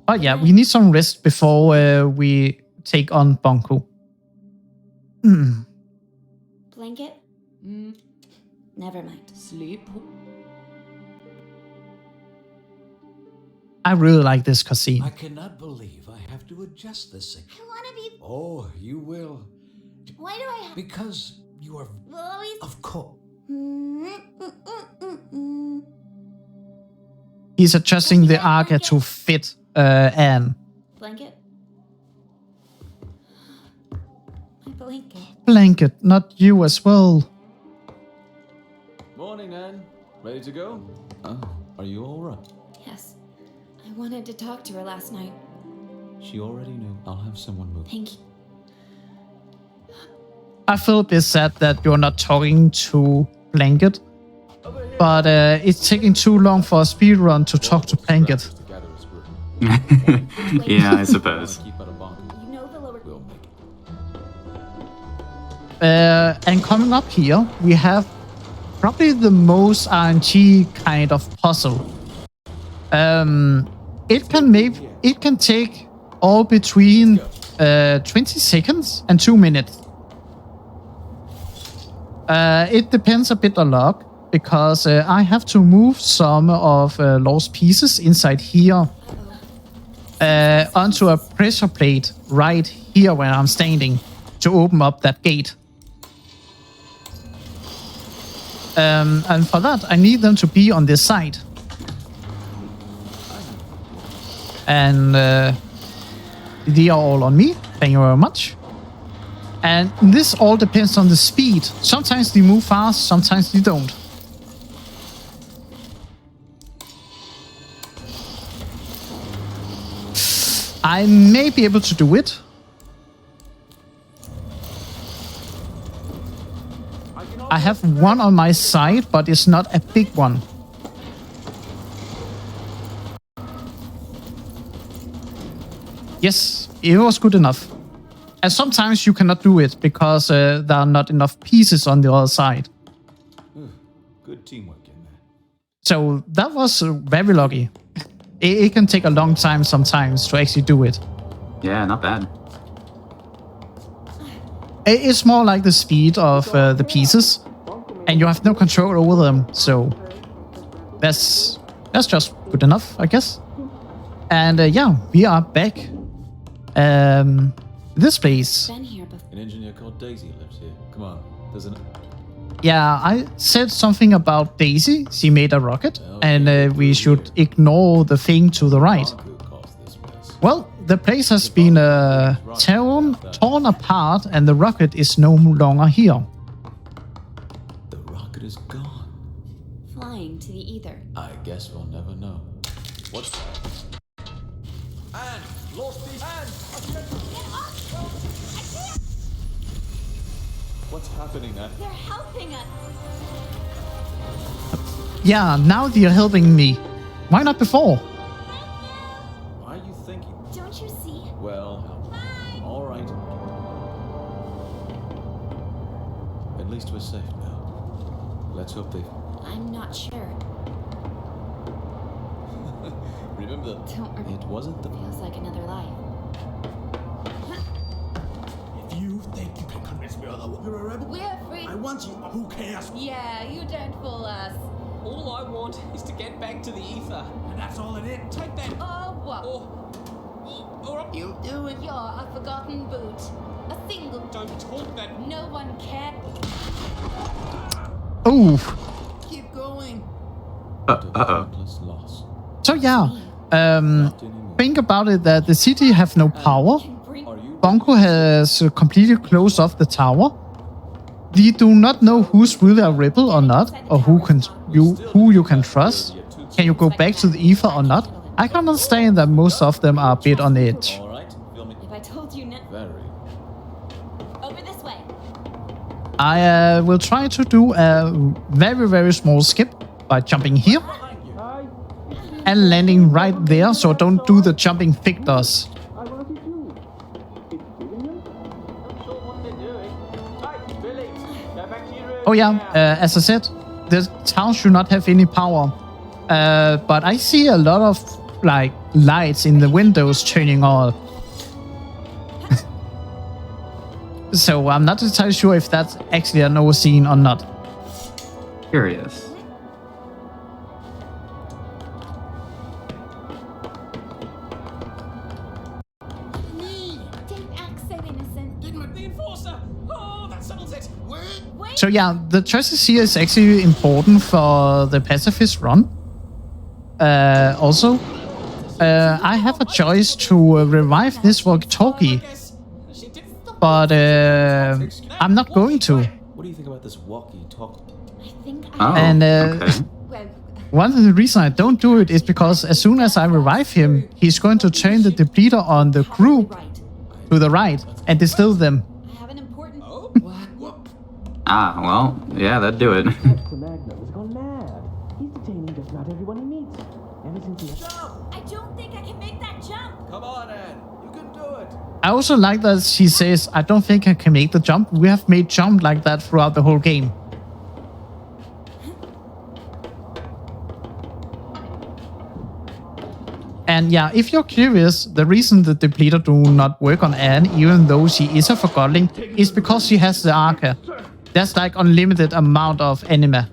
But yeah, we need some rest before we take on Bonku. Blanket? Never mind. Sleep. I really like this cutscene. I cannot believe I have to adjust this thing. I want to be... Oh, you will. Why do I have... Because you are... We'll always... Of course. He's adjusting the Arga to fit Anne. Blanket? My blanket. Blanket, not you as well. Morning, Anne. Ready to go? Oh, are you all right? Yes. I wanted to talk to her last night. She already knew. I'll have someone move. Thank you. I feel a bit sad that you're not talking to Blanket, but it's taking too long for a speedrun to talk to Blanket. Yeah, I suppose. You know the lower... And coming up here, we have probably the most RNG kind of puzzle. It can take all between 20 seconds and 2 minutes. It depends a bit on luck, because I have to move some of lost pieces inside here onto a pressure plate right here where I'm standing to open up that gate. And for that, I need them to be on this side. And they are all on me. Thank you very much. And this all depends on the speed. Sometimes they move fast, sometimes they don't. I may be able to do it. I have one on my side, but it's not a big one. Yes, it was good enough. And sometimes you cannot do it because there are not enough pieces on the other side. Good teamwork in there. So that was very lucky. It can take a long time sometimes to actually do it. Yeah, not bad. It's more like the speed of the pieces, and you have no control over them. So that's just good enough, I guess. And yeah, we are back. This place. Been here before. An engineer called Daisy lives here. Come on, there's an... Yeah, I said something about Daisy. She made a rocket, and we should ignore the thing to the right. Well, the place has been torn apart, and the rocket is no longer here. The rocket is gone. Flying to the ether. I guess we'll never know. What's that? Anne! Lost these... Anne! What's happening, Anne? They're helping us. Yeah, now they're helping me. Why not before? Why are you thinking? Don't you see? Well, all right. At least we're safe now. Let's hope they... I'm not sure. Remember, it wasn't the... Feels like another life. If you think you can convince me otherwise, you're a rebel. We're free. I want you. Who cares? Yeah, you don't fool us. All I want is to get back to the ether. And that's all it is. Take that. Oh, what? Or You do it. You're a forgotten boot. A single. Don't talk that. No one can. Oh. Keep going. Loss. So yeah, think about it that the city have no power. Bonko has completely closed off the tower. We do not know who's really a rebel or not, or who you can trust. Can you go back to the ether or not? I can understand that most of them are a bit on the edge. All right, film it. If I told you no. Very. Over this way. I will try to do a very, very small skip by jumping here and landing right there, so don't do the jumping thick does. Oh yeah, as I said, the town should not have any power. But I see a lot of like lights in the windows turning on. So I'm not entirely sure if that's actually a no scene or not. Curious. So yeah, the choices here is actually important for the pacifist run. Also, I have a choice to revive this walkie-talkie, but I'm not going to. What do you think about this walkie-talkie? And one of the reasons I don't do it is because as soon as I revive him, he's going to turn the depleter on the group to the right and distill them. Ah, well, yeah, that'd do it. I don't think I can make that jump. Come on, Anne. You can do it. I also like that she says, I don't think I can make the jump. We have made jump like that throughout the whole game. And yeah, if you're curious, the reason the depleter do not work on Anne, even though she is a Forgotling, is because she has the Arca. There's like unlimited amount of anima.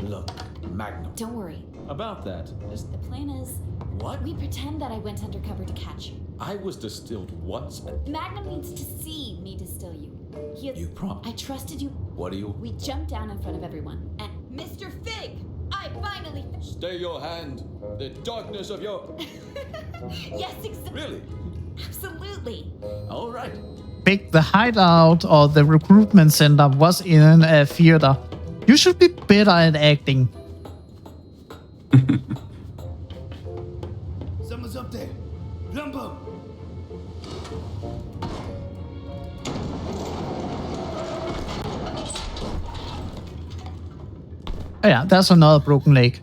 Look, Magnum. Don't worry. About that. The plan is... What? We pretend that I went undercover to catch you. I was distilled once. Magnum needs to see me distill you. You promised. I trusted you. What do you... We jumped down in front of everyone. And Mr. Fig! I finally... Stay your hand. The darkness of your... Yes, exactly. Really? Absolutely. All right. Big, the hideout or the recruitment center was in a theater. You should be better at acting. Someone's up there. Lumbo. Oh yeah, that's another broken leg.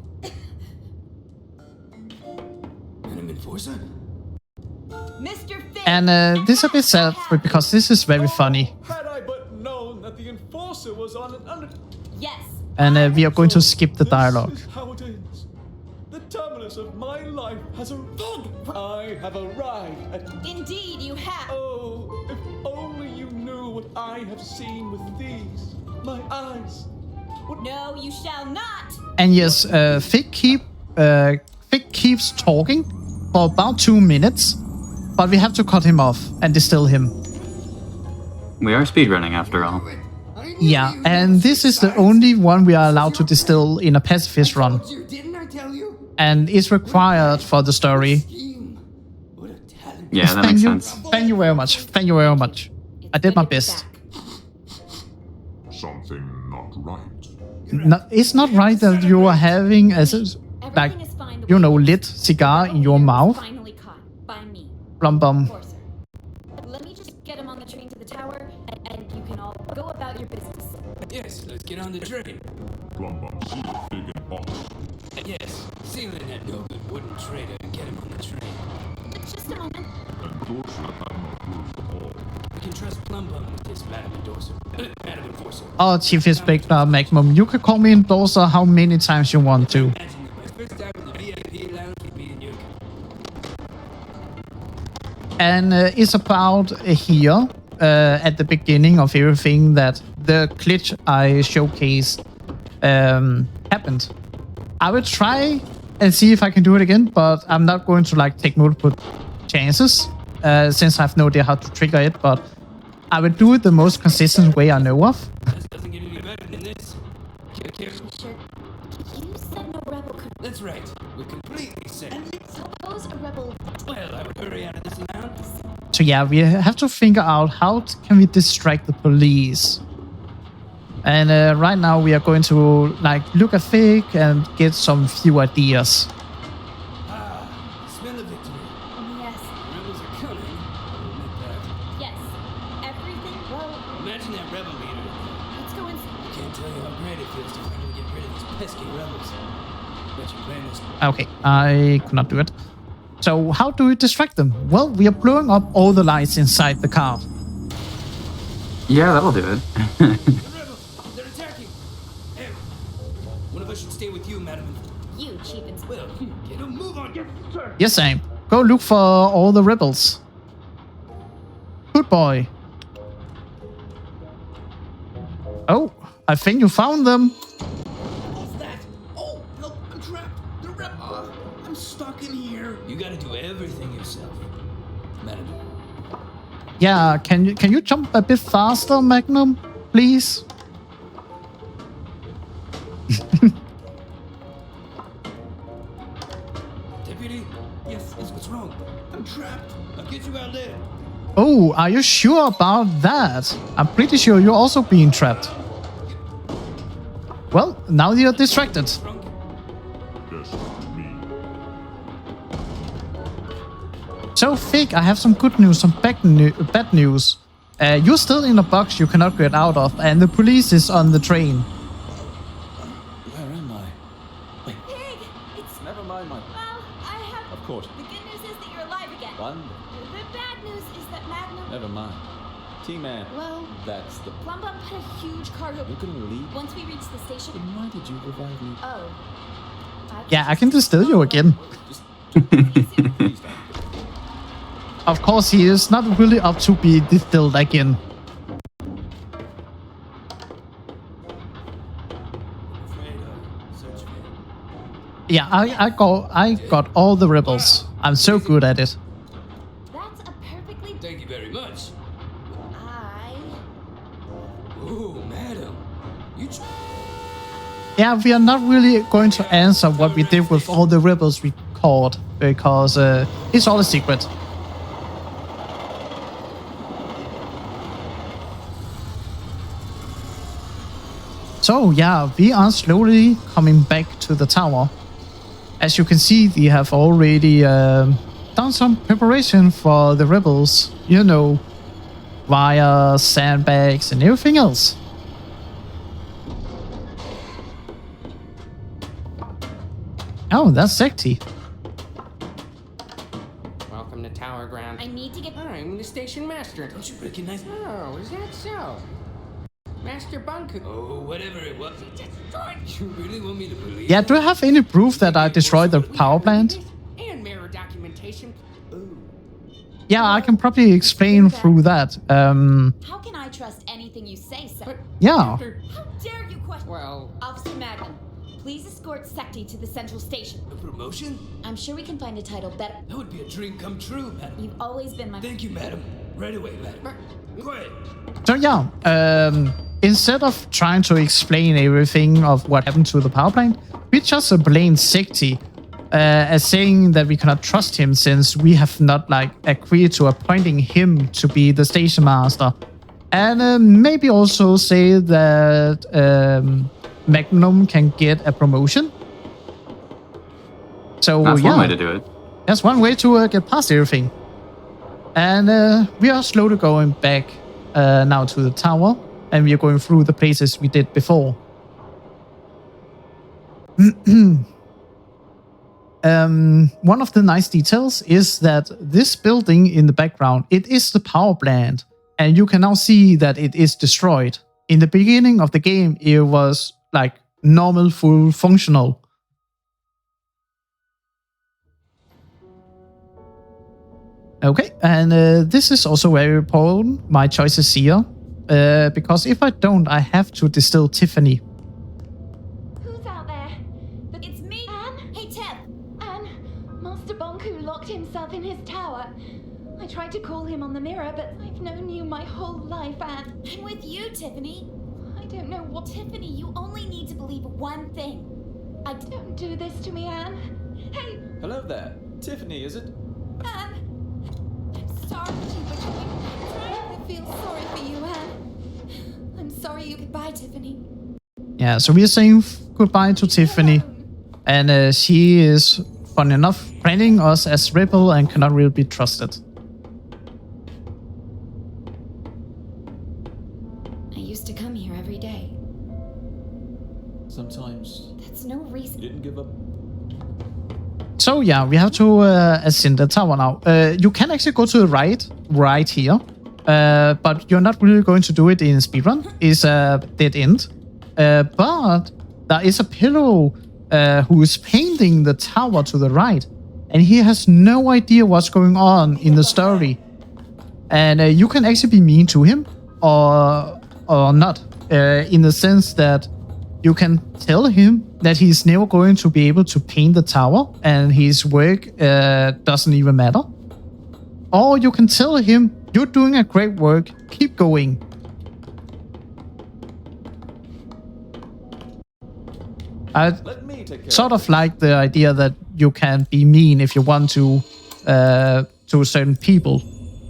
And this is a bit sad because this is very funny. Had I but known that the enforcer was on an under... Yes. And we are going to skip the dialogue. This is how it is. The terminus of my life has arrived. I have arrived at... Indeed, you have. Oh, if only you knew what I have seen with these, my eyes. No, you shall not. And yes, Fig keeps talking for about 2 minutes, but we have to cut him off and distill him. We are speedrunning after all. Yeah, and this is the only one we are allowed to distill in a pacifist run. And it's required for the story. Yeah, that makes sense. Thank you very much. Thank you very much. I did my best. Something not right. No, it's not right that you are having a like, you know, lit cigar in your mouth. Finally caught by me. Blum bum. Let me just get him on the train to the tower, and you can all go about your business. Yes, let's get on the train. Blum bum, see the big and boss. Yes, seal in that no-good wooden traitor and get him on the train. Just a moment. Endorser had not proved them all. We can trust Plum Bum with this, Madam Endorser. Madam Enforcer. Oh, Chief Inspector Magnum, you can call me Endorser how many times you want to. And it's about here, at the beginning of everything, that the glitch I showcased happened. I will try and see if I can do it again, but I'm not going to like take multiple chances, since I have no idea how to trigger it, but I will do it the most consistent way I know of. Doesn't get any better than this. Sure. You said no rebel could... That's right. We're completely safe. Suppose a rebel... Well, I would hurry out of this now. So yeah, we have to figure out how can we distract the police. And right now we are going to like look at Fig and get some few ideas. Smell of victory. Yes. Rebels are coming. I'll admit that. Yes. Everything... Well... Imagine that rebel leader. Let's go inside. I can't tell you how great it feels to finally get rid of these pesky rebels. Bet your plan is... Okay, I could not do it. So how do we distract them? Well, we are blowing up all the lights inside the car. Yeah, that'll do it. They're attacking. Hey, one of us should stay with you, Madam. You, Chief Inspector. Well, get a move on. Yes, sir. Yes, Sam. Go look for all the rebels. Good boy. Oh, I think you found them. What's that? Oh, help! I'm trapped. The rebel. I'm stuck in here. You gotta do everything yourself, Madam. Yeah, can you jump a bit faster, Magnum, please? Deputy? Yes, what's wrong? I'm trapped. I'll get you out there. Oh, are you sure about that? I'm pretty sure you're also being trapped. Well, now you're distracted. Yes, me. So, Fig, I have some good news, some bad news. You're still in a box you cannot get out of, and the police is on the train. Where am I? Wait. Pig! It's... Never mind, my... Well, I have... Of course. The good news is that you're alive again. Wonderful. The bad news is that Magnum... Never mind. T-Man. Well... That's the... Plum Bum put a huge cargo... You're gonna leave? Once we reach the station... Then why did you revive me? Oh. Yeah, I can distill you again. Of course, he is not really up to be distilled again. Yeah, I got all the rebels. I'm so good at it. That's a perfectly... Thank you very much. Oh, madam. Yeah, we are not really going to answer what we did with all the rebels we caught, because it's all a secret. So yeah, we are slowly coming back to the tower. As you can see, we have already done some preparation for the rebels. You know, wires, sandbags, and everything else. Oh, that's sexy. Welcome to Tower Ground. I need to get... I'm the station master. Don't you recognize me? Oh, is that so? Master Bunker. Oh, whatever it was. You really want me to believe? Yeah, do you have any proof that I destroyed the power plant? And mirror documentation. Yeah, I can probably explain through that. How can I trust anything you say, sir? Yeah. How dare you question... Well... Officer Magnum, please escort Secti to the central station. A promotion? I'm sure we can find a title better. That would be a dream come true, madam. You've always been my... Thank you, madam. Right away, madam. Quiet. So yeah, instead of trying to explain everything of what happened to the power plant, we just blame Secti as saying that we cannot trust him since we have not agreed to appointing him to be the station master. And maybe also say that Magnum can get a promotion. So that's yeah, one way to do it. That's one way to get past everything. And we are slowly going back now to the tower, and we are going through the places we did before. One of the nice details is that this building in the background, it is the power plant, and you can now see that it is destroyed. In the beginning of the game, it was like normal, full functional. Okay, and this is also very important, my choices here, because if I don't, I have to distill Tiffany. Who's out there? It's me, Anne? Hey, Tiff. Anne, Master Bonku locked himself in his tower. I tried to call him on the mirror, but I've known you my whole life, Anne. I'm with you, Tiffany. I don't know what... Tiffany, you only need to believe one thing. Don't do this to me, Anne. Hey! Hello there. Tiffany, is it? Anne! Sorry, but I'm trying to feel sorry for you, Anne. I'm sorry you... Goodbye, Tiffany. Yeah, so we are saying goodbye to Tiffany. And she is, fun enough, branding us as rebel and cannot really be trusted. I used to come here every day. Sometimes... That's no reason. You didn't give up. So yeah, we have to ascend the tower now. You can actually go to the right here. But you're not really going to do it in speedrun. It's a dead end. But there is a pillow who is painting the tower to the right. And he has no idea what's going on in the story. And you can actually be mean to him or not. In the sense that you can tell him that he's never going to be able to paint the tower and his work doesn't even matter. Or you can tell him You're doing a great work. Keep going. I sort of like the idea that you can be mean if you want to certain people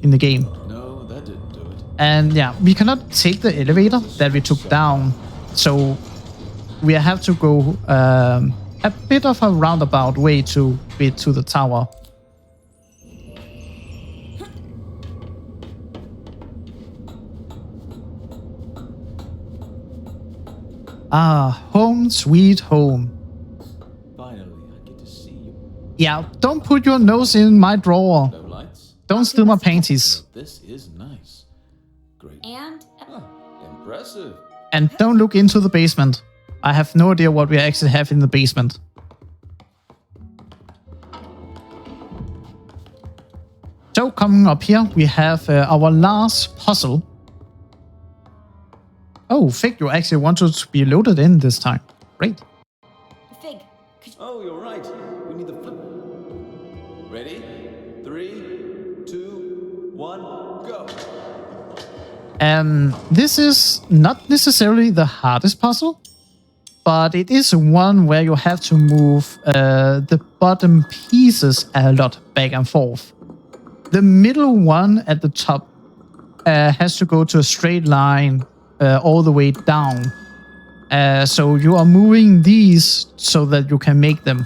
in the game. No, that didn't do it. And yeah, we cannot take the elevator that we took down, so we have to go a bit of a roundabout way to get to the tower. Ah, home sweet home. Finally, I get to see you. Yeah, don't put your nose in my drawer. No lights? Don't steal my panties. This is nice. Great. And Impressive. And don't look into the basement. I have no idea what we actually have in the basement. So coming up here, we have our last puzzle. Oh, Fig, you actually wanted to be loaded in this time. Great. Fig. Oh, you're right. We need the flip. Ready? 3, 2, 1, go. This is not necessarily the hardest puzzle, but it is one where you have to move the bottom pieces a lot back and forth. The middle one at the top has to go to a straight line all the way down. So you are moving these so that you can make them.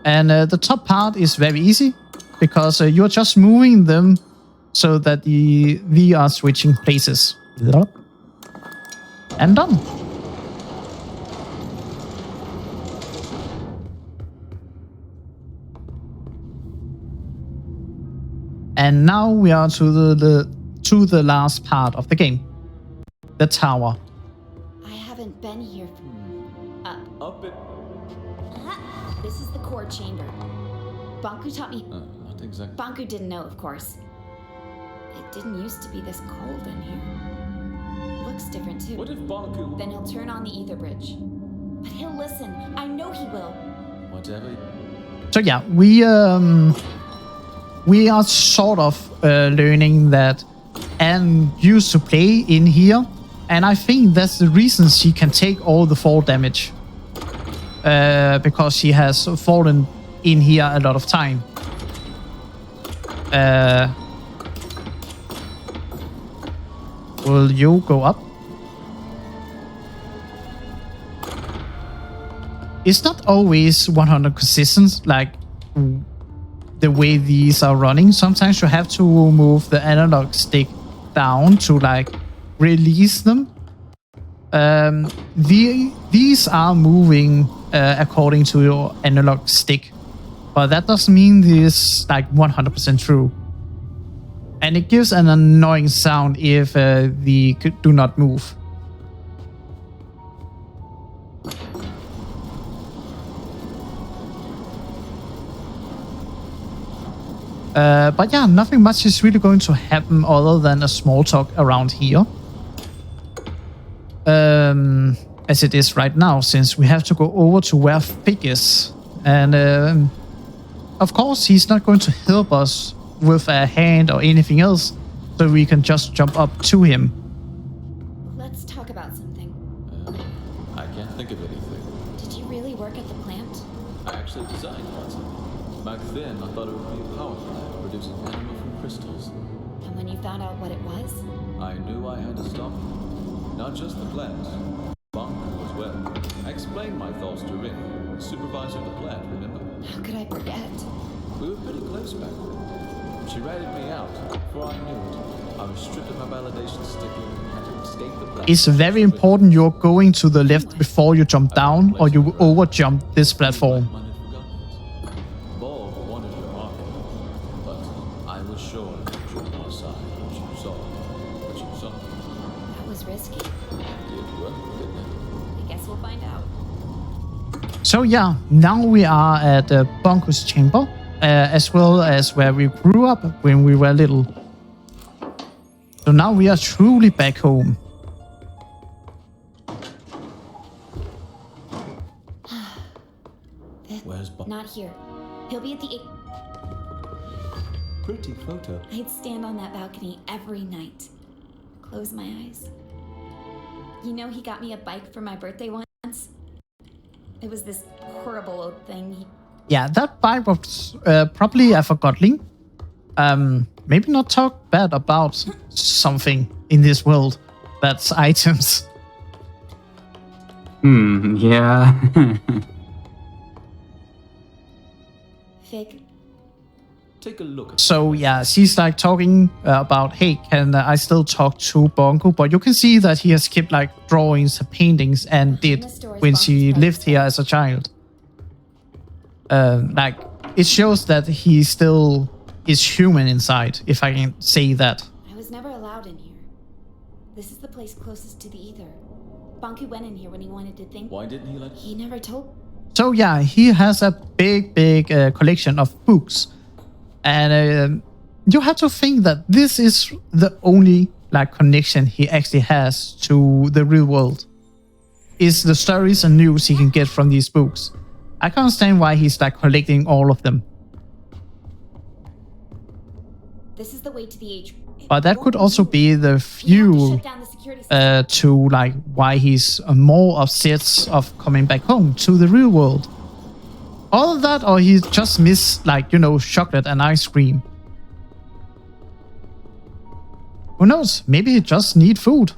And the top part is very easy because you're just moving them so that we are switching places. And done. And now we are to the last part of the game, the tower. I haven't been here. Up it. This is the core chamber. Banku taught me. Not exactly. Banku didn't know, of course. It didn't used to be this cold in here. Looks different too. What if Banku? Then he'll turn on the ether bridge. But he'll listen. I know he will. Whatever. So yeah, we are sort of learning that Anne used to play in here, and I think that's the reason she can take all the fall damage. Because she has fallen in here a lot of time. Will you go up? It's not always 100 consistent, like the way these are running. Sometimes you have to move the analog stick down to like release them. These are moving according to your analog stick, but that doesn't mean this is like 100% true. And it gives an annoying sound if they do not move. But yeah, nothing much is really going to happen other than a small talk around here. As it is right now, since we have to go over to where Fig is. And of course, he's not going to help us with a hand or anything else, so we can just jump up to him. Let's talk about something. I can't think of anything. Did you really work at the plant? I actually designed one. Back then, I thought it would be a power plant producing anima from crystals. And when you found out what it was? I knew I had to stop it. Not just the plant, Banku as well. I explained my thoughts to Rin, the supervisor of the plant, remember? How could I forget? We were pretty close back then. She ratted me out. Before I knew it, I was stripped of my validation sticker and had to escape the plant. It's very important you're going to the left before you jump down, or you will over jump this platform. Ball wanted your mark, but I was sure that you were on our side when you saw what you saw. That was risky. It worked, didn't it? I guess we'll find out. So yeah, now we are at Banku's chamber, as well as where we grew up when we were little. So now we are truly back home. Where's Bob? Not here. He'll be at the... Pretty photo. I'd stand on that balcony every night. Close my eyes. You know, he got me a bike for my birthday once. It was this horrible old thing. Yeah, that bike was probably a Forgotton. Maybe not talk bad about something in this world. That's items. Yeah. Fig. Take a look at So yeah, she's like talking about, hey, can I still talk to Bongo? But you can see that he has kept like drawings, paintings, and did when she lived here as a child. Like it shows that he still is human inside, if I can say that. I was never allowed in here. This is the place closest to the ether. Bonku went in here when he wanted to think. Why didn't he let? He never told. So yeah, he has a big collection of books. And you have to think that this is the only like connection he actually has to the real world. Is the stories and news he can get from these books. I can't understand why he's like collecting all of them. This is the way to the age. But that could also be the fuel to like why he's more upset of coming back home to the real world. All of that, or he just miss like, you know, chocolate and ice cream. Who knows? Maybe he just need food.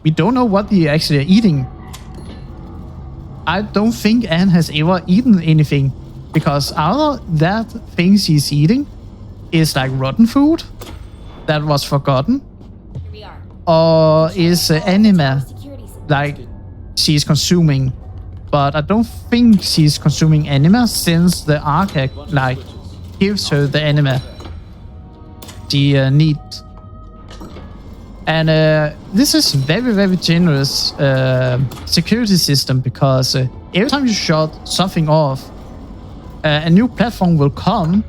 We don't know what he actually are eating. I don't think Anne has ever eaten anything, because other that things he's eating is like rotten food that was forgotten, or is anima like she's consuming. But I don't think she's consuming anima, since the archive like gives her the anima she needs. And this is very generous security system, because every time you shut something off, a new platform will come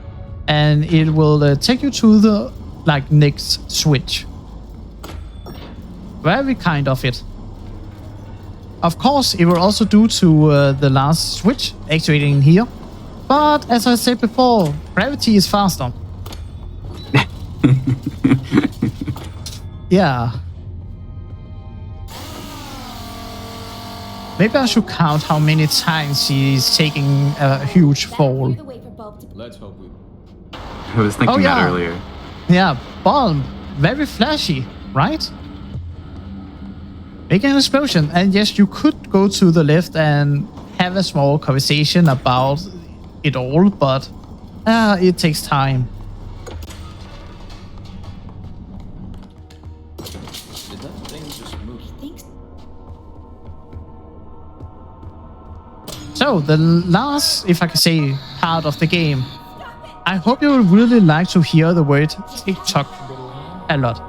and it will take you to the like next switch. Very kind of it. Of course, it will also do to the last switch activating here. But as I said before, gravity is faster. Yeah. Maybe I should count how many times she's taking a huge fall. Let's hope we... I was thinking that earlier. Yeah, bulb. Very flashy, right? Make an explosion. And yes, you could go to the left and have a small conversation about it all, but it takes time. Did that thing just move? So, the last, if I can say, part of the game. I hope you will really like to hear the word TikTok a lot.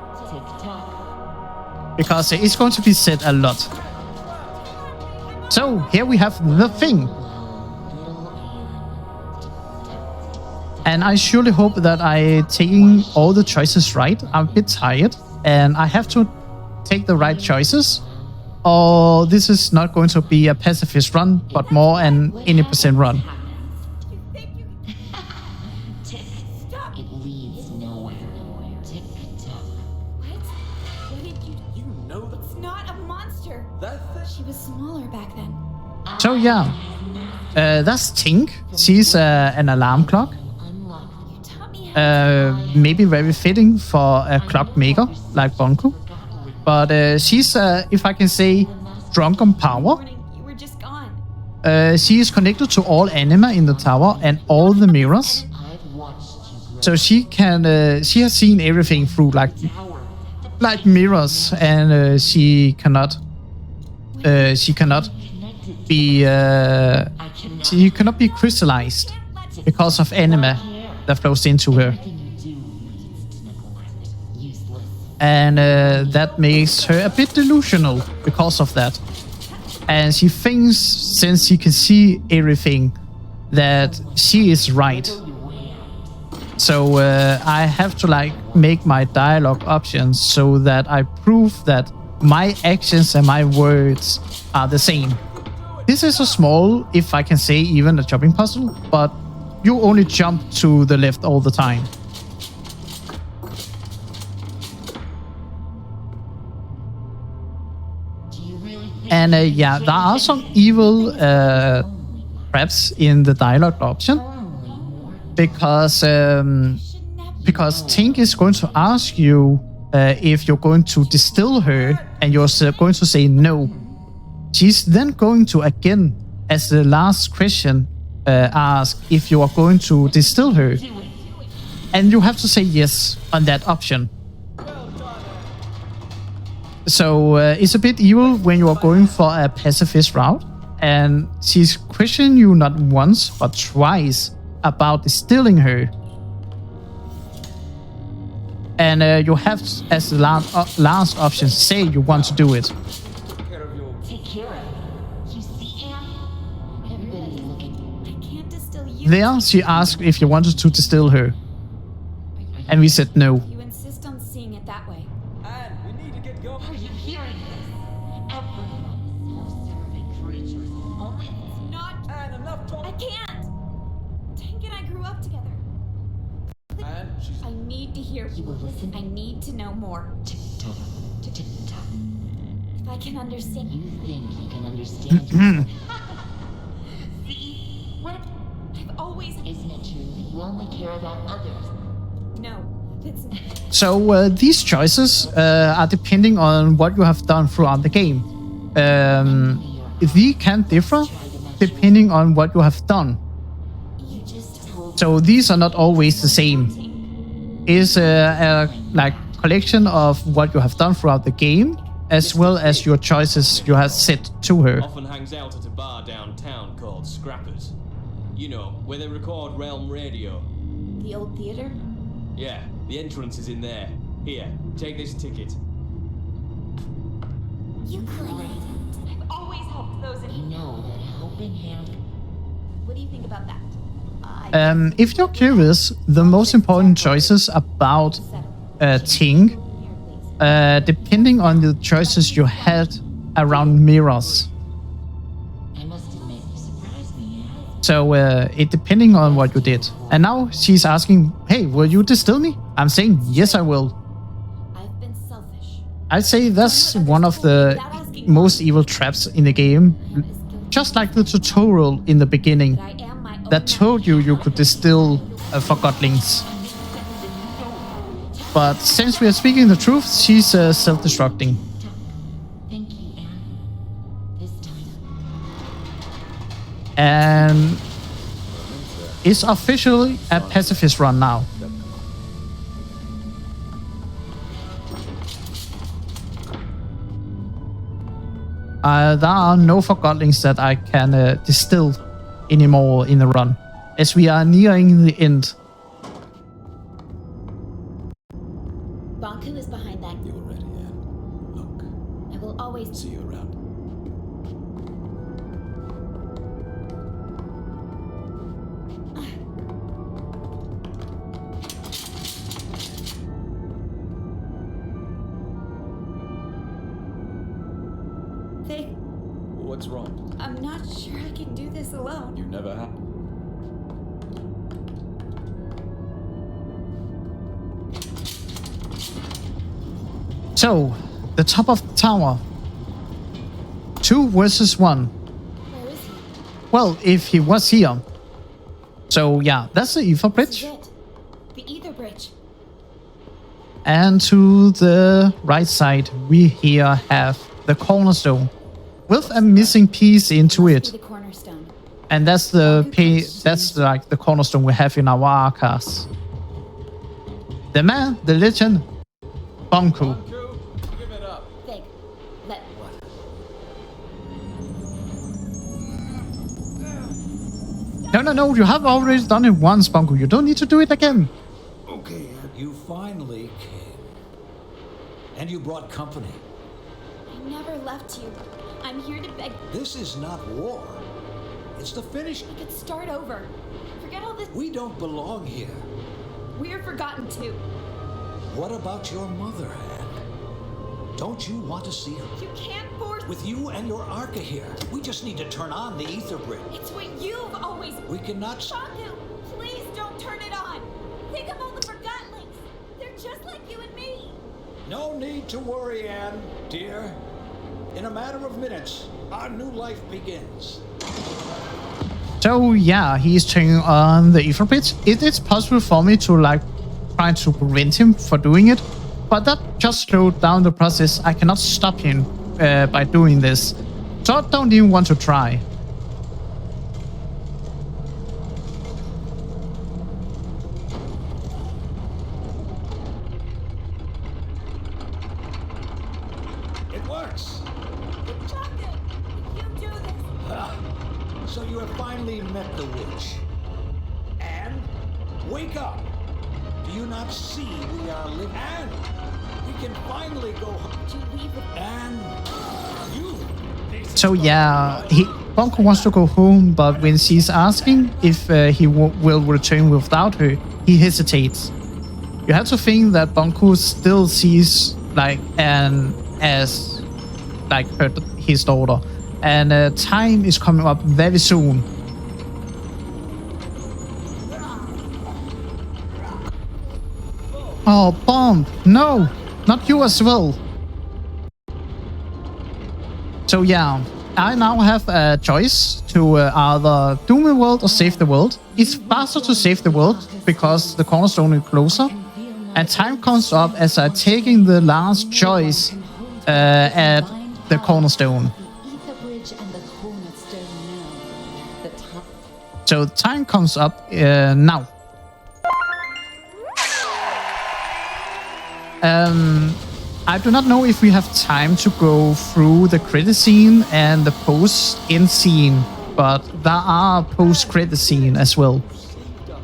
Because it's going to be said a lot. So, here we have the thing. And I surely hope that I'm taking all the choices right. I'm a bit tired, and I have to take the right choices, or this is not going to be a pacifist run, but more an 80% run. She was smaller back then. So yeah, that's Tink. She's an alarm clock. Maybe very fitting for a clockmaker like Bonku. But she's, if I can say, drunk on power. She is connected to all anima in the tower and all the mirrors. So she can, she has seen everything through like mirrors, and she cannot be crystallized because of anima that flows into her, and that makes her a bit delusional because of that. And she thinks, since she can see everything, that she is right. So I have to like make my dialogue options so that I prove that my actions and my words are the same. This is a small, if I can say, even a chopping puzzle, but you only jump to the left all the time. And yeah, there are some evil traps in the dialogue option, because Tink is going to ask you if you're going to distill her, and you're going to say no. She's then going to again, as the last question, ask if you are going to distill her, and you have to say yes on that option. So it's a bit evil when you are going for a pacifist route, and she's questioning you not once but twice about distilling her. And you have, as the last option, say you want to do it. Take care of it. You see, Anne? Everybody's looking. I can't distill you. There, she asked if you wanted to distill her, and we said no. You insist on seeing it that way. Anne, we need to get going. Are you hearing this? Everyone is self-serving creatures. Only it's not. Anne, enough talk. I can't. Tank and I grew up together. Anne, she's... I need to hear. You will listen. I need to know more. Tick-tock, tick-tock. If I can understand. You think you can understand yourself? See? What? I've always. Isn't it true that you only care about others? No, that's. So these choices are depending on what you have done throughout the game. They can differ depending on what you have done. So these are not always the same. It's a like collection of what you have done throughout the game, as well as your choices you have set to her. Often hangs out at a bar downtown called Scrappers. You know, where they record Realm Radio. The old theater? Yeah, the entrance is in there. Here, take this ticket. You could. I've always helped those in. You know that a helping hand. What do you think about that? If you're curious, the most important choices about Ting, depending on the choices you had around mirrors. I must admit, you surprised me. So it depending on what you did. And now she's asking, hey, will you distill me? I'm saying, yes, I will. I've been selfish. I'd say that's one of the most evil traps in the game. Just like the tutorial in the beginning that told you could distill Forgottlings. But since we are speaking the truth, she's self-destructing. Thank you, Anne. This time. And it's officially a pacifist run now. There are no Forgottlings that I can distill anymore in the run, as we are nearing the end. Bonku is behind that. You're ready, Anne. Look. I will always See you around. What's wrong? I'm not sure I can do this alone. You never have. So, the top of the tower. 2 versus 1. Where is he? Well, if he was here. So yeah, that's the Ether Bridge. This is it. The Ether Bridge. And to the right side, we here have the cornerstone with a missing piece into it. The cornerstone. And that's that's like the cornerstone we have in our archives. The man, the legend, Bonku. Give it up. Fig. Let. No, you have already done it once, Bonku. You don't need to do it again. Okay, you finally came. And you brought company. I never left you. I'm here to beg. This is not war. It's the finish. We could start over. Forget all this. We don't belong here. We're forgotten too. What about your mother, Anne? Don't you want to see her? You can't force. With you and your Arca here, we just need to turn on the Ether Bridge. It's what you've always. We cannot. Shaku, please. No need to worry, Anne, dear. In a matter of minutes, our new life begins. So yeah, he's turning on the ether bridge. It is possible for me to like try to prevent him for doing it, but that just slowed down the process. I cannot stop him by doing this, so I don't even want to try. It works. So you have finally met the witch. Anne, wake up. Do you not see we are living? Anne, we can finally go home. To leave with Anne. You. So yeah, Bonko wants to go home, but when she's asking if he will return without her, he hesitates. You have to think that Bonko still sees like Anne as like his daughter, and time is coming up very soon. Oh, Bomb! No, not you as well. So yeah, I now have a choice to either doom the world or save the world. It's faster to save the world because the cornerstone is closer, and time comes up as I'm taking the last choice at the cornerstone. So time comes up now. I do not know if we have time to go through the credit scene and the post-end scene, but there are post-credit scene as well.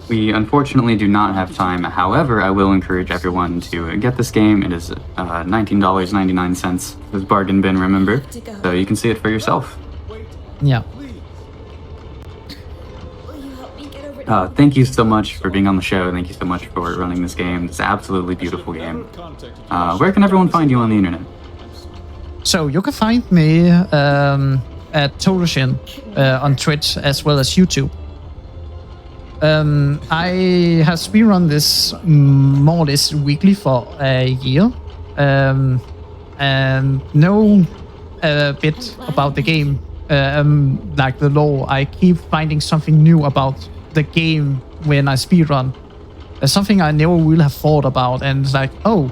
We unfortunately do not have time. However, I will encourage everyone to get this game. It is $19.99. This bargain bin, remember? So you can see it for yourself. Yeah. Thank you so much for being on the show. Thank you so much for running this game. It's an absolutely beautiful game. Where can everyone find you on the internet? So you can find me at Totoshin on Twitch as well as YouTube. I have speedrun this more or less weekly for a year, and know a bit about the game, like the lore. I keep finding something new about the game when I speedrun. Something I never will have thought about, and it's like, oh,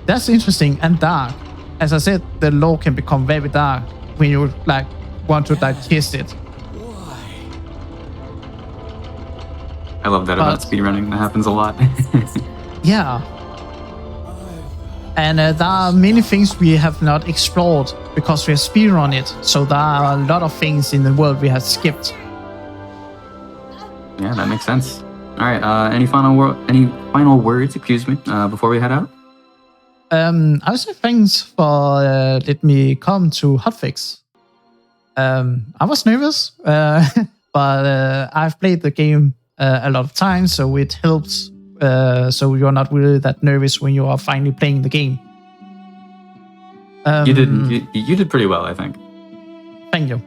that's interesting and dark. As I said, the lore can become very dark when you like want to digest it. I love that about speedrunning. That happens a lot. Yeah. And there are many things we have not explored because we have speedrun it. So there are a lot of things in the world we have skipped. Yeah, that makes sense. All right. Any final words? Excuse me. Before we head out. I would say thanks for letting me come to Hotfix. I was nervous, but I've played the game a lot of times, so it helps. So you're not really that nervous when you are finally playing the game. You did pretty well, I think. Thank you.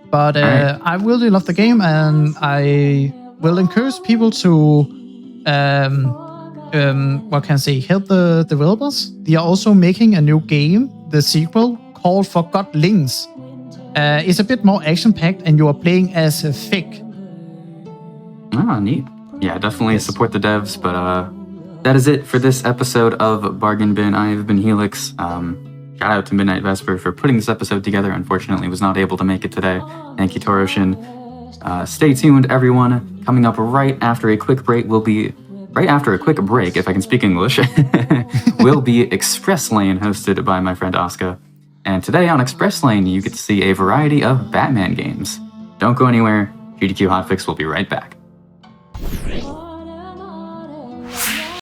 But I really love the game, and I will encourage people to what can I say, help the developers. They are also making a new game, the sequel called Forgotton Anne. It's a bit more action-packed, and you are playing as a fig. Ah, neat. Yeah, definitely support the devs, but that is it for this episode of Bargain Bin. I have been Helix. Shout out to Midnight Vesper for putting this episode together. Unfortunately, was not able to make it today. Thank you, Toroshin. Stay tuned, everyone. Coming up right after a quick break if I can speak English, will be Express Lane, hosted by my friend Asuka. And today on Express Lane, you get to see a variety of Batman games. Don't go anywhere. GDQ Hotfix will be right back.